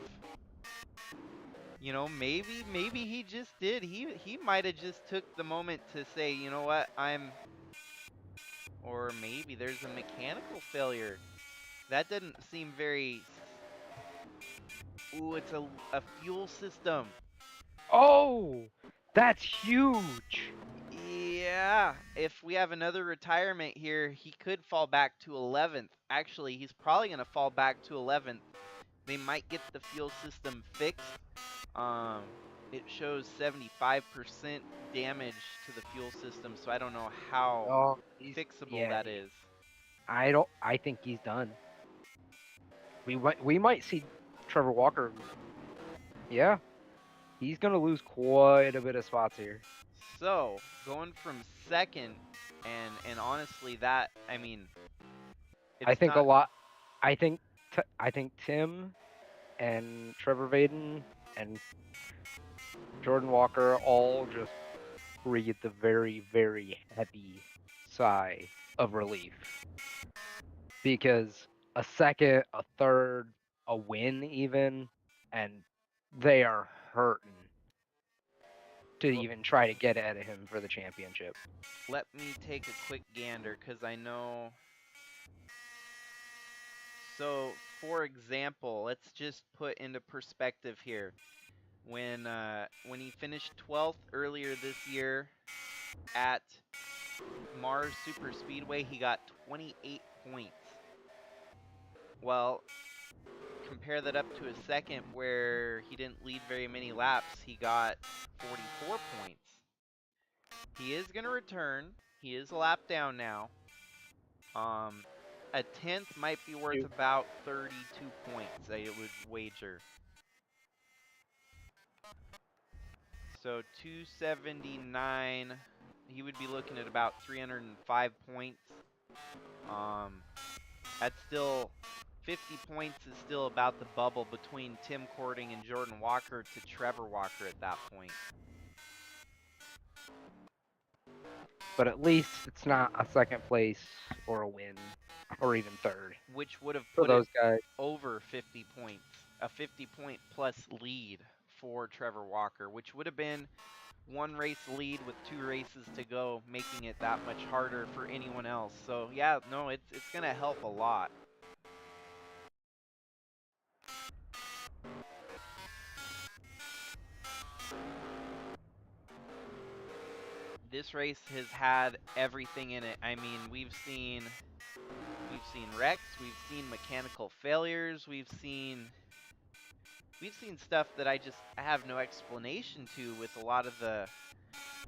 You know, maybe he just did. He might have just took the moment to say, you know what, Or maybe there's a mechanical failure. That didn't seem very... Ooh, it's a fuel system. Oh, that's huge. Yeah, if we have another retirement here, he could fall back to 11th. Actually, he's probably going to fall back to 11th. They might get the fuel system fixed. It shows 75% damage to the fuel system, so I don't know how Oh, fixable that is. I think he's done. We might see Trevor Walker. Yeah, he's gonna lose quite a bit of spots here. So, going from second, and honestly, that, I mean, I it's think not... a lot. I think Tim and Trevor Vaden and Jordan Walker all just breathed a very, very heavy sigh of relief. Because a second, a third, a win even, and they are hurting to even try to get ahead of him for the championship. Let me take a quick gander, because I know So, for example, let's just put into perspective here. When he finished 12th earlier this year at Mars Super Speedway, he got 28 points. Well, compare that up to a second where he didn't lead very many laps, he got 44 points. He is going to return. He is a lap down now. A 10th might be worth about 32 points, I would wager. So 279, he would be looking at about 305 points. That's still 50 points is still about the bubble between Tim Cording and Jordan Walker to Trevor Walker at that point. But at least it's not a second place or a win or even third. Which would have for put those it guys. over 50 points. A 50-point plus lead for Trevor Walker, which would have been one race lead with 2 races to go, making it that much harder for anyone else. So yeah, no, it's going to help a lot. This race has had everything in it. I mean, we've seen wrecks, we've seen mechanical failures, we've seen stuff that I have no explanation to, with a lot of the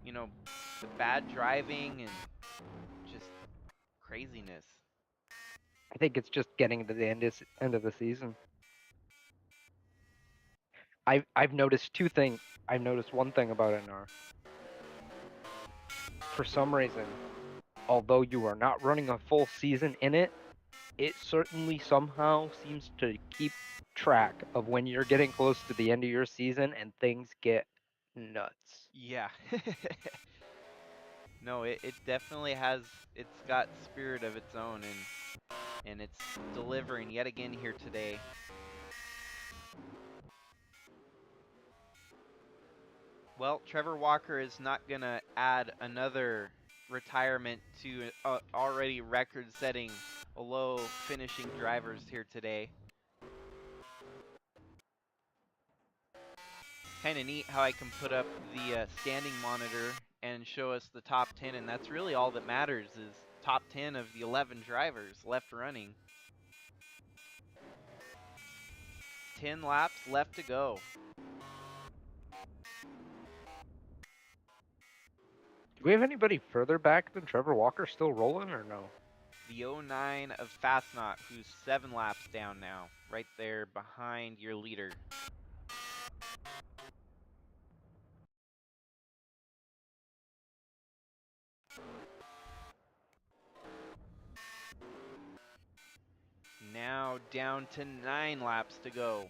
the bad driving and just craziness. I think it's just getting to the end of the season. I've noticed two things. I've noticed one thing about NR. For some reason, although you are not running a full season in it, it certainly somehow seems to keep track of when you're getting close to the end of your season and things get nuts. Yeah. No, it definitely has, it's got spirit of its own, and it's delivering yet again here today. Well, Trevor Walker is not going to add another retirement to already record-setting low finishing drivers here today. Kind of neat how I can put up the standing monitor and show us the top 10, and that's really all that matters, is top 10 of the 11 drivers left running. 10 laps left to go. Do we have anybody further back than Trevor Walker still rolling, or no? The 09 of Fastnot, who's 7 laps down now, right there behind your leader. Now down to 9 laps to go.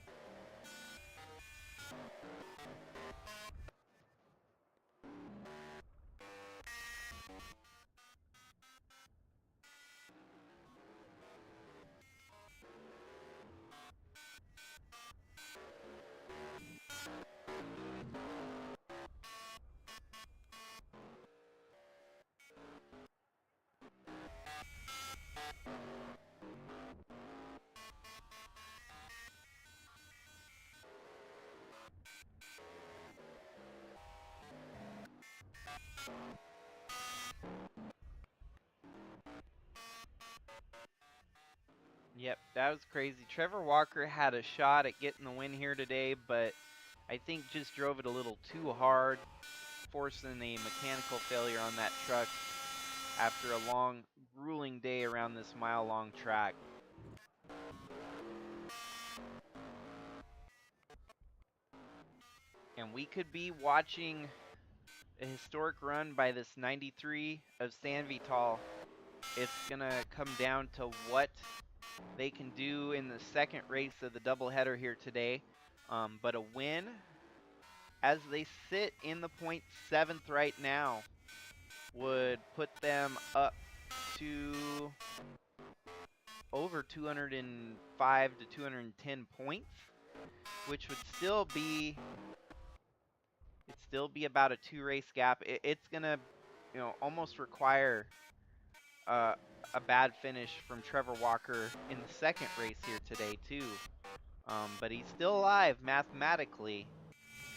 Yep, that was crazy. Trevor Walker had a shot at getting the win here today, but I think just drove it a little too hard, forcing a mechanical failure on that truck after a long, grueling day around this mile-long track. And we could be watching a historic run by this 93 of San Vital. It's going to come down to what they can do in the second race of the doubleheader here today. But a win, as they sit in the point 7th right now, would put them up to over 205 to 210 points, which would still be about a 2-race gap. It's gonna almost require a a bad finish from Trevor Walker in the second race here today too. But he's still alive mathematically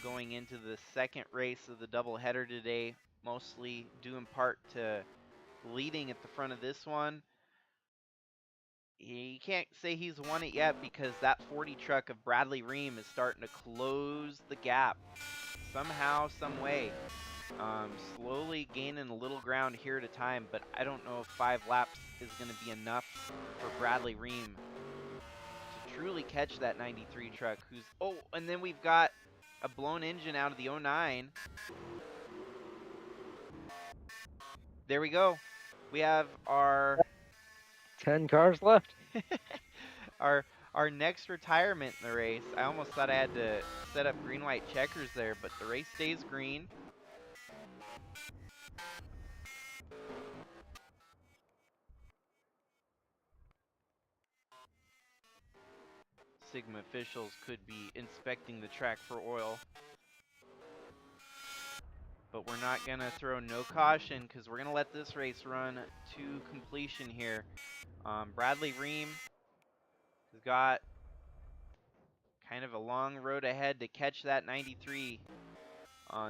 going into the second race of the doubleheader today, mostly due in part to leading at the front of this one. You can't say he's won it yet because that 40 truck of Bradley Ream is starting to close the gap somehow, some way. Slowly gaining a little ground here at a time, but I don't know if 5 laps is going to be enough for Bradley Ream to truly catch that 93 truck. And then we've got a blown engine out of the 09. There we go. We have our 10 cars left. our our next retirement in the race. I almost thought I had to set up green-white checkers there, but the race stays green. Sigma officials could be inspecting the track for oil. But we're not going to throw no caution because we're going to let this race run to completion here. Bradley Ream has got kind of a long road ahead to catch that 93.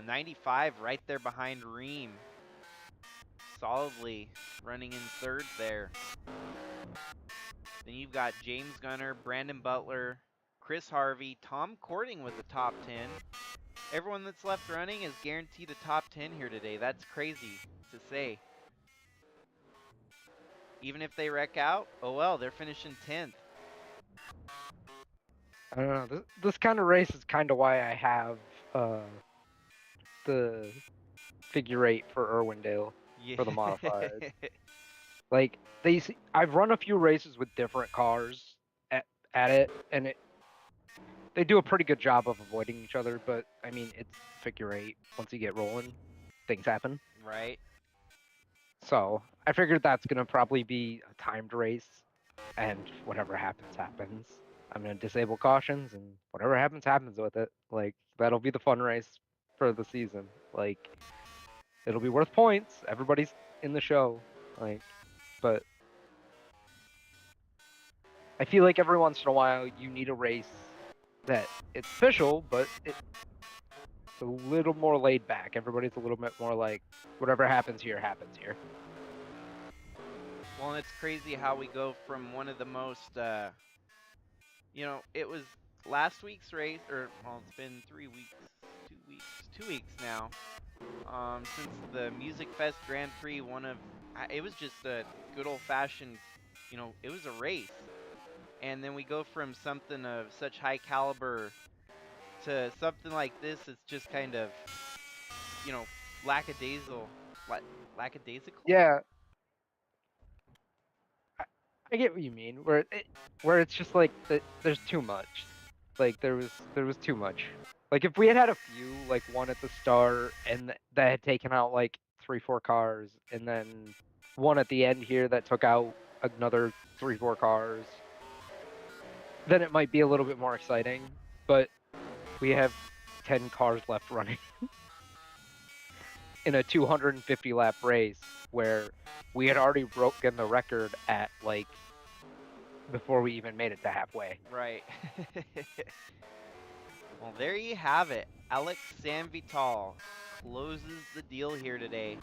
95 right there behind Ream. Solidly running in third there. Then you've got James Gunner, Brandon Butler, Chris Harvey, Tom Courting with the top 10. Everyone that's left running is guaranteed a top 10 here today. That's crazy to say. Even if they wreck out, oh well, they're finishing 10th. I don't know. This kind of race is kind of why I have the figure 8 for Irwindale for the modified. Like I've run a few races with different cars at it, and they do a pretty good job of avoiding each other. But I mean, it's figure 8. Once you get rolling, things happen. Right. So I figured that's gonna probably be a timed race, and whatever happens, happens. I'm gonna disable cautions, and whatever happens, happens with it. Like, that'll be the fun race for the season. Like, it'll be worth points. Everybody's in the show. Like, but I feel like every once in a while you need a race that it's official, but it's a little more laid back. Everybody's a little bit more like, whatever happens here, happens here. Well, and it's crazy how we go from one of the most, it was last week's race, it's been 3 weeks, 2 weeks now, since the Music Fest Grand Prix, it was just a good old-fashioned, it was a race. And then we go from something of such high caliber to something like this. It's just kind of, lackadaisical. Lackadaisical? Yeah, I get what you mean. Where it's just like there's too much. Like there was too much. Like if we had a few, like one at the start, and that had taken out like 3-4 cars, and then one at the end here that took out another 3-4 cars, then it might be a little bit more exciting. But we have 10 cars left running in a 250 lap race where we had already broken the record at like before we even made it to halfway. Right. Well, there you have it. Alex Sanvital closes the deal here today.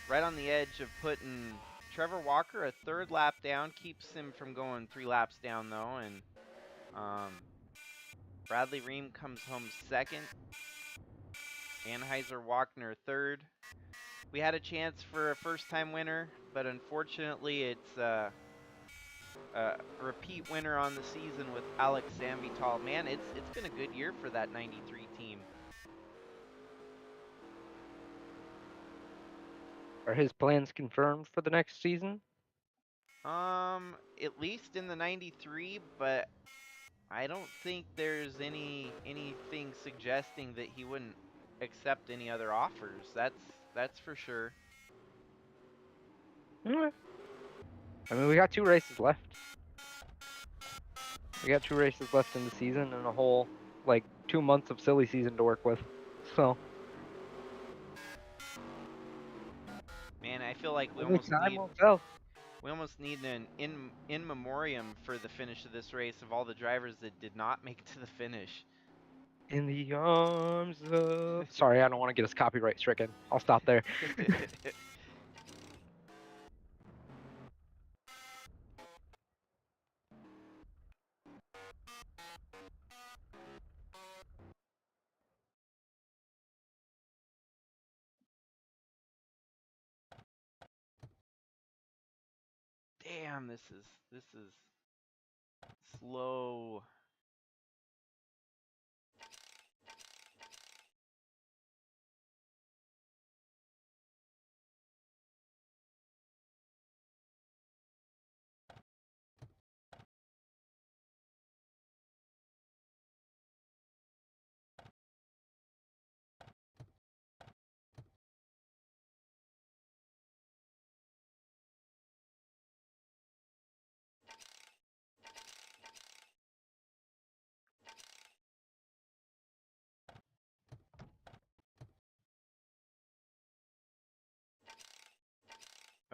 Right on the edge of putting Trevor Walker a third lap down. Keeps him from going 3 laps down, though. And Bradley Ream comes home second. Anheuser-Wagner third. We had a chance for a first-time winner, but unfortunately it's a repeat winner on the season with Alex Sanvital. Man, it's been a good year for that 93 team. Are his plans confirmed for the next season? At least in the 93, but I don't think there's anything suggesting that he wouldn't accept any other offers. That's for sure. I mean, we got 2 races left. We got 2 races left in the season and a whole, like, 2 months of silly season to work with. So. Man, I feel like we Only almost time need will tell. We almost need an in memoriam for the finish of this race of all the drivers that did not make it to the finish. In the arms of... Sorry, I don't want to get us copyright stricken. I'll stop there. Damn, this is slow.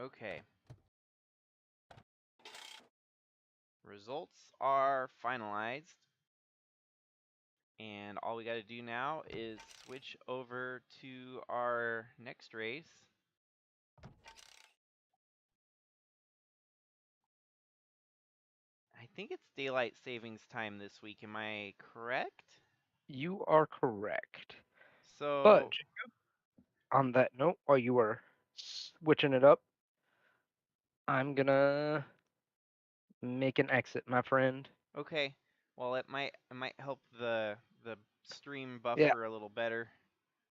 Okay. Results are finalized. And all we got to do now is switch over to our next race. I think it's daylight savings time this week. Am I correct? You are correct. But So, on that note, while you were switching it up, I'm gonna make an exit, my friend. okay. Well, it might help the stream Yeah, buffer a little better.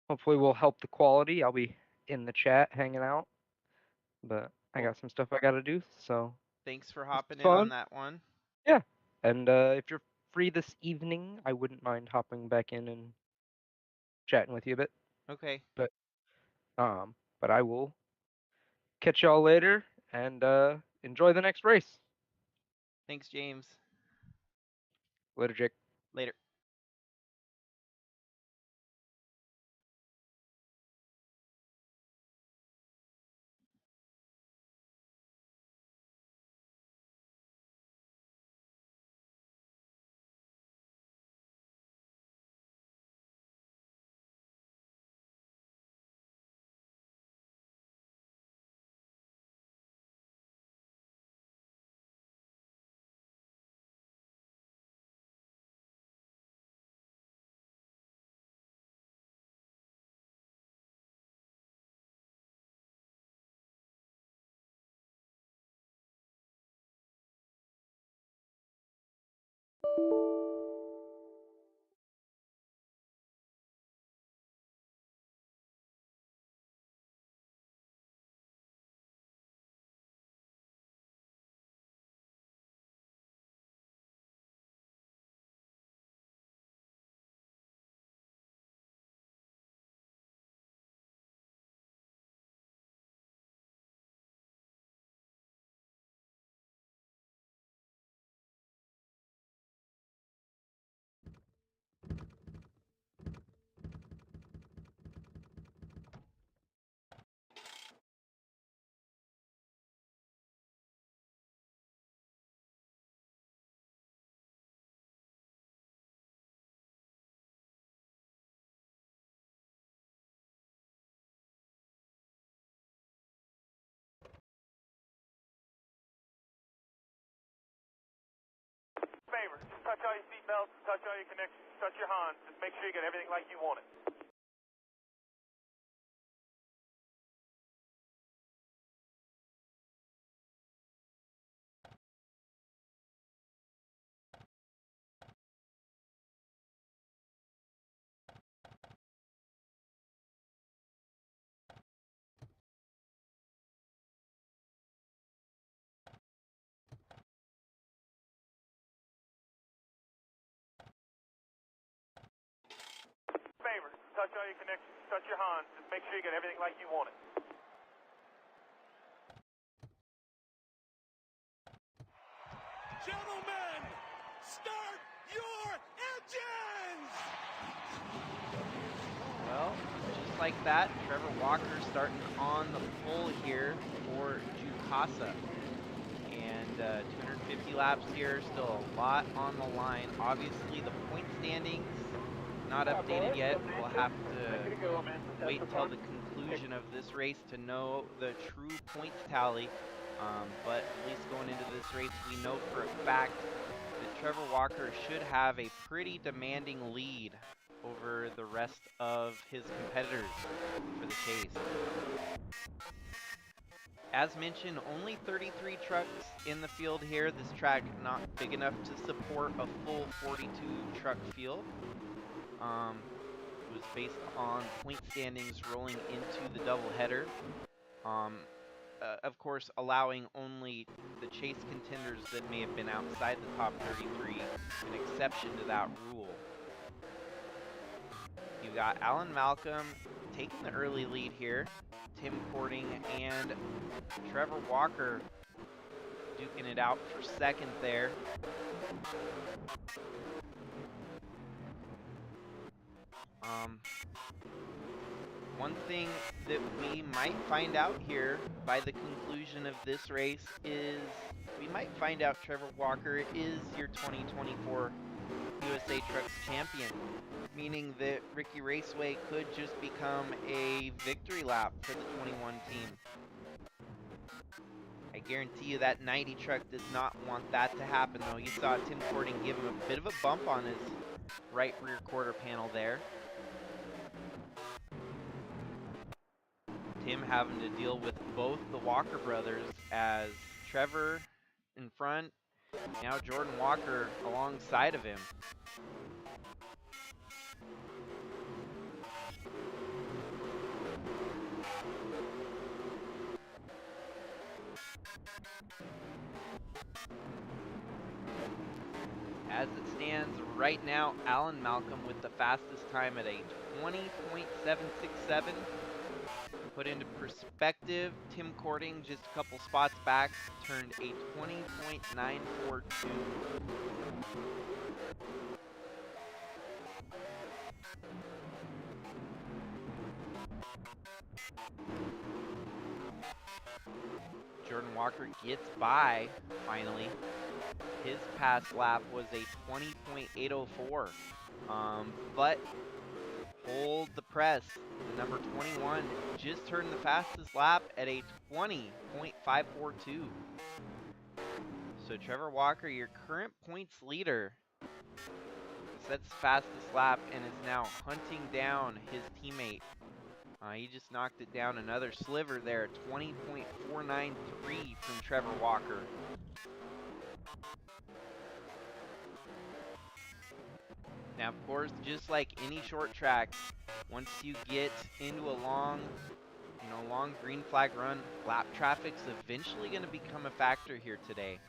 hopefully we'll help the quality. I'll be in the chat hanging out, but I Well, got some stuff I gotta do, so thanks for this was hopping in on fun. that one. Yeah, and if you're free this evening, I wouldn't mind hopping back in and chatting with you a bit. Okay. But but I will catch y'all later and enjoy the next race. Thanks, James. Later, Jake. Later. Favor, just touch all your seatbelts, touch all your connections, touch your Hans. Just make sure you get everything like you want it. Favor, touch all your connections, touch your Hans. Just make sure you get everything like you want it. Gentlemen, start your engines! Well, just like that, Trevor Walker starting on the pole here for Jukasa. And 250 laps here, still a lot on the line. Obviously, the point standings not updated yet. We'll have to wait until the conclusion of this race to know the true points tally. But at least going into this race, we know for a fact that Trevor Walker should have a pretty demanding lead over the rest of his competitors for the chase. As mentioned, only 33 trucks in the field here. This track not big enough to support a full 42 truck field. It was based on point standings rolling into the doubleheader. Of course, allowing only the chase contenders that may have been outside the top 33, an exception to that rule. You got Alan Malcolm taking the early lead here, Tim Cording and Trevor Walker duking it out for second there. One thing that we might find out here by the conclusion of this race is we might find out Trevor Walker is your 2024 USA Trucks champion, meaning that Ricky Raceway could just become a victory lap for the 21 team. I guarantee you that 90 truck does not want that to happen, though. You saw Tim Cording give him a bit of a bump on his right rear quarter panel there. Tim having to deal with both the Walker brothers as Trevor in front, now Jordan Walker alongside of him. As it stands right now, Alan Malcolm with the fastest time at a 20.767. Put into perspective, Tim Cording just a couple spots back turned a 20.942. Jordan Walker gets by finally. His past lap was a 20.804. But hold the press. The number 21 just turned the fastest lap at a 20.542. So Trevor Walker, your current points leader, sets the fastest lap and is now hunting down his teammate. He just knocked it down another sliver there, 20.493 from Trevor Walker. Now, of course, just like any short track, once you get into a long green flag run, lap traffic's eventually going to become a factor here today.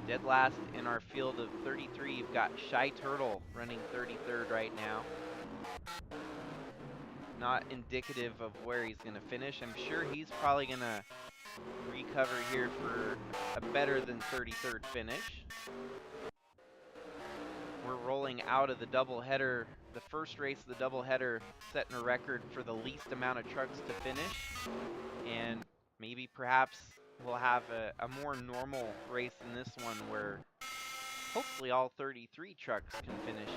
Dead last in our field of 33, you've got Shy Turtle running 33rd right now. Not indicative of where he's going to finish. I'm sure he's probably going to recover here for a better than 33rd finish. We're rolling out of the doubleheader, the first race of the doubleheader, setting a record for the least amount of trucks to finish. And maybe perhaps we'll have a more normal race in this one where hopefully all 33 trucks can finish.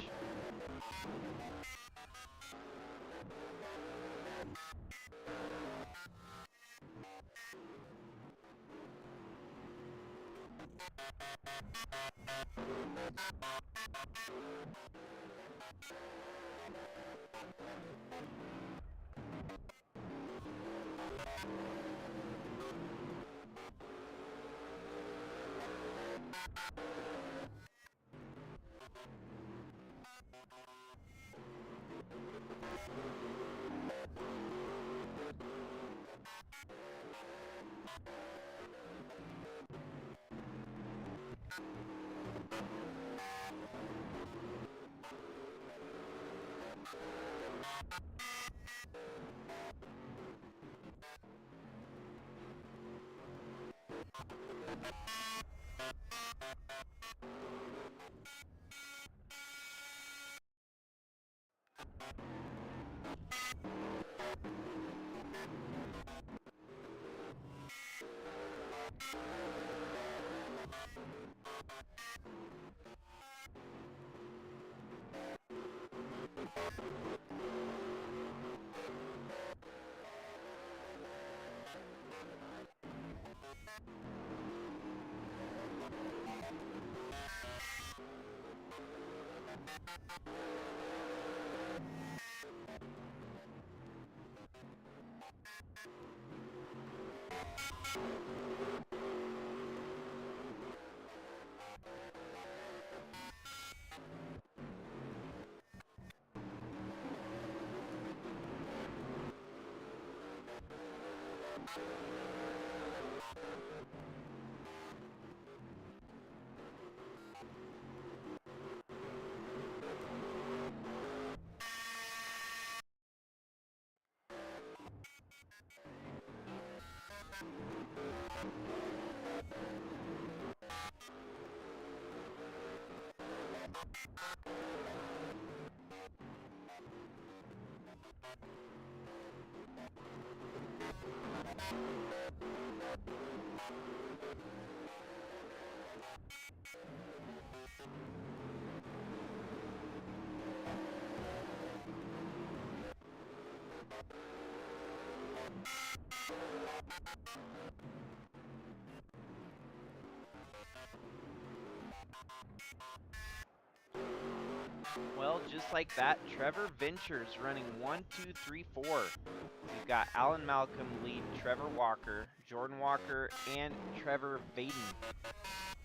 Well, just like that, Trevor Ventures running 1, 2, 3, 4. We've got Alan Malcolm lead Trevor Walker, Jordan Walker, and Trevor Vaden.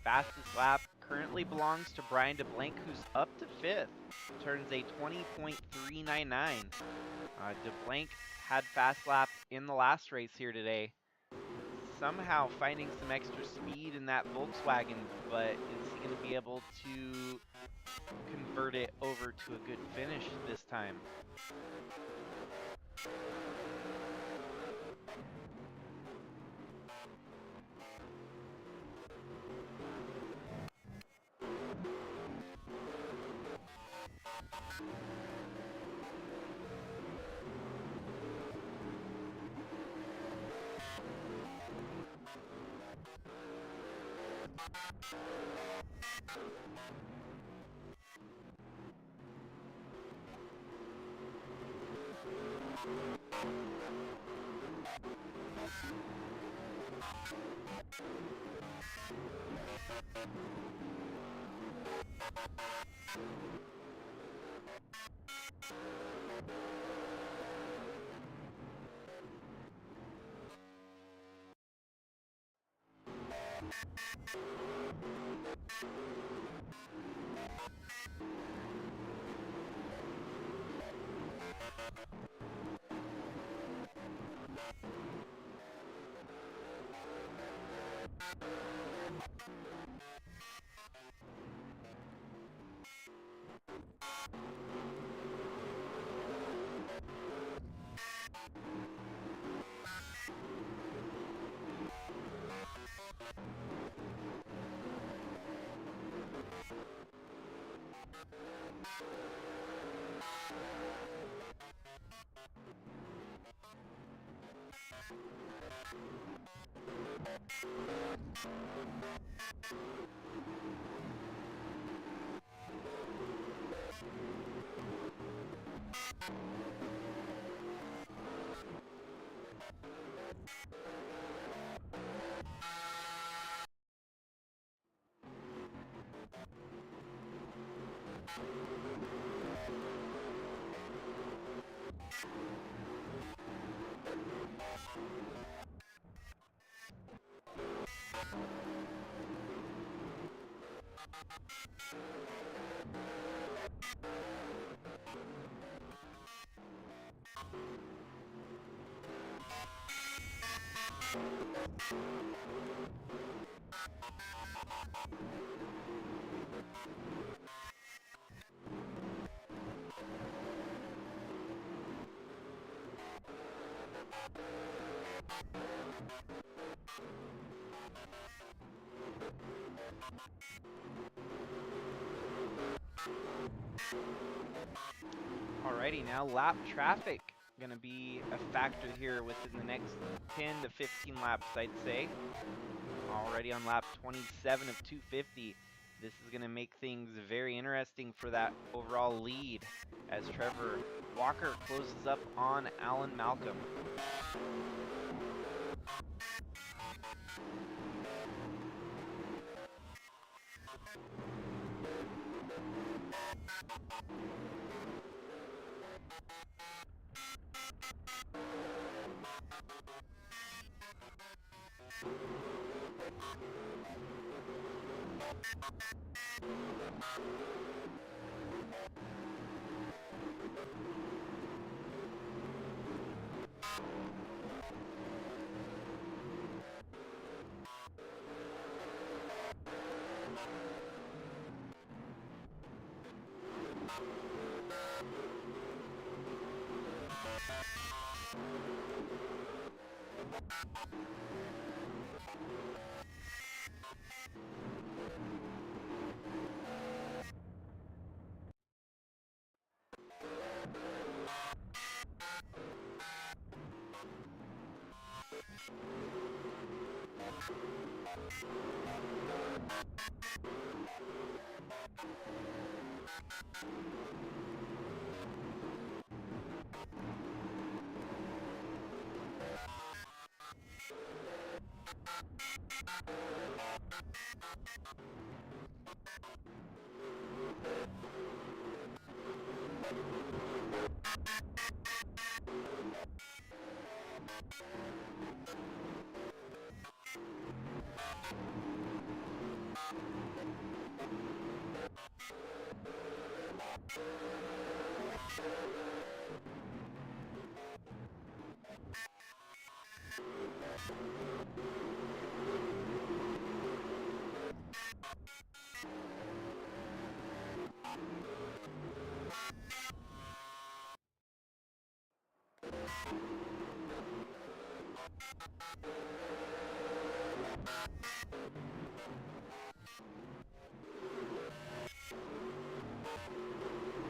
Fastest lap currently belongs to Brian DeBlanc, who's up to 5th. Turns a 20.399. DeBlanc had fast lap in the last race here today. Somehow finding some extra speed in that Volkswagen, but is he going to be able to convert it over to a good finish this time? Alrighty, now lap traffic. going to be a factor here within the next 10 to 15 laps, I'd say. Already on lap 27 of 250. This is going to make things very interesting for that overall lead as Trevor Walker closes up on Alan Malcolm.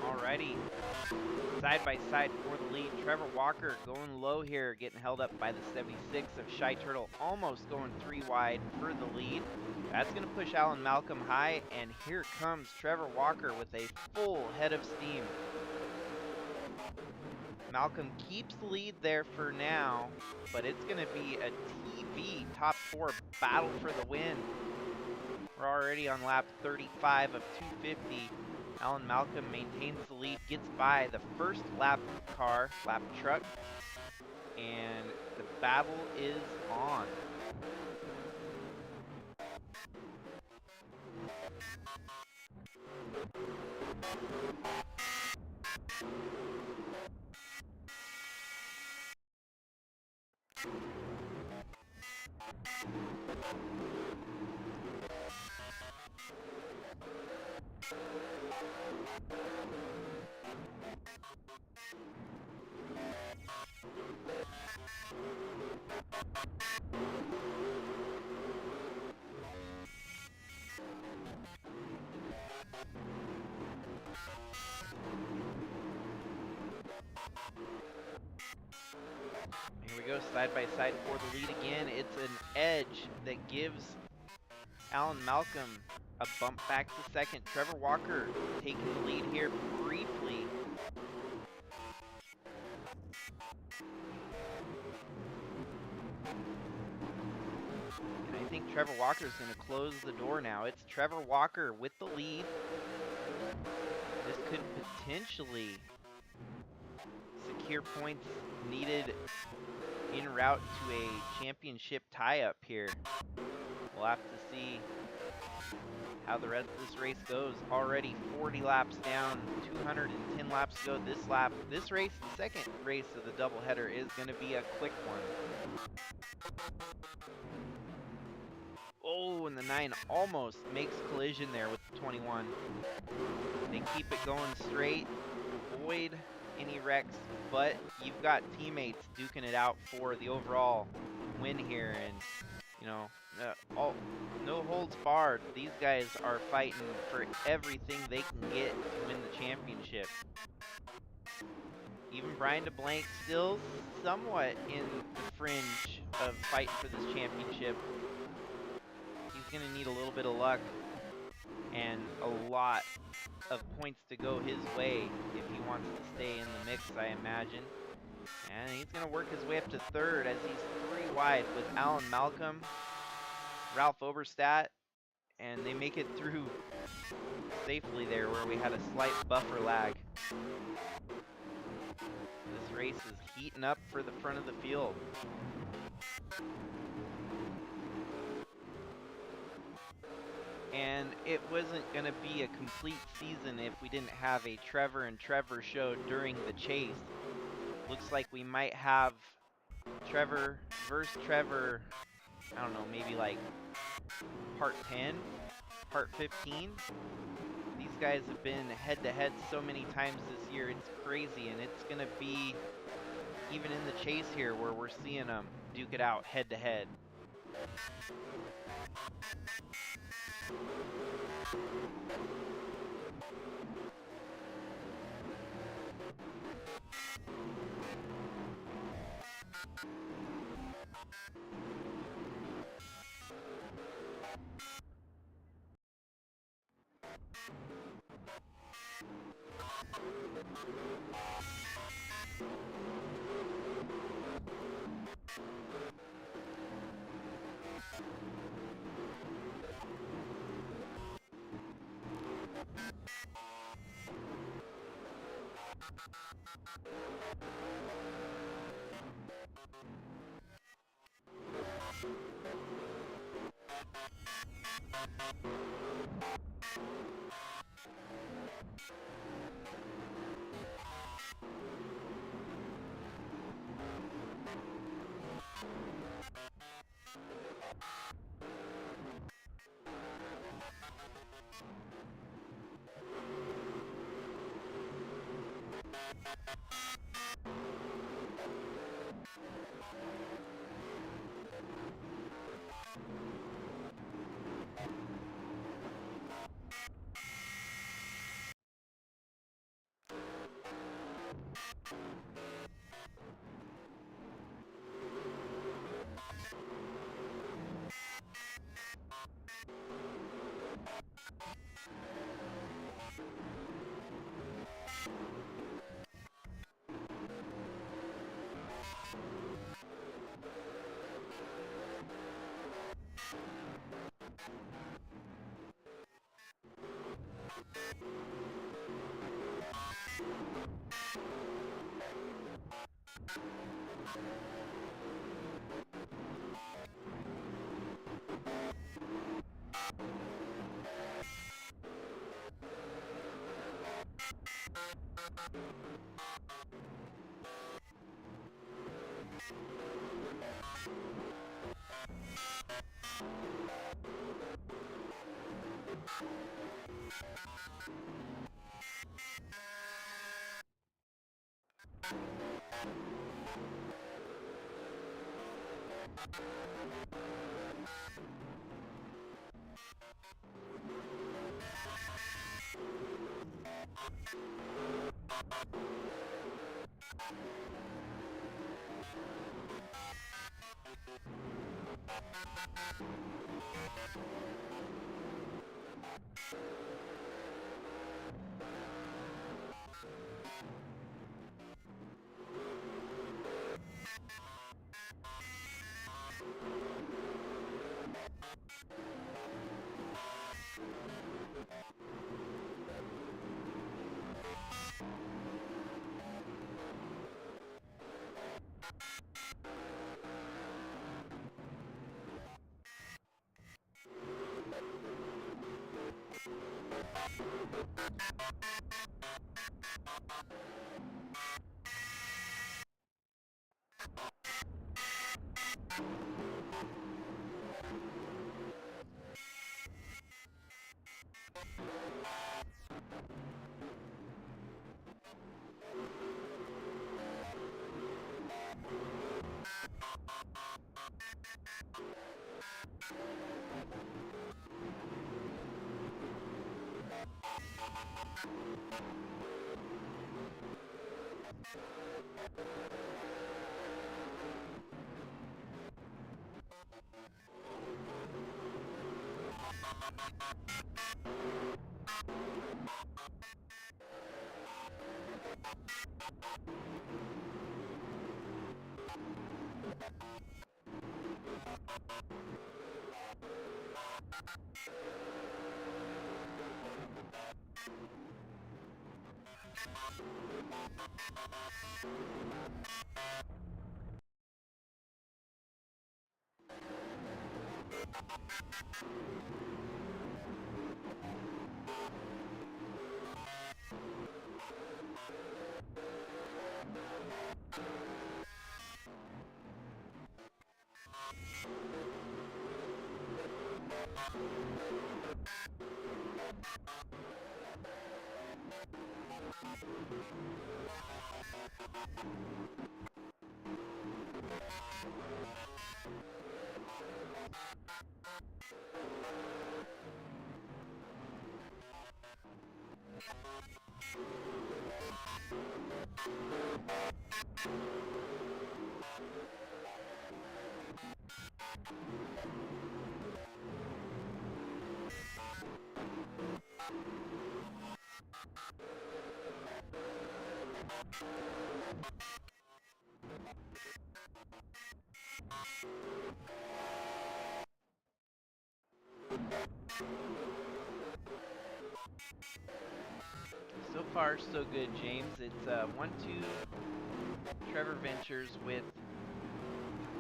Alrighty, side by side for the lead. Trevor Walker going low here, getting held up by the 76 of Shy Turtle, almost going 3 wide for the lead. That's going to push Alan Malcolm high, and here comes Trevor Walker with a full head of steam. Malcolm keeps the lead there for now, but it's going to be a TV top 4 battle for the win. We're already on lap 35 of 250. Alan Malcolm maintains the lead, gets by the first lap truck, and the battle is on. Here we go, side by side for the lead again. It's an edge that gives Alan Malcolm a bump back to second. Trevor Walker taking the lead here briefly. And I think Trevor Walker is going to close the door now. It's Trevor Walker with the lead. This could potentially secure points needed en route to a championship tie-up here. We'll have to see how the rest of this race goes. Already 40 laps down, 210 laps to go. This race, the second race of the doubleheader, is going to be a quick one. Oh, and the 9 almost makes collision there with the 21. They keep it going straight, avoid any wrecks, but you've got teammates duking it out for the overall win here, and you know, no holds barred. These guys are fighting for everything they can get to win the championship. Even Brian DeBlanc still somewhat in the fringe of fighting for this championship. He's going to need a little bit of luck and a lot of points to go his way if he wants to stay in the mix, I imagine. And he's going to work his way up to third as he's 3 wide with Alan Malcolm, Ralph Oberstadt, and they make it through safely there where we had a slight buffer lag. This race is heating up for the front of the field. And it wasn't going to be a complete season if we didn't have a Trevor and Trevor show during the chase. Looks like we might have Trevor versus Trevor, I don't know, maybe like part 10, part 15. These guys have been head-to-head so many times this year, it's crazy, and it's going to be even in the chase here where we're seeing them duke it out head-to-head. So far, so good, James. It's 1-2 Trevor Ventures with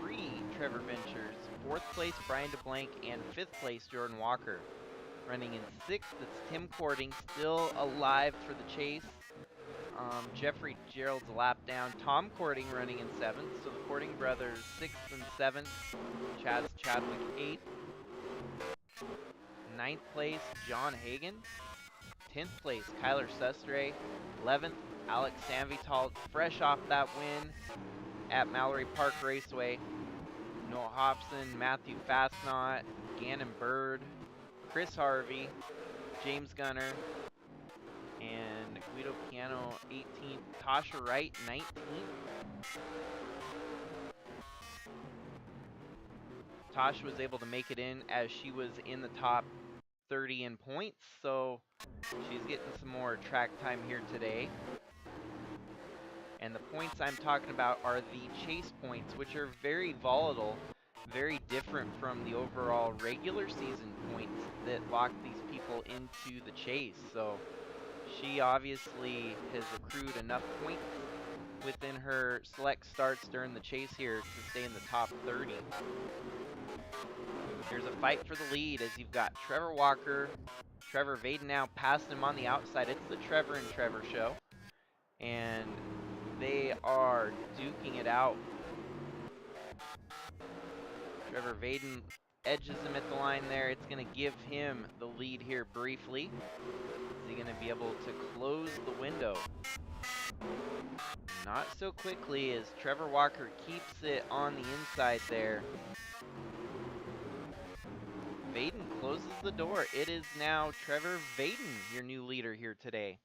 3 Trevor Ventures. 4th place, Brian DeBlanc, and 5th place, Jordan Walker. Running in 6th, it's Tim Cording, still alive for the chase. Jeffrey Gerald's a lap down. Tom Cording running in 7th, so the Cording brothers 6th and 7th. Chadwick 8th. 9th place, John Hagan. 10th place, Kyler Sustre. 11th, Alex Sanvital, fresh off that win at Mallory Park Raceway. Noah Hobson, Matthew Fastnot, Gannon Bird, Chris Harvey, James Gunner, and Guido Piano 18th, Tasha Wright 19th. Tasha was able to make it in as she was in the top 30 in points, so she's getting some more track time here today. And the points I'm talking about are the chase points, which are very volatile, very different from the overall regular season points that lock these people into the chase. So she obviously has accrued enough points within her select starts during the chase here to stay in the top 30. There's a fight for the lead as you've got Trevor Walker, Trevor Vaden now passing him on the outside. It's the Trevor and Trevor show, and they are duking it out. Trevor Vaden edges him at the line there. It's going to give him the lead here briefly. Is he going to be able to close the window? Not so quickly as Trevor Walker keeps it on the inside there. Vaden closes the door. It is now Trevor Vaden, your new leader here today.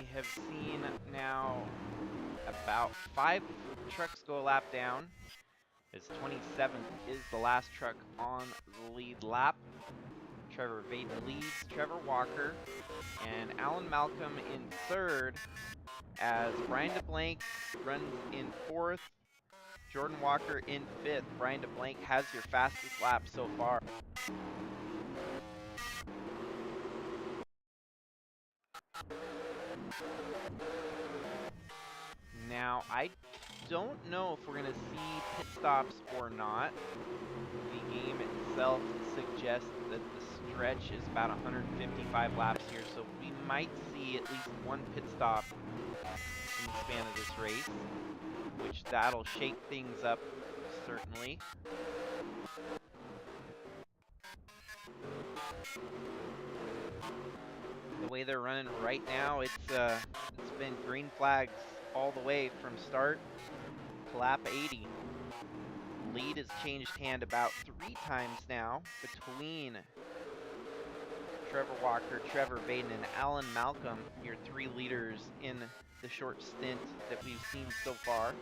We have seen now about 5 trucks go a lap down. His 27th is the last truck on the lead lap. Trevor Ventures leads, Trevor Walker, and Alan Malcolm in third, as Brian DeBlank runs in fourth, Jordan Walker in fifth. Brian DeBlank has your fastest lap so far. Now, I don't know if we're going to see pit stops or not. The game itself suggests that the stretch is about 155 laps here, so we might see at least one pit stop in the span of this race, which that'll shake things up certainly. The way they're running right now, it's been green flags all the way from start to lap 80. Lead has changed hand about 3 times now between Trevor Walker, Trevor Vaden, and Alan Malcolm, your 3 leaders in the short stint that we've seen so far.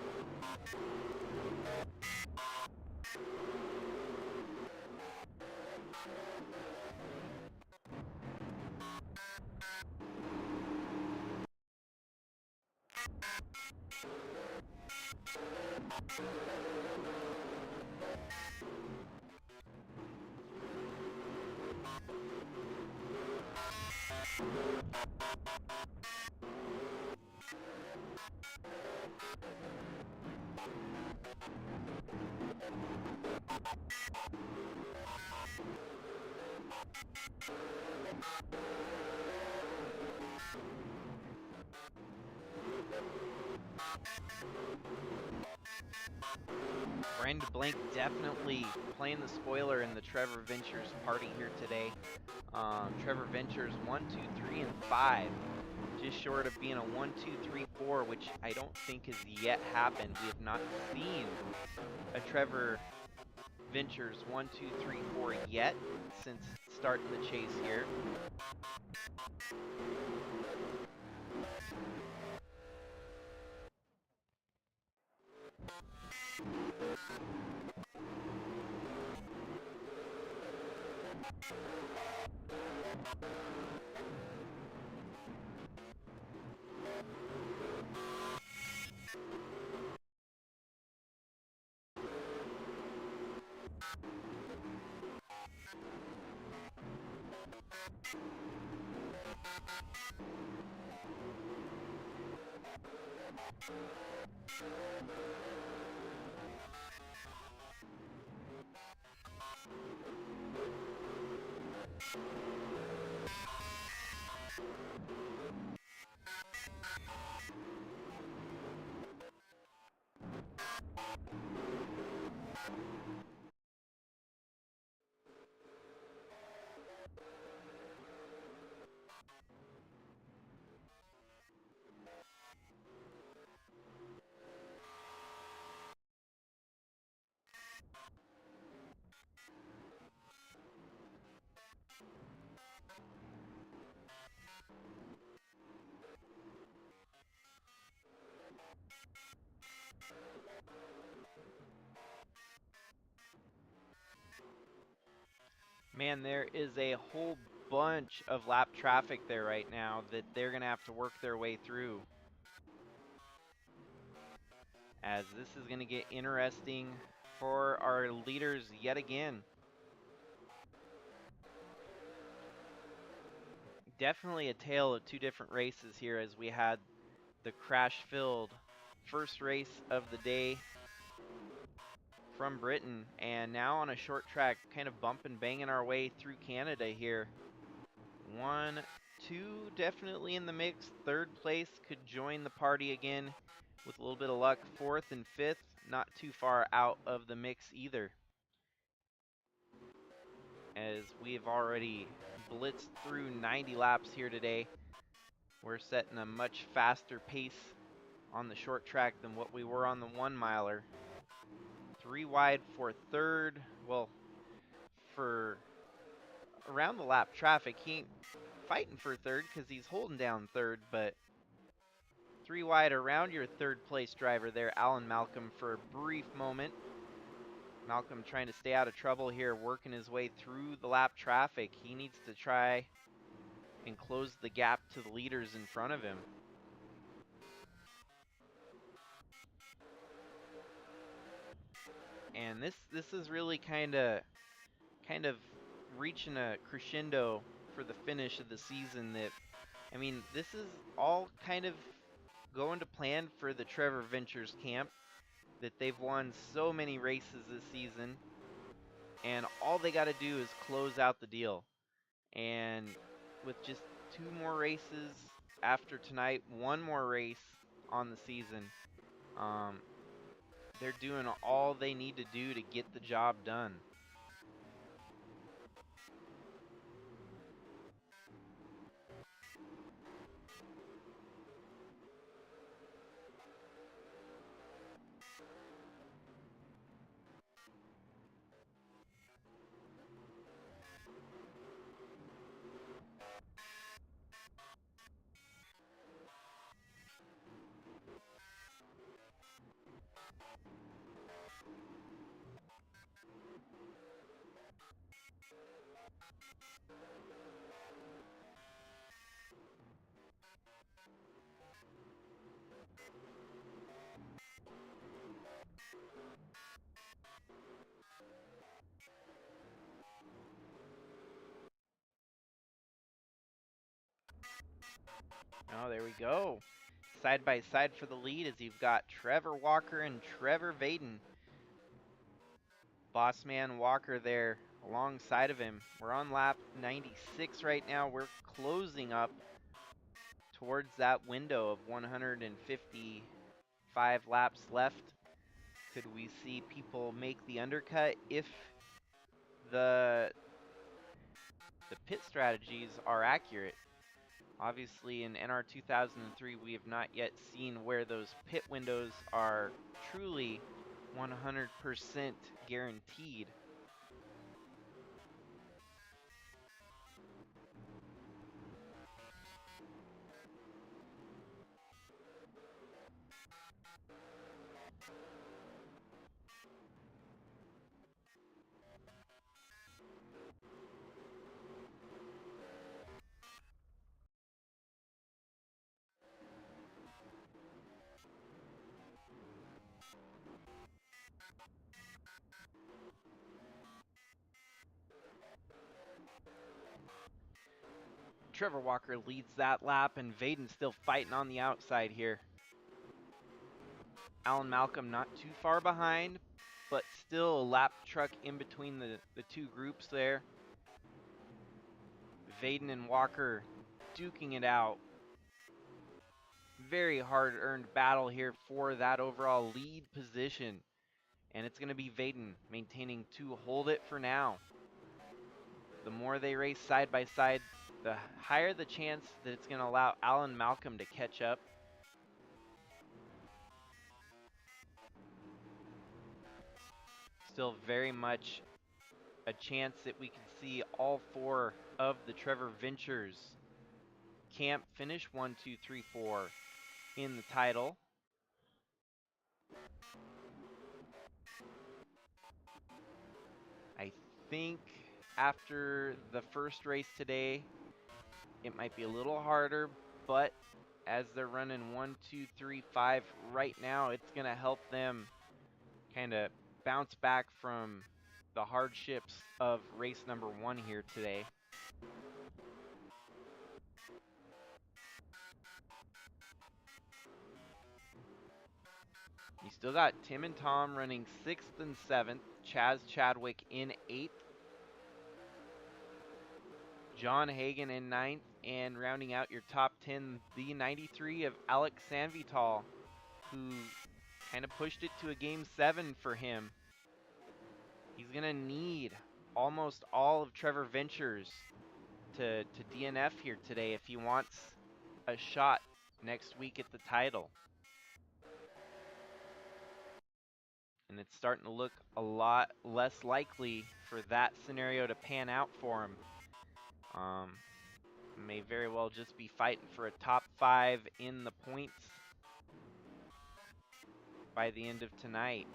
Brand Blank definitely playing the spoiler in the Trevor Ventures party here today. Trevor Ventures 1, 2, 3, and 5. Just short of being a 1, 2, 3, 4, which I don't think has yet happened. We have not seen a Trevor Ventures 1, 2, 3, 4 yet since starting the chase here. Man, there is a whole bunch of lap traffic there right now that they're going to have to work their way through. As this is going to get interesting for our leaders yet again. Definitely a tale of two different races here, as we had the crash-filled first race of the day from Britain, and now on a short track, kind of bumping, banging our way through Canada here. 1, 2 definitely in the mix. Third place could join the party again with a little bit of luck. Fourth and fifth, not too far out of the mix either, as we've already blitzed through 90 laps here today. We're setting a much faster pace on the short track than what we were on the 1 miler. 3 wide for third. Well, for around the lap traffic, he ain't fighting for third because he's holding down third, but 3 wide around your third place driver there, Alan Malcolm, for a brief moment. Malcolm trying to stay out of trouble here, working his way through the lap traffic. He needs to try and close the gap to the leaders in front of him. And this is really kind of reaching a crescendo for the finish of the season. That, I mean, this is all kind of going to plan for the Trevor Ventures camp, that they've won so many races this season, and all they got to do is close out the deal. And with just 2 more races after tonight, 1 more race on the season, they're doing all they need to do to get the job done. Oh, there we go. Side by side for the lead, as you've got Trevor Walker and Trevor Vaden. Bossman Walker there alongside of him. We're on lap 96 right now. We're closing up towards that window of 155 5 laps left. Could we see people make the undercut if the pit strategies are accurate? Obviously, in NR2003, we have not yet seen where those pit windows are truly 100% guaranteed. Trevor Walker leads that lap, and Vaden's still fighting on the outside here. Alan Malcolm not too far behind, but still a lap truck in between the two groups there. Vaden and Walker duking it out. Very hard-earned battle here for that overall lead position. And it's going to be Vaden maintaining to hold it for now. The more they race side by side, the higher the chance that it's going to allow Alan Malcolm to catch up. Still very much a chance that we can see all 4 of the Trevor Ventures camp finish 1, 2, 3, 4 in the title. I think after the first race today, it might be a little harder, but as they're running 1, 2, 3, 5 right now, it's going to help them kind of bounce back from the hardships of race number 1 here today. You still got Tim and Tom running 6th and 7th, Chaz Chadwick in 8th, John Hagan in 9th, and rounding out your top 10, the 93 of Alex Sanvital, who kind of pushed it to a game 7 for him. He's going to need almost all of Trevor Ventures to DNF here today if he wants a shot next week at the title. And it's starting to look a lot less likely for that scenario to pan out for him. May very well just be fighting for a top 5 in the points by the end of tonight.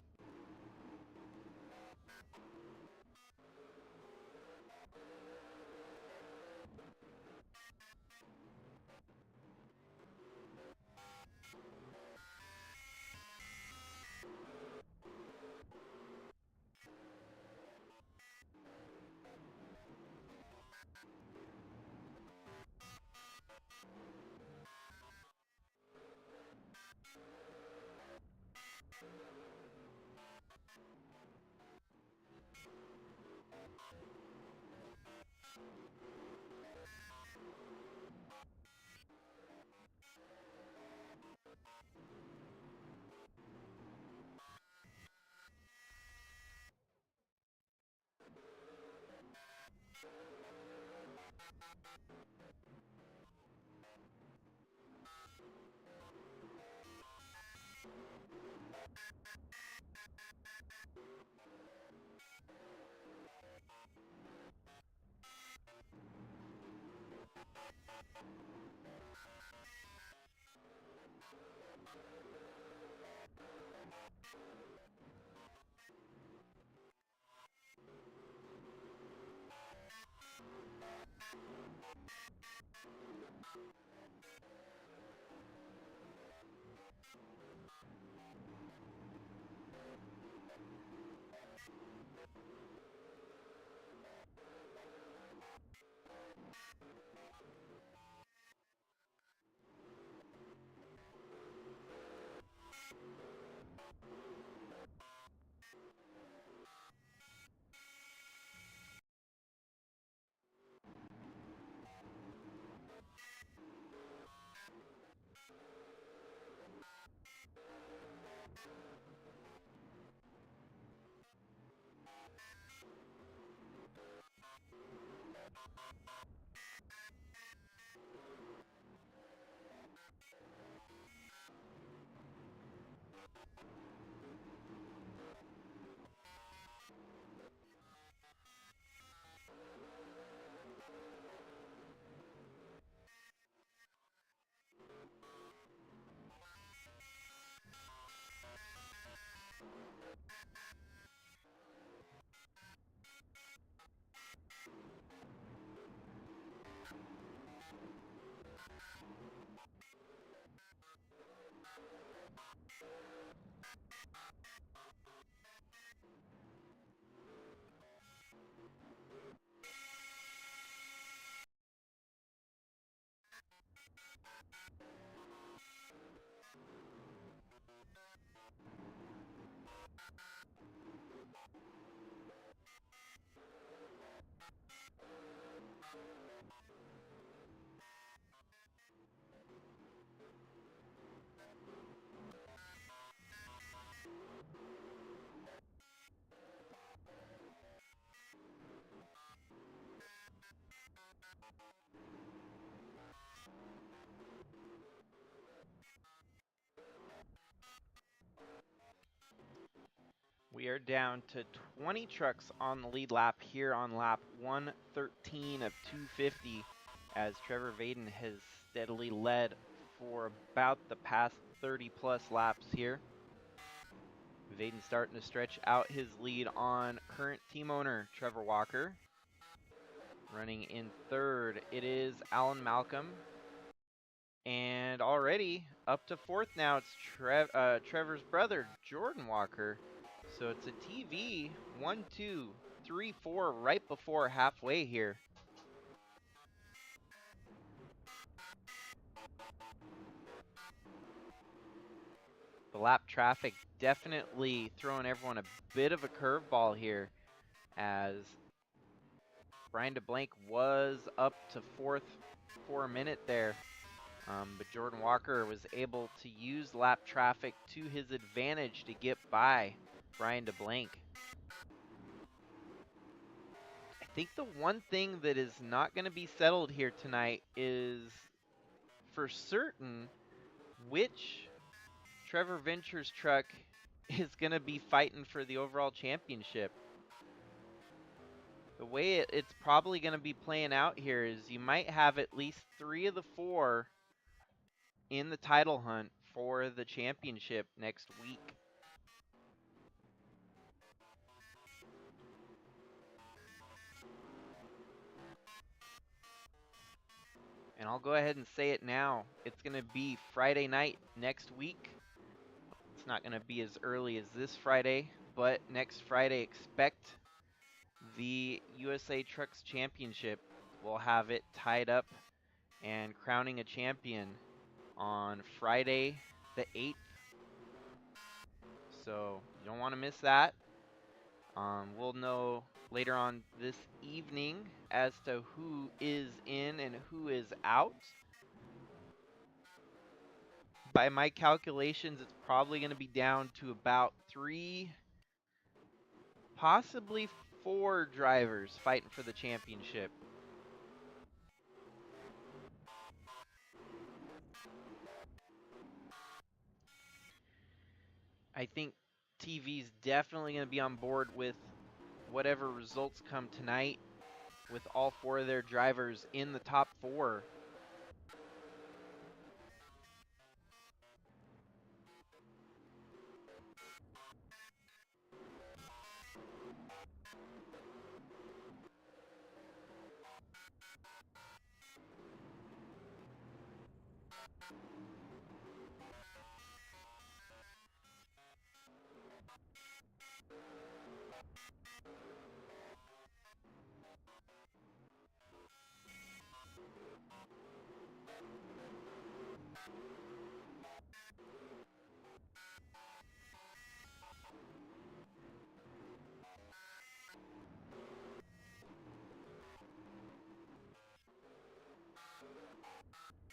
We are down to 20 trucks on the lead lap here on lap 113 of 250, as Trevor Vaden has steadily led for about the past 30 plus laps here. Vaden starting to stretch out his lead on current team owner Trevor Walker. Running in third, it is Alan Malcolm. And already up to fourth now, it's Trevor's brother, Jordan Walker. So it's a TV 1, 2, 3, 4 right before halfway here. The lap traffic definitely throwing everyone a bit of a curveball here, as Brian DeBlank was up to fourth for a minute there. But Jordan Walker was able to use lap traffic to his advantage to get by Brian DeBlank. I think the one thing that is not going to be settled here tonight is for certain which Trevor Ventures truck is going to be fighting for the overall championship. The way it's probably going to be playing out here is you might have at least 3 of the 4 in the title hunt for the championship next week. And I'll go ahead and say it now. It's going to be Friday night next week. It's not going to be as early as this Friday, but next Friday expect the USA Trucks Championship. We'll have it tied up and crowning a champion on Friday the 8th. So you don't want to miss that. We'll know later on this evening as to who is in and who is out. By my calculations, it's probably going to be down to about 3, possibly 4 drivers fighting for the championship. I think TV's definitely going to be on board with whatever results come tonight, with all 4 of their drivers in the top 4.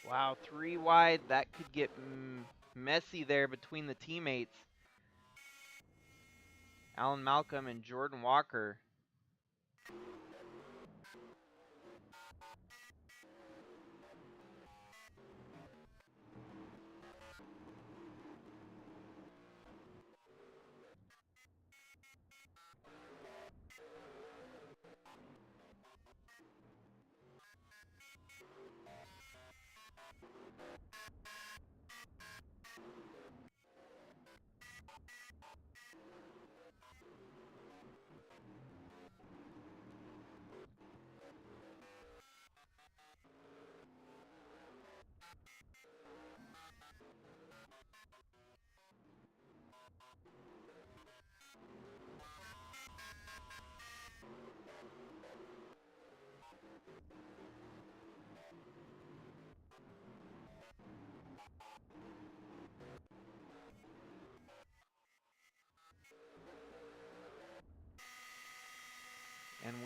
Wow, 3 wide. That could get messy there between the teammates. Alan Malcolm and Jordan Walker.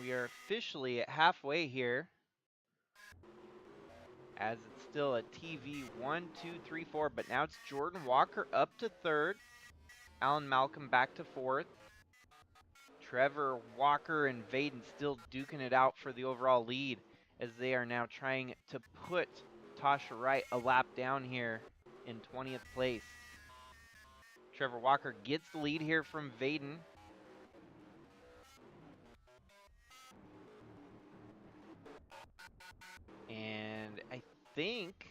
we are officially at halfway here, as it's still a TV 1, 2, 3, 4, but now it's Jordan Walker up to third, Alan Malcolm back to fourth, Trevor Walker and Vaden still duking it out for the overall lead, as they are now trying to put Tasha Wright a lap down here in 20th place. Trevor Walker gets the lead here from Vaden. And I think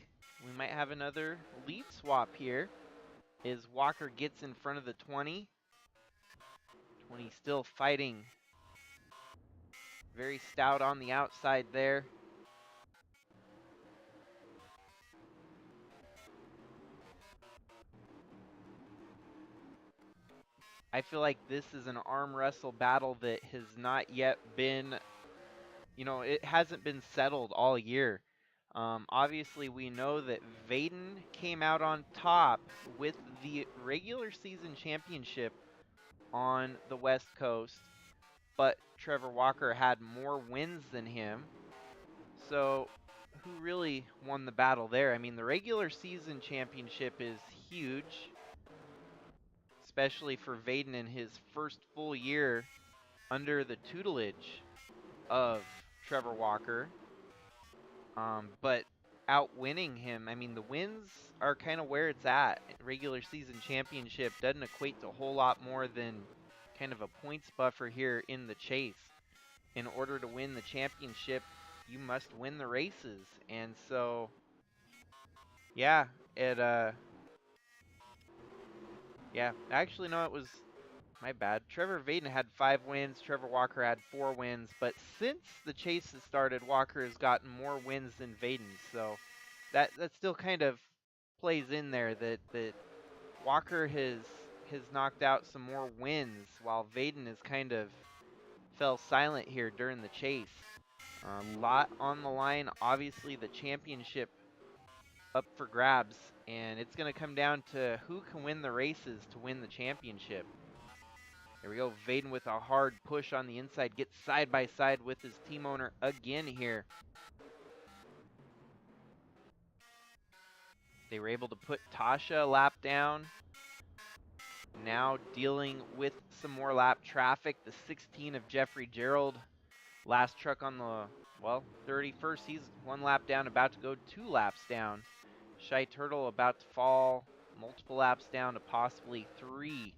we might have another lead swap here, as Walker gets in front of the 20. 20 still fighting. Very stout on the outside there. I feel like this is an arm wrestle battle that has not yet been, it hasn't been settled all year. Obviously, we know that Vaden came out on top with the regular season championship on the West Coast, but Trevor Walker had more wins than him. So who really won the battle there? I mean, the regular season championship is huge, especially for Vaden in his first full year under the tutelage of Trevor Walker. But outwinning him, I mean, the wins are kind of where it's at. Regular season championship doesn't equate to a whole lot more than kind of a points buffer here in the chase. In order to win the championship, you must win the races. And so, yeah, actually, no, it was my bad. Trevor Vaden had 5 wins, Trevor Walker had 4 wins, but since the chase has started, Walker has gotten more wins than Vaden, so that still kind of plays in there that Walker has knocked out some more wins, while Vaden has kind of fell silent here during the chase. A lot on the line, obviously the championship up for grabs, and it's going to come down to who can win the races to win the championship. There we go, Vaden with a hard push on the inside, gets side by side with his team owner again here. They were able to put Tasha a lap down. Now dealing with some more lap traffic, the 16 of Jeffrey Gerald. Last truck on the, 31st, he's 1 lap down, about to go 2 laps down. Shy Turtle about to fall multiple laps down to possibly 3.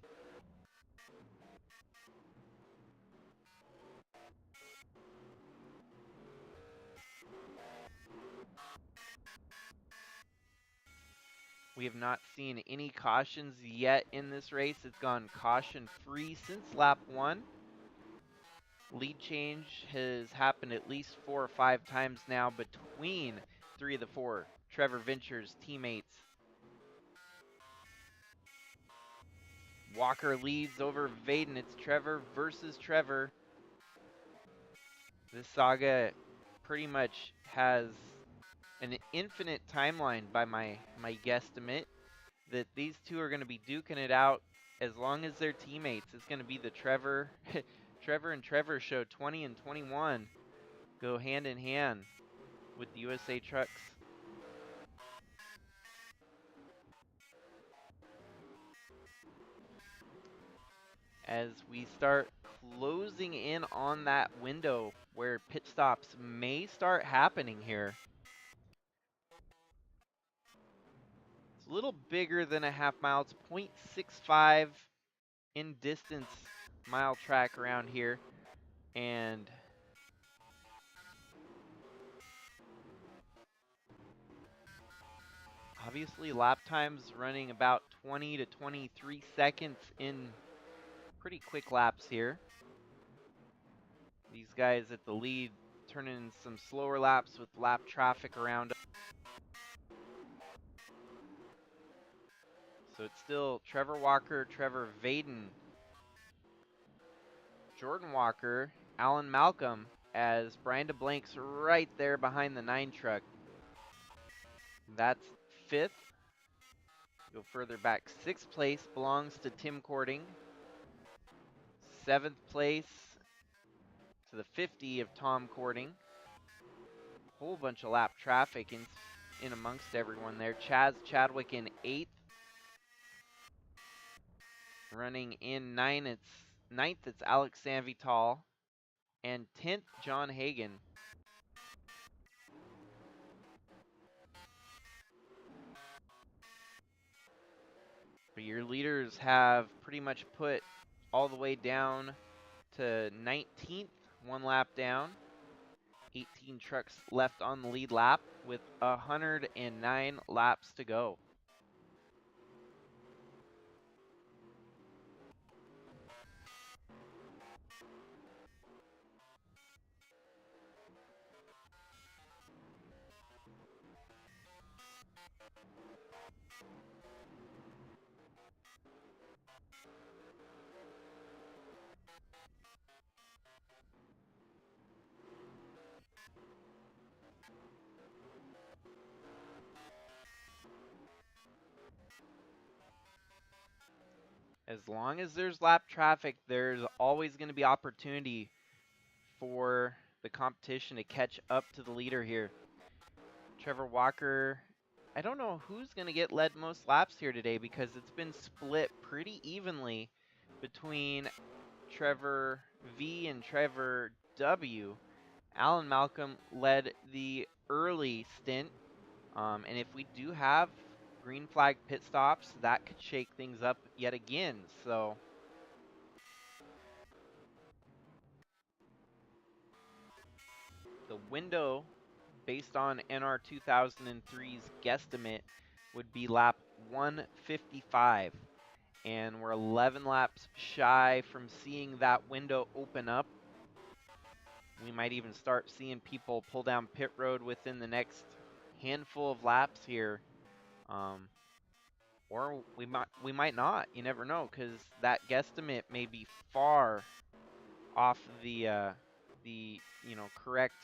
We have not seen any cautions yet in this race. It's gone caution-free since lap 1. Lead change has happened at least 4 or 5 times now between 3 of the 4 Trevor Ventures teammates. Walker leads over Vaden. It's Trevor versus Trevor. This saga pretty much has an infinite timeline by my guesstimate, that these two are going to be duking it out as long as they're teammates. It's going to be the Trevor and Trevor show. 20 and 21 go hand in hand with the USA trucks. As we start closing in on that window where pit stops may start happening here. It's a little bigger than a half mile. It's 0.65 in distance mile track around here. And obviously lap times running about 20 to 23 seconds in pretty quick laps here. These guys at the lead turning some slower laps with lap traffic around. So it's still Trevor Walker, Trevor Vaden, Jordan Walker, Alan Malcolm, as Brian DeBlank's right there behind the 9 truck. That's 5th. Go further back. 6th place belongs to Tim Cording. 7th place to the 50 of Tom Cording. Whole bunch of lap traffic in amongst everyone there. Chaz Chadwick in 8th. Running in 9th, it's Alex Sanvital. And 10th, John Hagan. But your leaders have pretty much put all the way down to 19th, 1 lap down. 18 trucks left on the lead lap with 109 laps to go. As long as there's lap traffic, there's always going to be opportunity for the competition to catch up to the leader here. Trevor Walker, I don't know who's going to get led most laps here today because it's been split pretty evenly between Trevor V and Trevor W. Alan Malcolm led the early stint, and if we do have green flag pit stops, that could shake things up yet again. So the window, based on NR2003's guesstimate, would be lap 155. And we're 11 laps shy from seeing that window open up. We might even start seeing people pull down pit road within the next handful of laps here. Or we might not. You never know, because that guesstimate may be far off the correct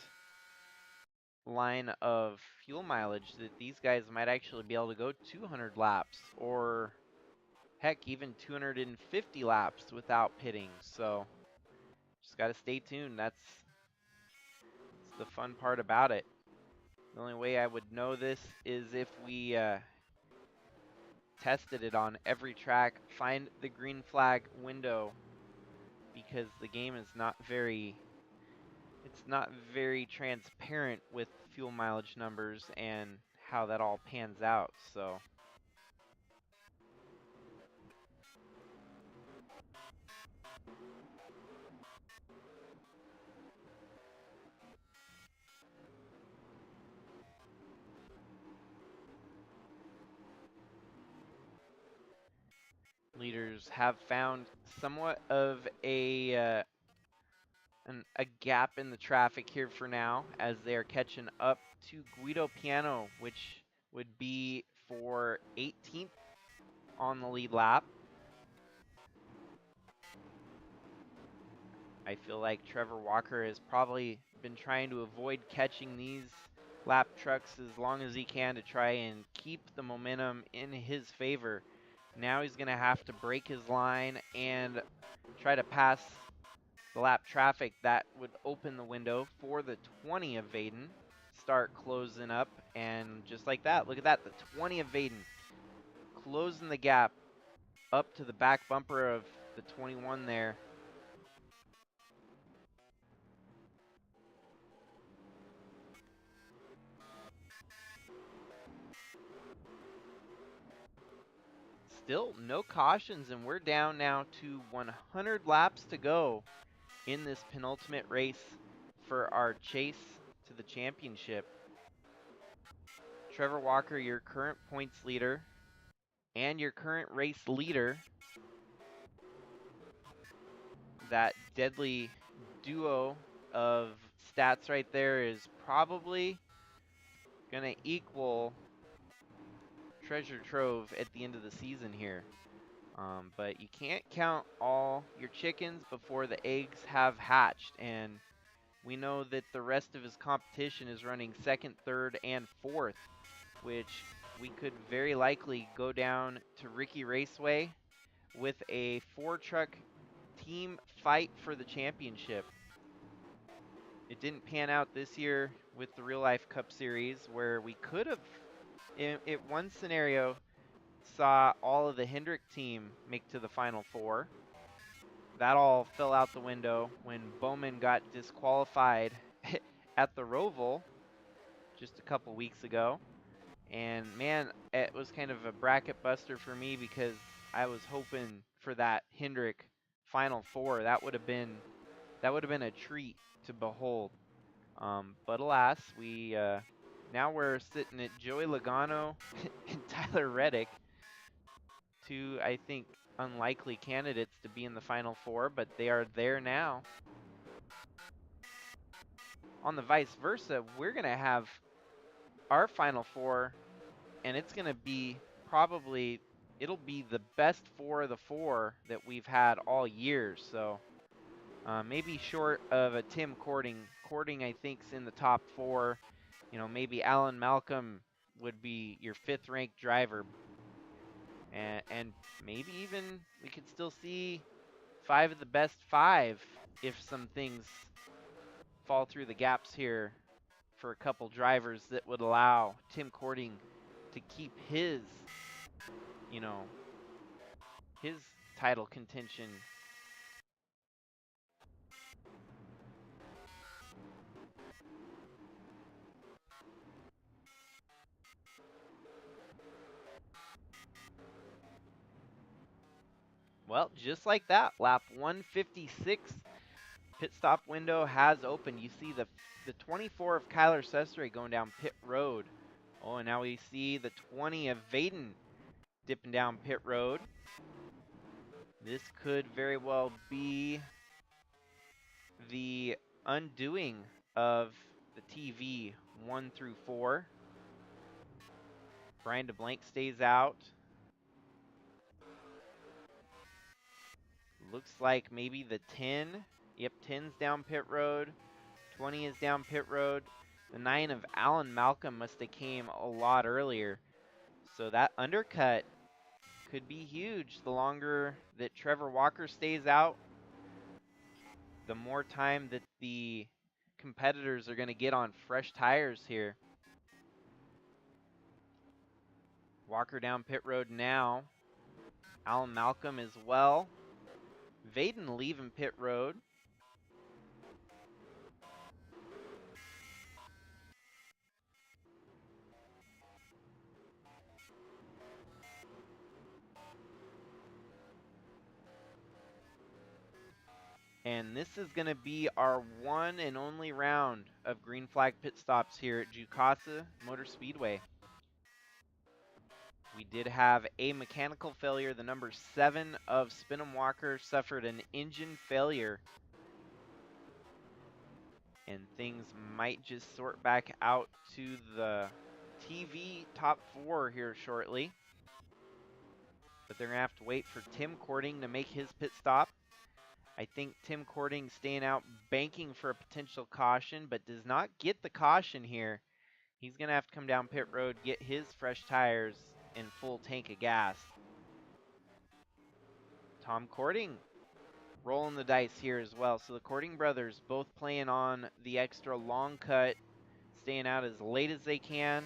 line of fuel mileage, that these guys might actually be able to go 200 laps, or heck, even 250 laps without pitting. So just got to stay tuned. That's the fun part about it. The only way I would know this is if we tested it on every track, find the green flag window, because the game is not very transparent with fuel mileage numbers and how that all pans out. So leaders have found somewhat of a gap in the traffic here for now, as they are catching up to Guido Piano, which would be for 18th on the lead lap. I feel like Trevor Walker has probably been trying to avoid catching these lap trucks as long as he can to try and keep the momentum in his favor. Now he's going to have to break his line and try to pass the lap traffic. That would open the window for the 20 of Vaden. Start closing up, and just like that, look at that, the 20 of Vaden closing the gap up to the back bumper of the 21 there. Still no cautions, and we're down now to 100 laps to go in this penultimate race for our chase to the championship. Trevor Walker, your current points leader and your current race leader. That deadly duo of stats right there is probably going to equal treasure trove at the end of the season here. But you can't count all your chickens before the eggs have hatched, and we know that the rest of his competition is running second, third, and fourth, which we could very likely go down to Ricky Raceway with a 4-truck team fight for the championship. It didn't pan out this year with the Real Life Cup Series, where we could have, in one scenario, saw all of the Hendrick team make to the Final Four. That all fell out the window when Bowman got disqualified at the Roval just a couple weeks ago. And man, it was kind of a bracket buster for me because I was hoping for that Hendrick Final Four. That would have been a treat to behold. But alas, now we're sitting at Joey Logano and Tyler Reddick, two, I think, unlikely candidates to be in the Final Four, but they are there now. On the vice versa, we're going to have our Final Four, and it's going to be probably, it'll be the best four of the four that we've had all year. So maybe short of a Tim Cording. Cording, I think, is in the top four. You know, maybe Alan Malcolm would be your fifth-ranked driver. And maybe even we could still see 5 of the best 5 if some things fall through the gaps here for a couple drivers that would allow Tim Cording to keep his, you know, his title contention. Well, just like that, lap 156, pit stop window has opened. You see the 24 of Kyler Sestre going down pit road. Oh, and now we see the 20 of Vaden dipping down pit road. This could very well be the undoing of the TV 1 through 4. Brian DeBlanc stays out. Looks like maybe the 10. Yep, 10's down pit road. 20 is down pit road. The 9 of Alan Malcolm must have came a lot earlier. So that undercut could be huge. The longer that Trevor Walker stays out, the more time that the competitors are going to get on fresh tires here. Walker down pit road now. Alan Malcolm as well. Vaden leaving pit road. And this is going to be our one and only round of green flag pit stops here at Jukasa Motor Speedway. We did have a mechanical failure. The number 7 of Spin'em Walker suffered an engine failure. And things might just sort back out to the TV top 4 here shortly. But they're going to have to wait for Tim Cording to make his pit stop. I think Tim Cording staying out, banking for a potential caution, but does not get the caution here. He's going to have to come down pit road, get his fresh tires and full tank of gas. Tom Cording rolling the dice here as well. So the Cording brothers both playing on the extra long cut, staying out as late as they can,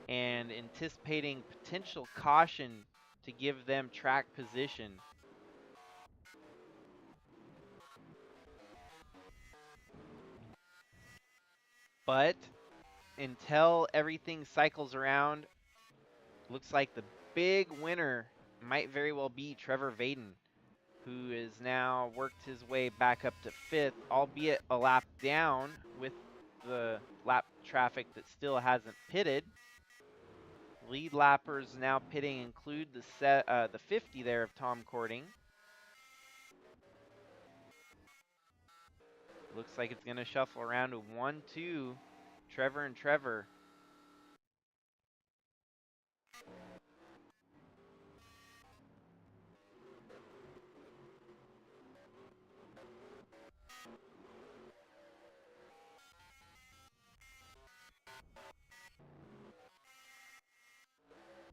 and anticipating potential caution to give them track position. But until everything cycles around, looks like the big winner might very well be Trevor Vaden, who has now worked his way back up to 5th, albeit a lap down with the lap traffic that still hasn't pitted. Lead lappers now pitting include the 50 there of Tom Cording. Looks like it's going to shuffle around to 1-2, Trevor and Trevor.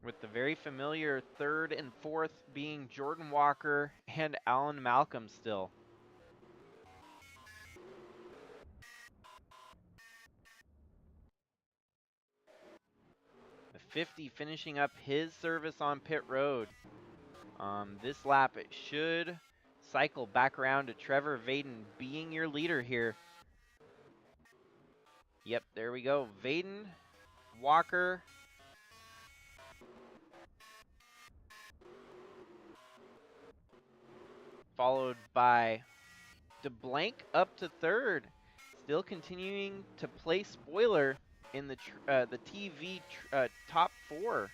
With the very familiar 3rd and 4th being Jordan Walker and Alan Malcolm still. 50 finishing up his service on pit road. This lap it should cycle back around to Trevor Vaden being your leader here. Yep, there we go. Vaden, Walker, followed by DeBlanc up to third. Still continuing to play spoiler in the TV top 4.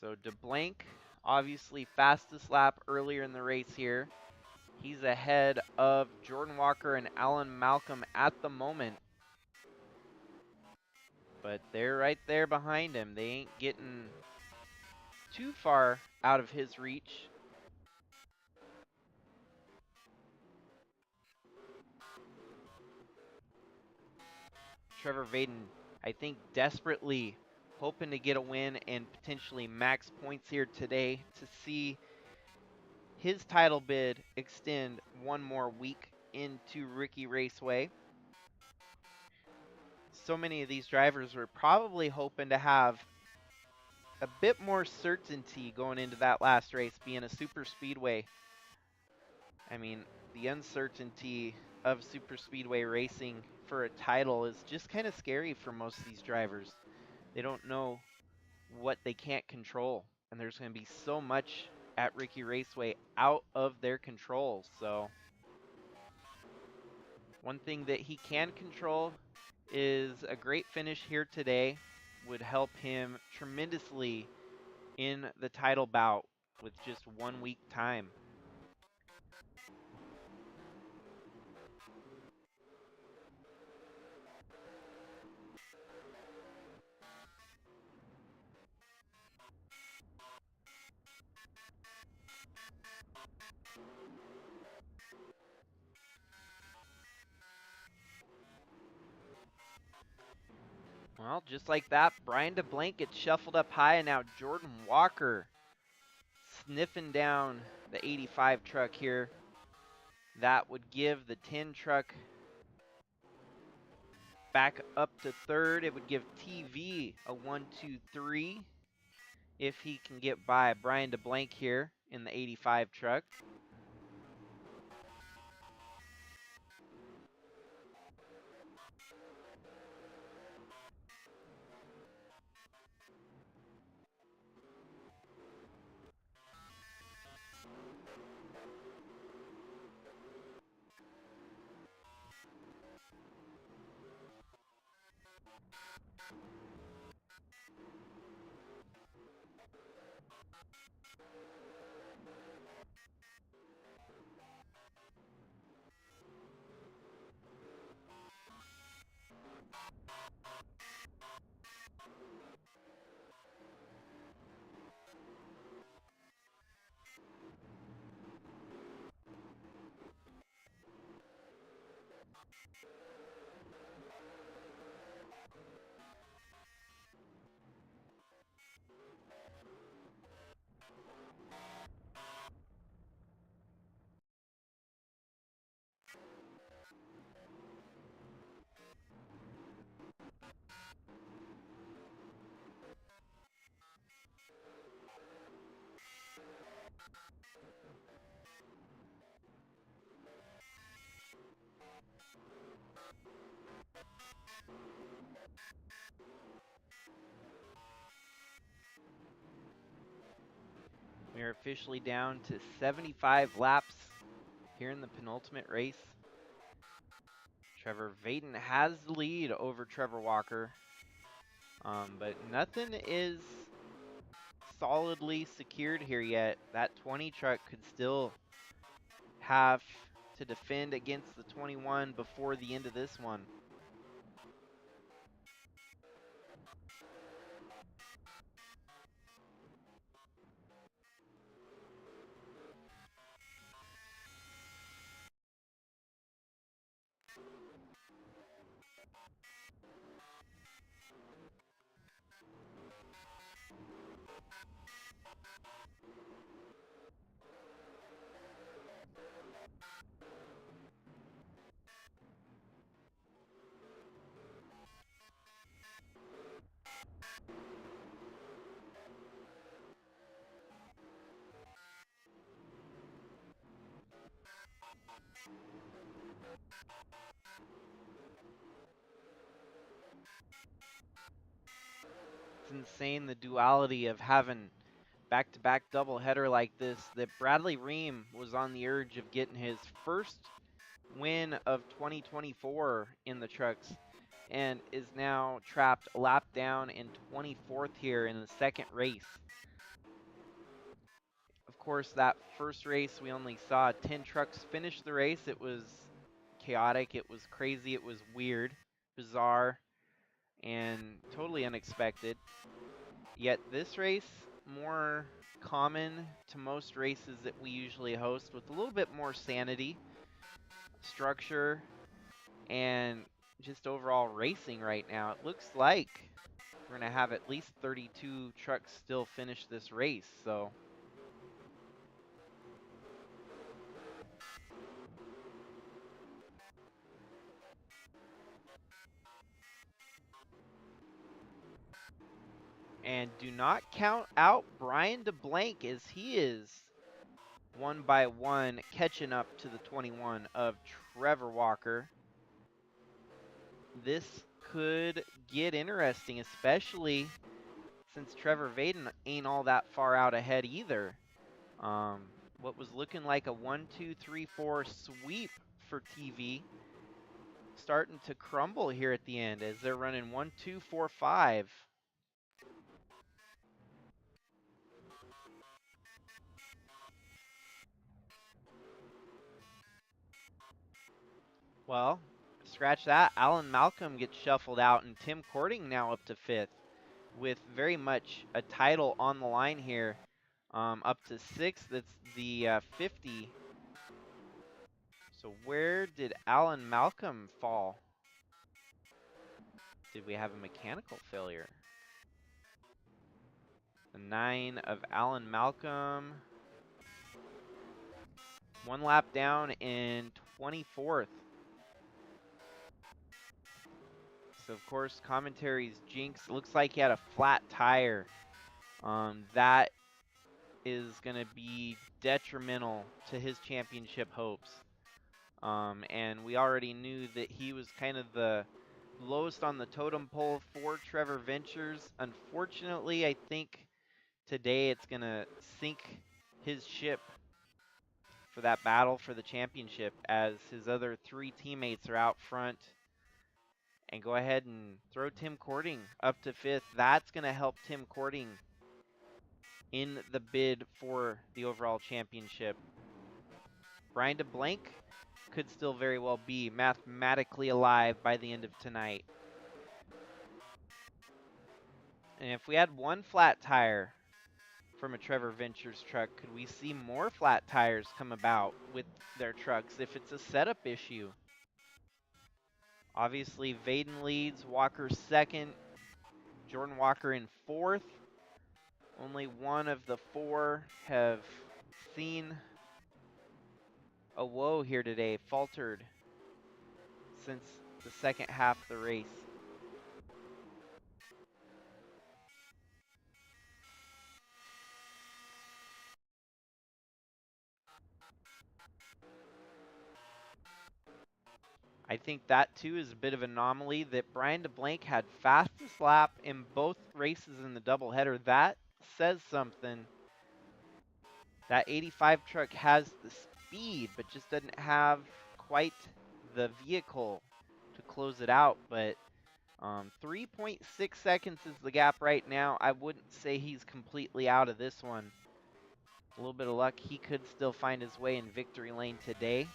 So DeBlanc, obviously fastest lap earlier in the race here. He's ahead of Jordan Walker and Alan Malcolm at the moment. But they're right there behind him. They ain't getting too far out of his reach. Trevor Vaden, I think, desperately hoping to get a win and potentially max points here today to see his title bid extend one more week into Ricky Raceway. So many of these drivers were probably hoping to have a bit more certainty going into that last race, being a super speedway. I mean, the uncertainty of super speedway racing for a title is just kind of scary for most of these drivers. They don't know what they can't control, and there's going to be so much at Ricky Raceway out of their control. So one thing that he can control is a great finish here today would help him tremendously in the title bout with just 1 week time. Well, just like that, Brian DeBlanc gets shuffled up high, and now Jordan Walker sniffing down the 85 truck here. That would give the 10 truck back up to third. It would give TV a 1-2-3 if he can get by Brian DeBlanc here in the 85 truck. We are officially down to 75 laps here in the penultimate race. Trevor Vaden has the lead over Trevor Walker, but nothing is solidly secured here yet. That 20 truck could still have to defend against the 21 before the end of this one. It's insane the duality of having back-to-back doubleheader like this, that Bradley Ream was on the urge of getting his first win of 2024 in the trucks and is now trapped a lap down in 24th here in the second race. Of course, that first race we only saw 10 trucks finish the race. It was chaotic, it was crazy, it was weird, bizarre, and totally unexpected. Yet this race, more common to most races that we usually host, with a little bit more sanity, structure, and just overall racing right now. It looks like we're going to have at least 32 trucks still finish this race, so and do not count out Brian DeBlank, as he is one by one catching up to the 21 of Trevor Walker. This could get interesting, especially since Trevor Vaden ain't all that far out ahead either. What was looking like a 1, 2, 3, 4 sweep for TV starting to crumble here at the end as they're running 1, 2, 4, 5. Well, scratch that. Alan Malcolm gets shuffled out, and Tim Cording now up to 5th with very much a title on the line here. Up to 6th, that's the 50. So where did Alan Malcolm fall? Did we have a mechanical failure? The 9 of Alan Malcolm. One lap down in 24th. So, of course, commentary's jinx. Looks like he had a flat tire. That is going to be detrimental to his championship hopes. And we already knew that he was kind of the lowest on the totem pole for Trevor Ventures. Unfortunately, I think today it's going to sink his ship for that battle for the championship, as his other 3 teammates are out front. And go ahead and throw Tim Cording up to 5th. That's going to help Tim Cording in the bid for the overall championship. Brian DeBlank could still very well be mathematically alive by the end of tonight. And if we had one flat tire from a Trevor Ventures truck, could we see more flat tires come about with their trucks if it's a setup issue? Obviously, Vaden leads, Walker 2nd, Jordan Walker in 4th. Only one of the 4 have seen a woe here today, faltered since the second half of the race. I think that too is a bit of an anomaly, that Brian DeBlank had fastest lap in both races in the doubleheader. That says something. That 85 truck has the speed, but just doesn't have quite the vehicle to close it out. But 3.6 seconds is the gap right now. I wouldn't say he's completely out of this one. A little bit of luck, he could still find his way in victory lane today.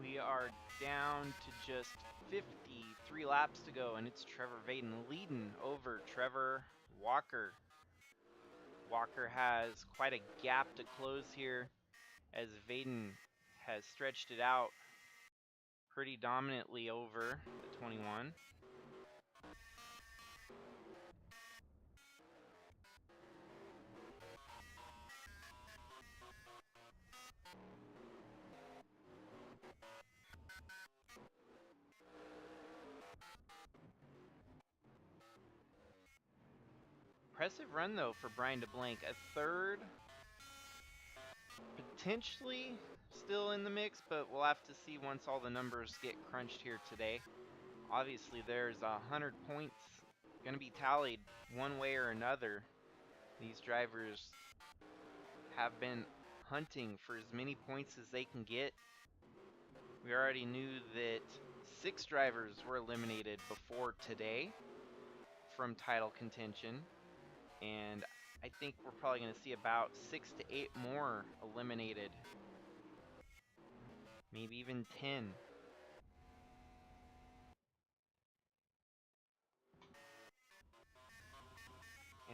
We are down to just 53 laps to go, and it's Trevor Vaden leading over Trevor Walker. Walker has quite a gap to close here as Vaden has stretched it out pretty dominantly over the 21. Impressive run though for Brian DeBlanc. A third, potentially still in the mix, but we'll have to see once all the numbers get crunched here today. Obviously there's 100 points going to be tallied one way or another. These drivers have been hunting for as many points as they can get. We already knew that 6 drivers were eliminated before today from title contention, and I think we're probably going to see about 6 to 8 more eliminated, maybe even 10.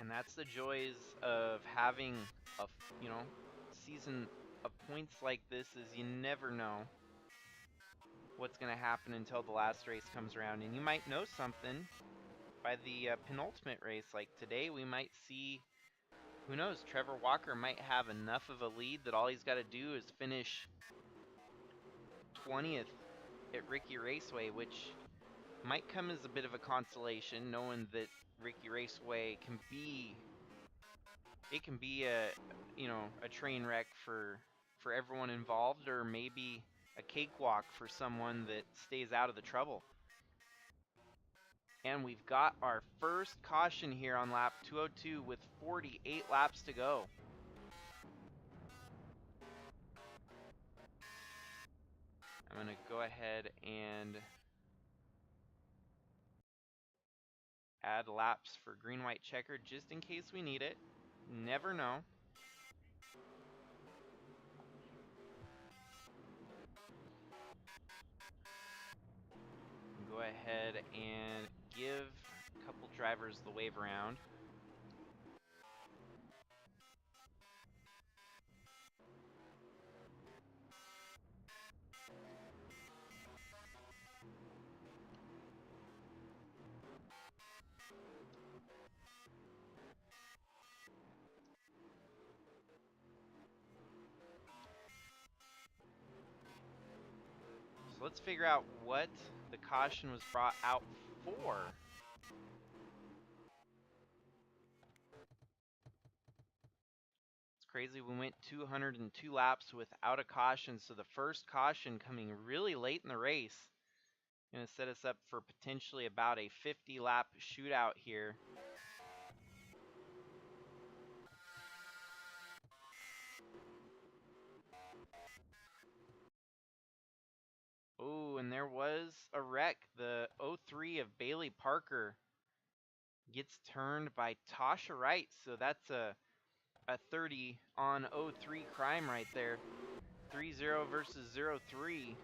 And that's the joys of having a, season of points like this, is you never know what's going to happen until the last race comes around. And you might know something by the penultimate race. Like today, we might see, who knows, Trevor Walker might have enough of a lead that all he's got to do is finish 20th at Ricky Raceway, which might come as a bit of a consolation, knowing that Ricky Raceway can be a train wreck for everyone involved, or maybe a cakewalk for someone that stays out of the trouble. And we've got our first caution here on lap 202 with 48 laps to go. I'm going to go ahead and add laps for green, white, checkered just in case we need it. Never know. Go ahead and give a couple drivers the wave around. So let's figure out what the caution was brought out for. It's crazy, we went 202 laps without a caution, so the first caution coming really late in the race. Going to set us up for potentially about a 50 lap shootout here. Oh, and there was a wreck. The 03 of Bailey Parker gets turned by Tasha Wright, so that's a 30 on 03 crime right there. 3-0 versus 0-3.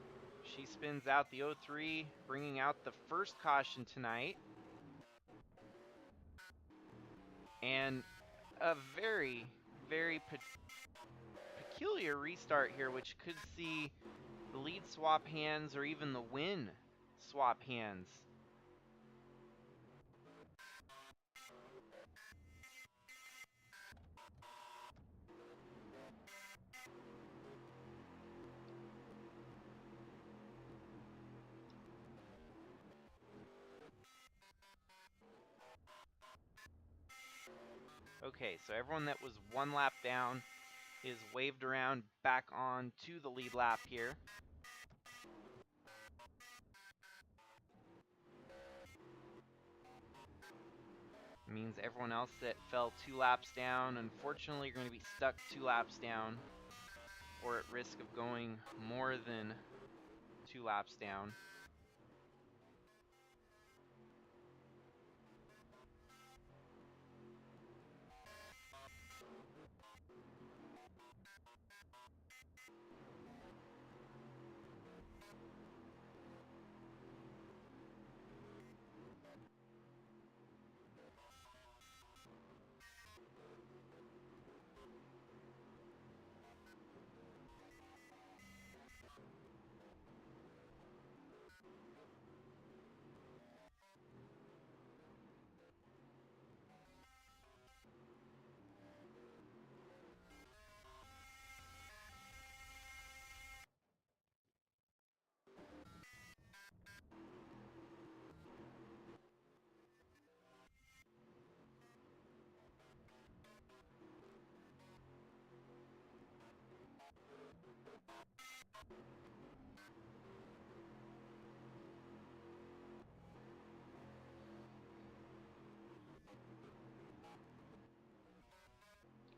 She spins out the 03, bringing out the first caution tonight. And a very, very peculiar restart here, which could see the lead swap hands or even the win swap hands. Okay, so everyone that was one lap down is waved around back on to the lead lap here. Means everyone else that fell 2 laps down, unfortunately, are going to be stuck 2 laps down or at risk of going more than 2 laps down.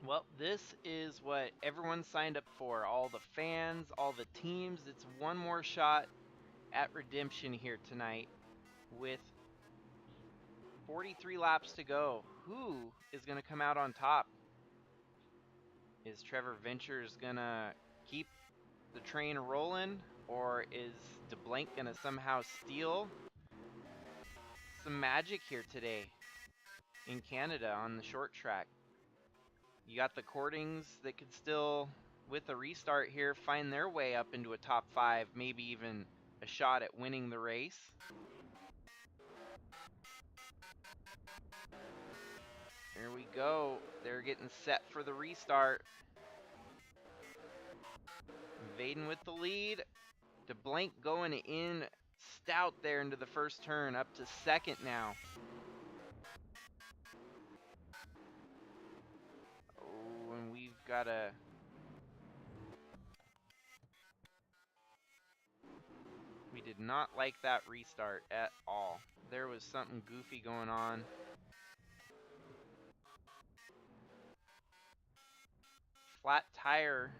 Well, this is what everyone signed up for. All the fans, all the teams. It's one more shot at redemption here tonight with 43 laps to go. Who is going to come out on top? Is Trevor Ventures going to keep the train rolling, or is DeBlank going to somehow steal some magic here today in Canada on the short track? You got the Courtings that could still, with a restart here, find their way up into a top 5, maybe even a shot at winning the race. Here we go. They're getting set for the restart. Vaden with the lead. DeBlank going in stout there into the first turn, up to second now. Oh, and we've got a... We did not like that restart at all. There was something goofy going on. Flat tire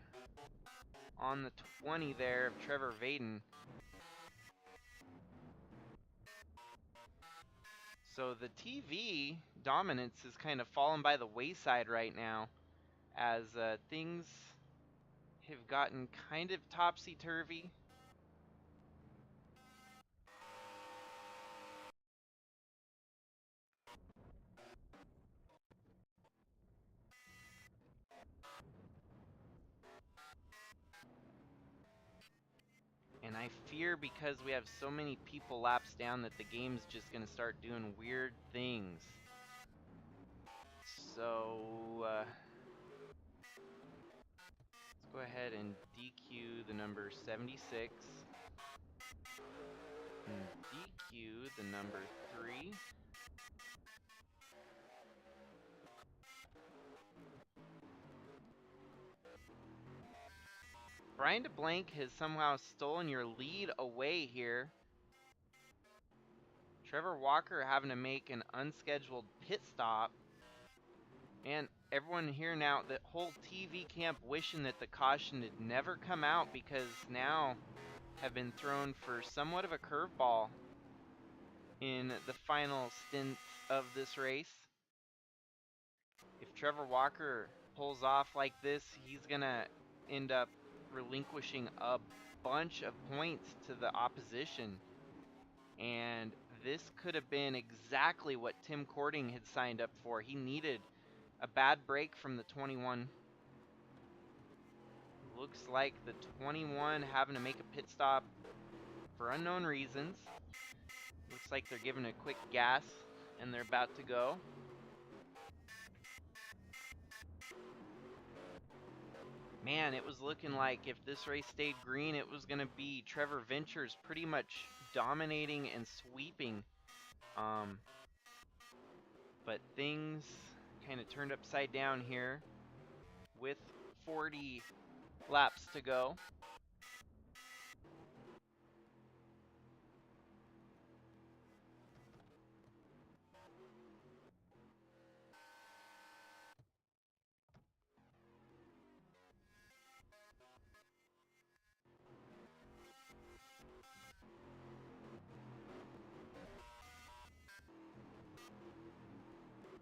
on the 20 there of Trevor Vaden. So the TV dominance is kind of fallen by the wayside right now as things have gotten kind of topsy-turvy. And I fear because we have so many people laps down that the game's just going to start doing weird things. So let's go ahead and DQ the number 76 and DQ the number 3. Brian DeBlank has somehow stolen your lead away here. Trevor Walker having to make an unscheduled pit stop. And everyone here now, the whole TV camp wishing that the caution had never come out because now have been thrown for somewhat of a curveball in the final stint of this race. If Trevor Walker pulls off like this, he's going to end up relinquishing a bunch of points to the opposition. And this could have been exactly what Tim Cording had signed up for. He needed a bad break from the 21. Looks like the 21 having to make a pit stop for unknown reasons. Looks like they're giving a quick gas and they're about to go. Man, it was looking like if this race stayed green, it was going to be Trevor Ventures pretty much dominating and sweeping. But things kind of turned upside down here with 40 laps to go.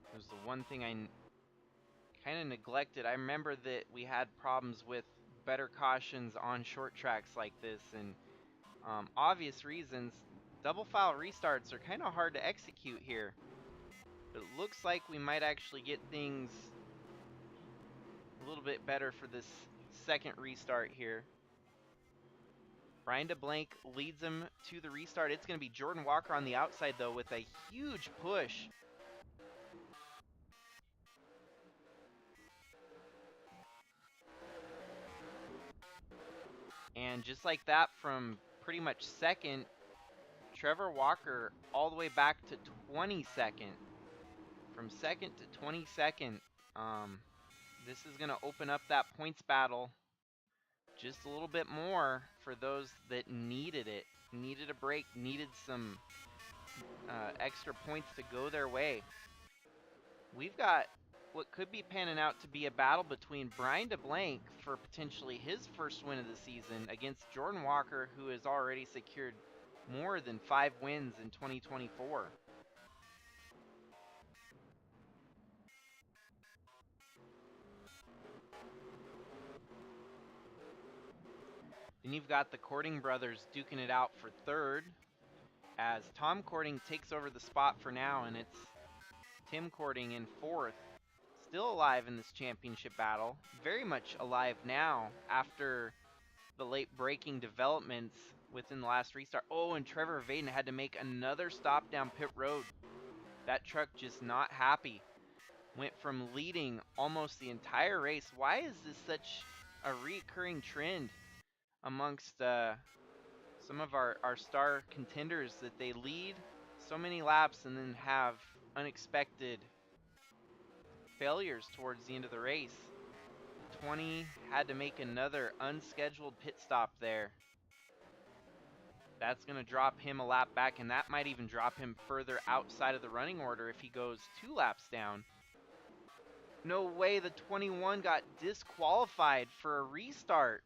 It was the one thing I kind of neglected. I remember that we had problems with better cautions on short tracks like this, and obvious reasons, double file restarts are kind of hard to execute here. But it looks like we might actually get things a little bit better for this second restart here. Brian DeBlanc leads him to the restart. It's going to be Jordan Walker on the outside, though, with a huge push. And just like that, from pretty much second, Trevor Walker all the way back to 22nd. From second to 22nd, this is going to open up that points battle just a little bit more for those that needed it. Needed a break, needed some extra points to go their way. We've got what could be panning out to be a battle between Brian DeBlanc for potentially his first win of the season against Jordan Walker, who has already secured more than 5 wins in 2024. Then you've got the Cording brothers duking it out for third, as Tom Cording takes over the spot for now, and it's Tim Cording in fourth. Still alive in this championship battle. Very much alive now after the late breaking developments within the last restart. Oh, and Trevor Vaden had to make another stop down pit road. That truck just not happy. Went from leading almost the entire race. Why is this such a recurring trend amongst some of our star contenders, that they lead so many laps and then have unexpected failures towards the end of the race? 20 had to make another unscheduled pit stop there. That's going to drop him a lap back, and that might even drop him further outside of the running order if he goes 2 laps down. No way, the 21 got disqualified for a restart.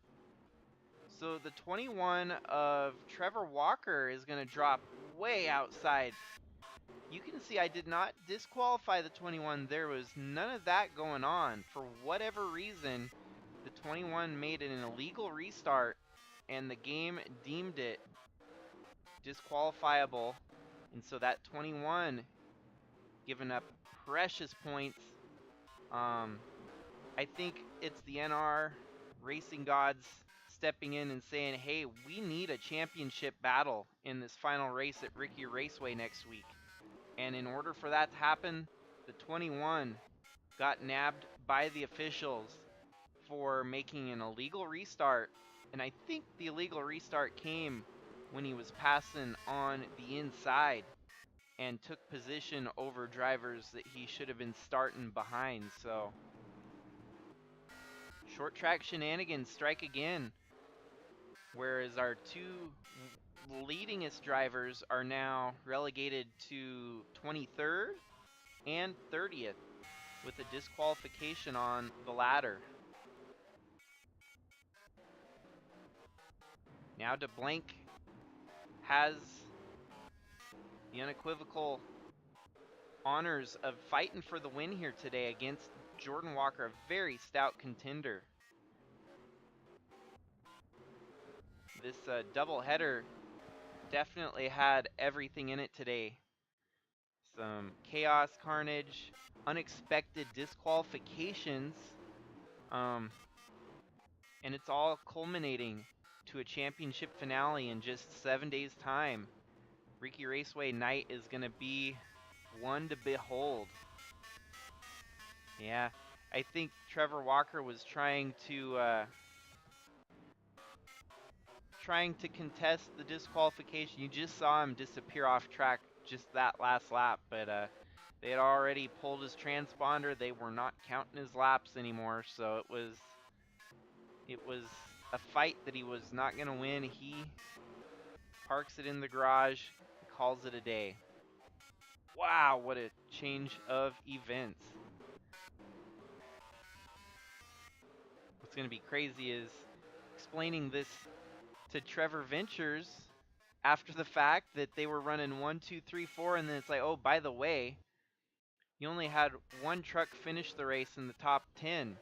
So the 21 of Trevor Walker is going to drop way outside. You can see I did not disqualify the 21. There was none of that going on. For whatever reason, the 21 made an illegal restart, and the game deemed it disqualifiable. And so that 21 giving up precious points. I think it's the NR racing gods stepping in and saying, hey, we need a championship battle in this final race at Ricky Raceway next week. And in order for that to happen, the 21 got nabbed by the officials for making an illegal restart. And I think the illegal restart came when he was passing on the inside and took position over drivers that he should have been starting behind. So short track shenanigans strike again, whereas our 2 leadingest drivers are now relegated to 23rd and 30th with a disqualification on the ladder. Now DeBlanc has the unequivocal honors of fighting for the win here today against Jordan Walker, a very stout contender. This doubleheader definitely had everything in it today. Some chaos, carnage, unexpected disqualifications, and it's all culminating to a championship finale in just 7 days' time. Ricky Raceway night is going to be one to behold. Yeah, I think Trevor Walker was trying to contest the disqualification. You just saw him disappear off track just that last lap, but they had already pulled his transponder. They were not counting his laps anymore, so it was a fight that he was not going to win. He parks it in the garage, calls it a day. Wow, what a change of events. What's going to be crazy is explaining this to Trevor Ventures after the fact that they were running 1, 2, 3, 4, and then it's like, oh, by the way, you only had one truck finish the race in the top 10.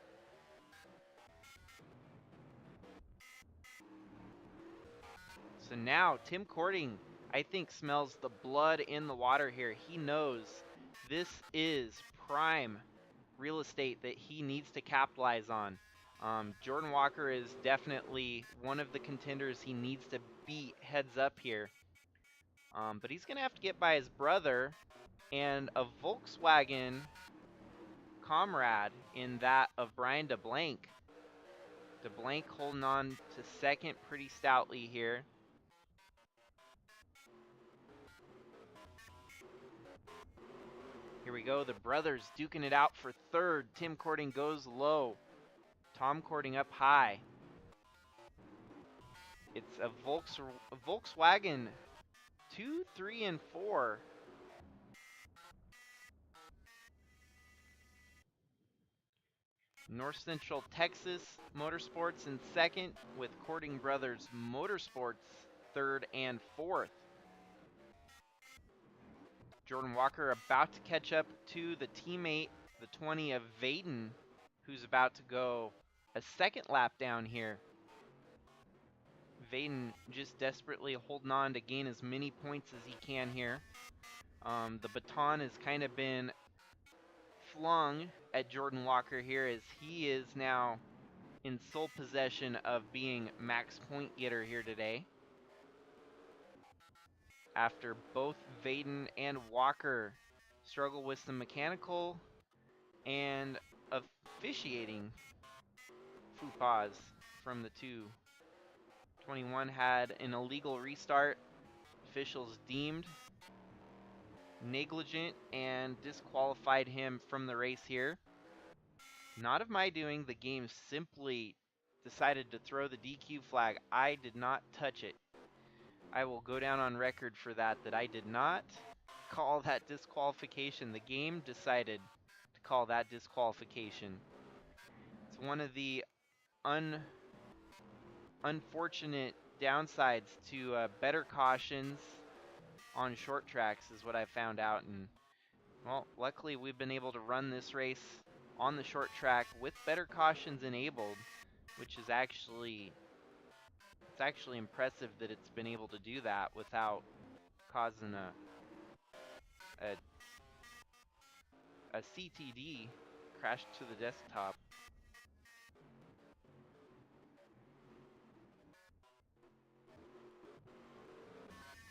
So now Tim Cording, I think, smells the blood in the water here. He knows this is prime real estate that he needs to capitalize on. Jordan Walker is definitely one of the contenders he needs to beat heads up here. But he's going to have to get by his brother and a Volkswagen comrade in that of Brian DeBlanc. DeBlanc holding on to second pretty stoutly here. Here we go, the brothers duking it out for third. Tim Cording goes low. Tom Cording up high. It's a Volkswagen 2, 3, and 4. North Central Texas Motorsports in second, with Cording Brothers Motorsports third and fourth. Jordan Walker about to catch up to the teammate, the 20 of Vaden, who's about to go a second lap down here. Vaden just desperately holding on to gain as many points as he can here. The baton has kind of been flung at Jordan Walker here, as he is now in sole possession of being max point getter here today, after both Vaden and Walker struggle with some mechanical and officiating faux pas from the two. 21 had an illegal restart. Officials deemed negligent and disqualified him from the race here. Not of my doing. The game simply decided to throw the DQ flag. I did not touch it. I will go down on record for that I did not call that disqualification. The game decided to call that disqualification. It's one of the unfortunate downsides to better cautions on short tracks, is what I found out. And well, luckily we've been able to run this race on the short track with better cautions enabled, which is actually impressive that it's been able to do that without causing a CTD, crash to the desktop.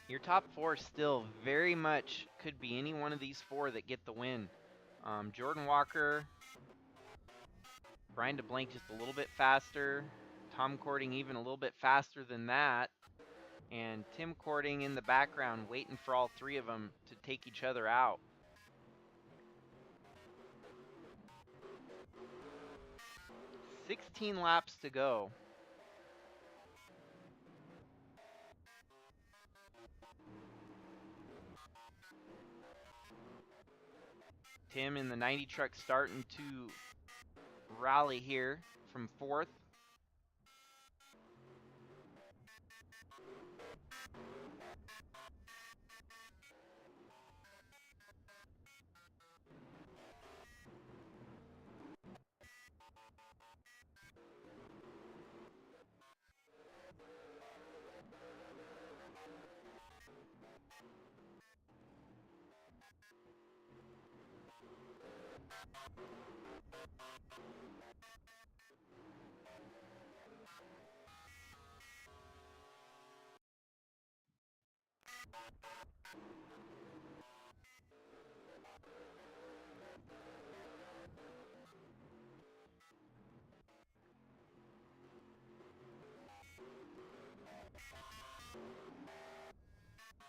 Your top four still very much could be any one of these four that get the win. Jordan Walker, Brian DeBlanc just a little bit faster, Tom Cording even a little bit faster than that, and Tim Cording in the background waiting for all three of them to take each other out. "16 laps to go." Tim in the 90 truck starting to rally here from fourth.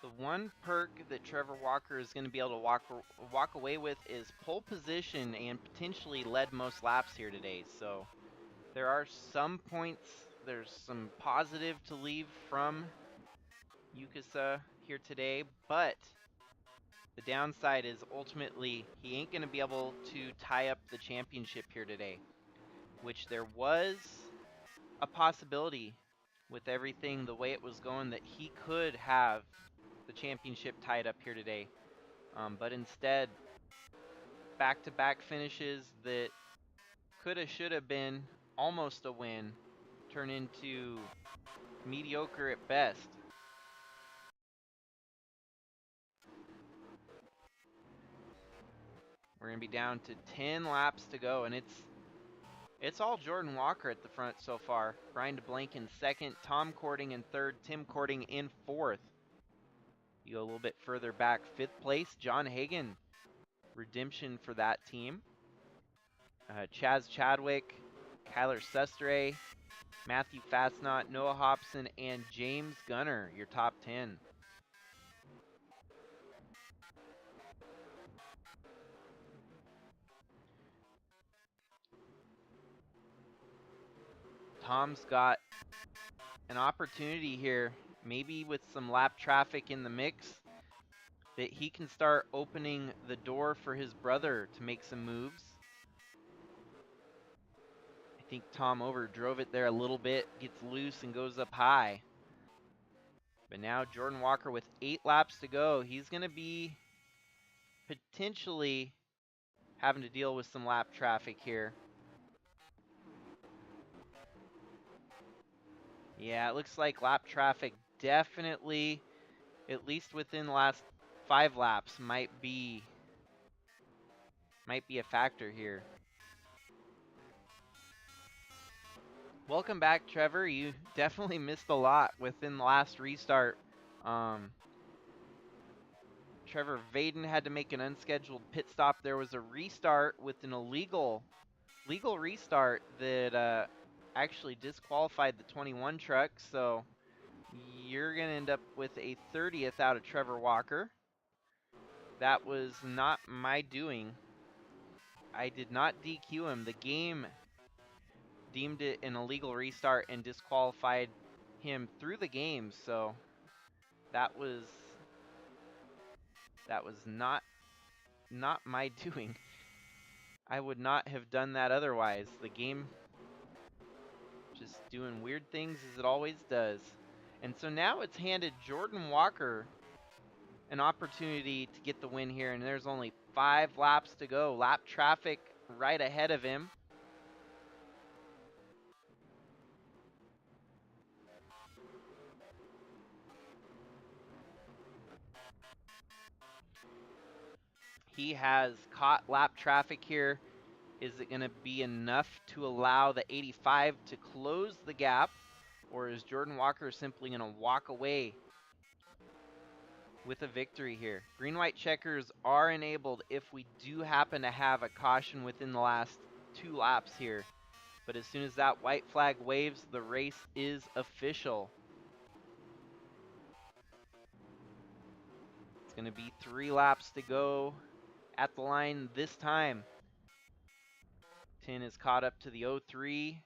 The one perk that Trevor Walker is going to be able to walk away with is pole position and potentially led most laps here today. So there are some points, there's some positive to leave from Jukasa here today, but the downside is ultimately he ain't going to be able to tie up the championship here today, which there was a possibility with everything the way it was going that he could have the championship tied up here today. But instead, back-to-back finishes that coulda, shoulda been almost a win turn into mediocre at best. We're going to be down to 10 laps to go, and it's all Jordan Walker at the front so far. Brian DeBlank in second, Tom Cording in third, Tim Cording in fourth. You go a little bit further back, fifth place, John Hagan. Redemption for that team. Chaz Chadwick, Kyler Sustre, Matthew Fatsnot, Noah Hobson, and James Gunner, your top 10. Tom's got an opportunity here, maybe with some lap traffic in the mix, that he can start opening the door for his brother to make some moves. I think Tom overdrove it there a little bit, gets loose and goes up high. But now Jordan Walker with 8 laps to go, he's going to be potentially having to deal with some lap traffic here. Yeah, it looks like lap traffic definitely, at least within the last 5 laps, might be a factor here. Welcome back, Trevor. You definitely missed a lot within the last restart. Trevor Vaden had to make an unscheduled pit stop. There was a restart with an legal restart that actually disqualified the 21 truck. So you're going to end up with a 30th out of Trevor Walker. That was not my doing. I did not DQ him. The game deemed it an illegal restart and disqualified him through the game. So that was not my doing. I would not have done that otherwise. The game just doing weird things as it always does. And so now it's handed Jordan Walker an opportunity to get the win here, and there's only 5 laps to go. Lap traffic right ahead of him. He has caught lap traffic here. Is it going to be enough to allow the 85 to close the gap, or is Jordan Walker simply going to walk away with a victory here? Green-white checkers are enabled if we do happen to have a caution within the last 2 laps here. But as soon as that white flag waves, the race is official. It's going to be 3 laps to go at the line this time. 10 is caught up to the 03.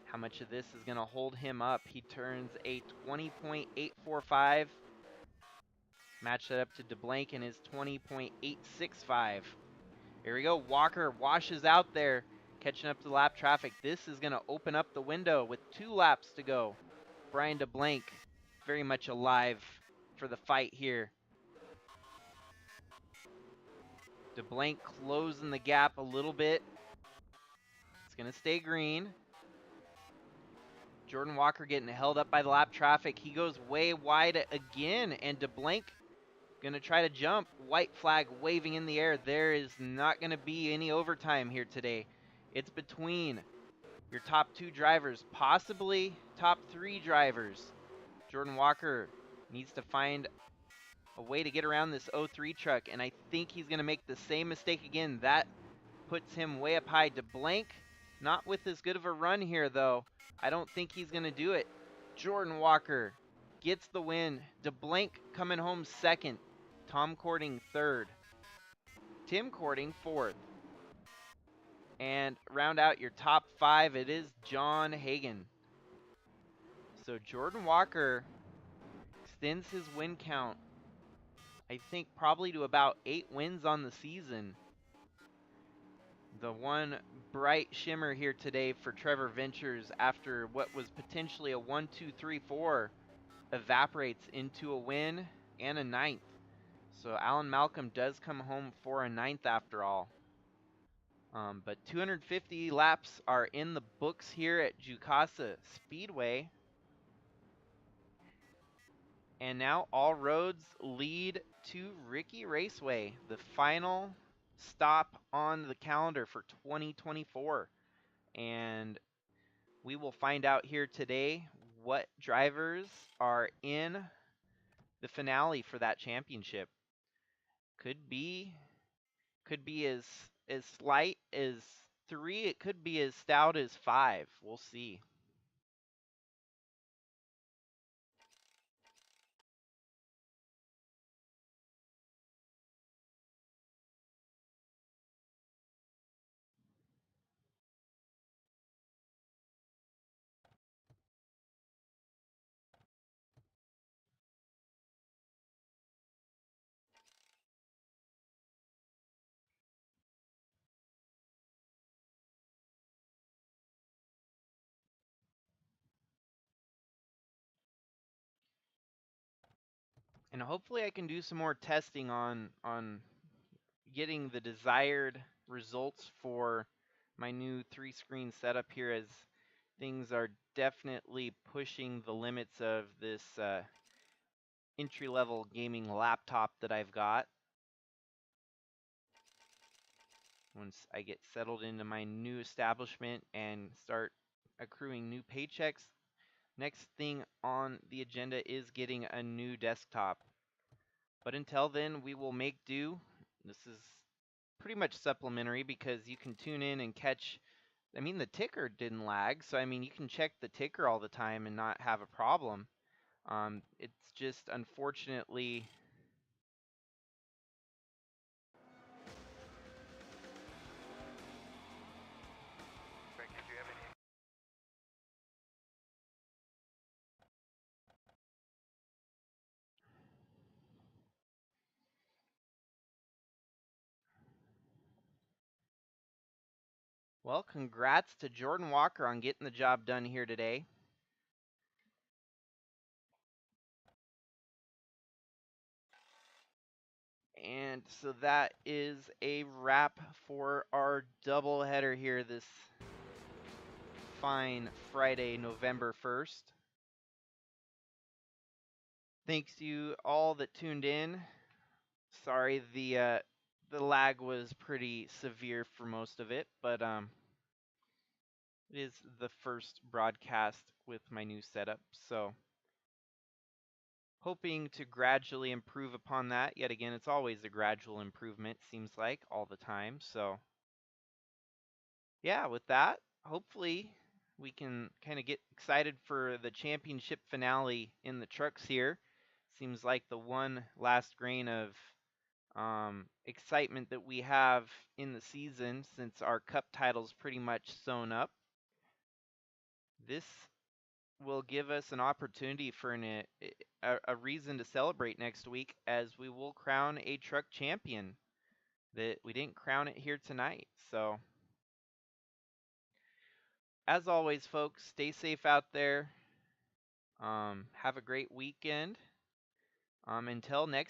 How much of this is going to hold him up? He turns a 20.845. Match that up to DeBlank and his 20.865. Here we go. Walker washes out there, catching up to lap traffic. This is going to open up the window with 2 laps to go. Brian DeBlank very much alive for the fight here. DeBlank closing the gap a little bit. It's going to stay green. Jordan Walker getting held up by the lap traffic. He goes way wide again, and DeBlank going to try to jump. White flag waving in the air. There is not going to be any overtime here today. It's between your top 2 drivers, possibly top 3 drivers. Jordan Walker Needs to find a way to get around this 03 truck, and I think he's going to make the same mistake again. That puts him way up high. DeBlanc, not with as good of a run here, though. I don't think he's going to do it. Jordan Walker gets the win. DeBlanc coming home second. Tom Cording third. Tim Cording fourth. And round out your top 5, it is John Hagan. So Jordan Walker extends his win count, I think, probably to about 8 wins on the season. The one bright shimmer here today for Trevor Ventures after what was potentially a 1-2-3-4 evaporates into a win and a 9th. So Alan Malcolm does come home for a 9th after all. But 250 laps are in the books here at Jukasa Speedway. And now all roads lead to Ricky Raceway, the final stop on the calendar for 2024. And we will find out here today what drivers are in the finale for that championship. Could be as slight as 3, it could be as stout as 5. We'll see. And hopefully I can do some more testing on getting the desired results for my new 3-screen setup here, as things are definitely pushing the limits of this entry-level gaming laptop that I've got. Once I get settled into my new establishment and start accruing new paychecks, next thing on the agenda is getting a new desktop. But until then, we will make do. This is pretty much supplementary because you can tune in and catch. I mean, the ticker didn't lag, so I mean, you can check the ticker all the time and not have a problem. It's just unfortunately well, congrats to Jordan Walker on getting the job done here today. And so that is a wrap for our doubleheader here this fine Friday, November 1st. Thanks to you all that tuned in. Sorry, the lag was pretty severe for most of it, but it is the first broadcast with my new setup, so hoping to gradually improve upon that. Yet again, it's always a gradual improvement, seems like, all the time. So yeah, with that, hopefully we can kind of get excited for the championship finale in the trucks here. Seems like the one last grain of excitement that we have in the season, since our cup title's pretty much sewn up. This will give us an opportunity for a reason to celebrate next week, as we will crown a truck champion. That we didn't crown it here tonight. So as always, folks, stay safe out there. Have a great weekend. Until next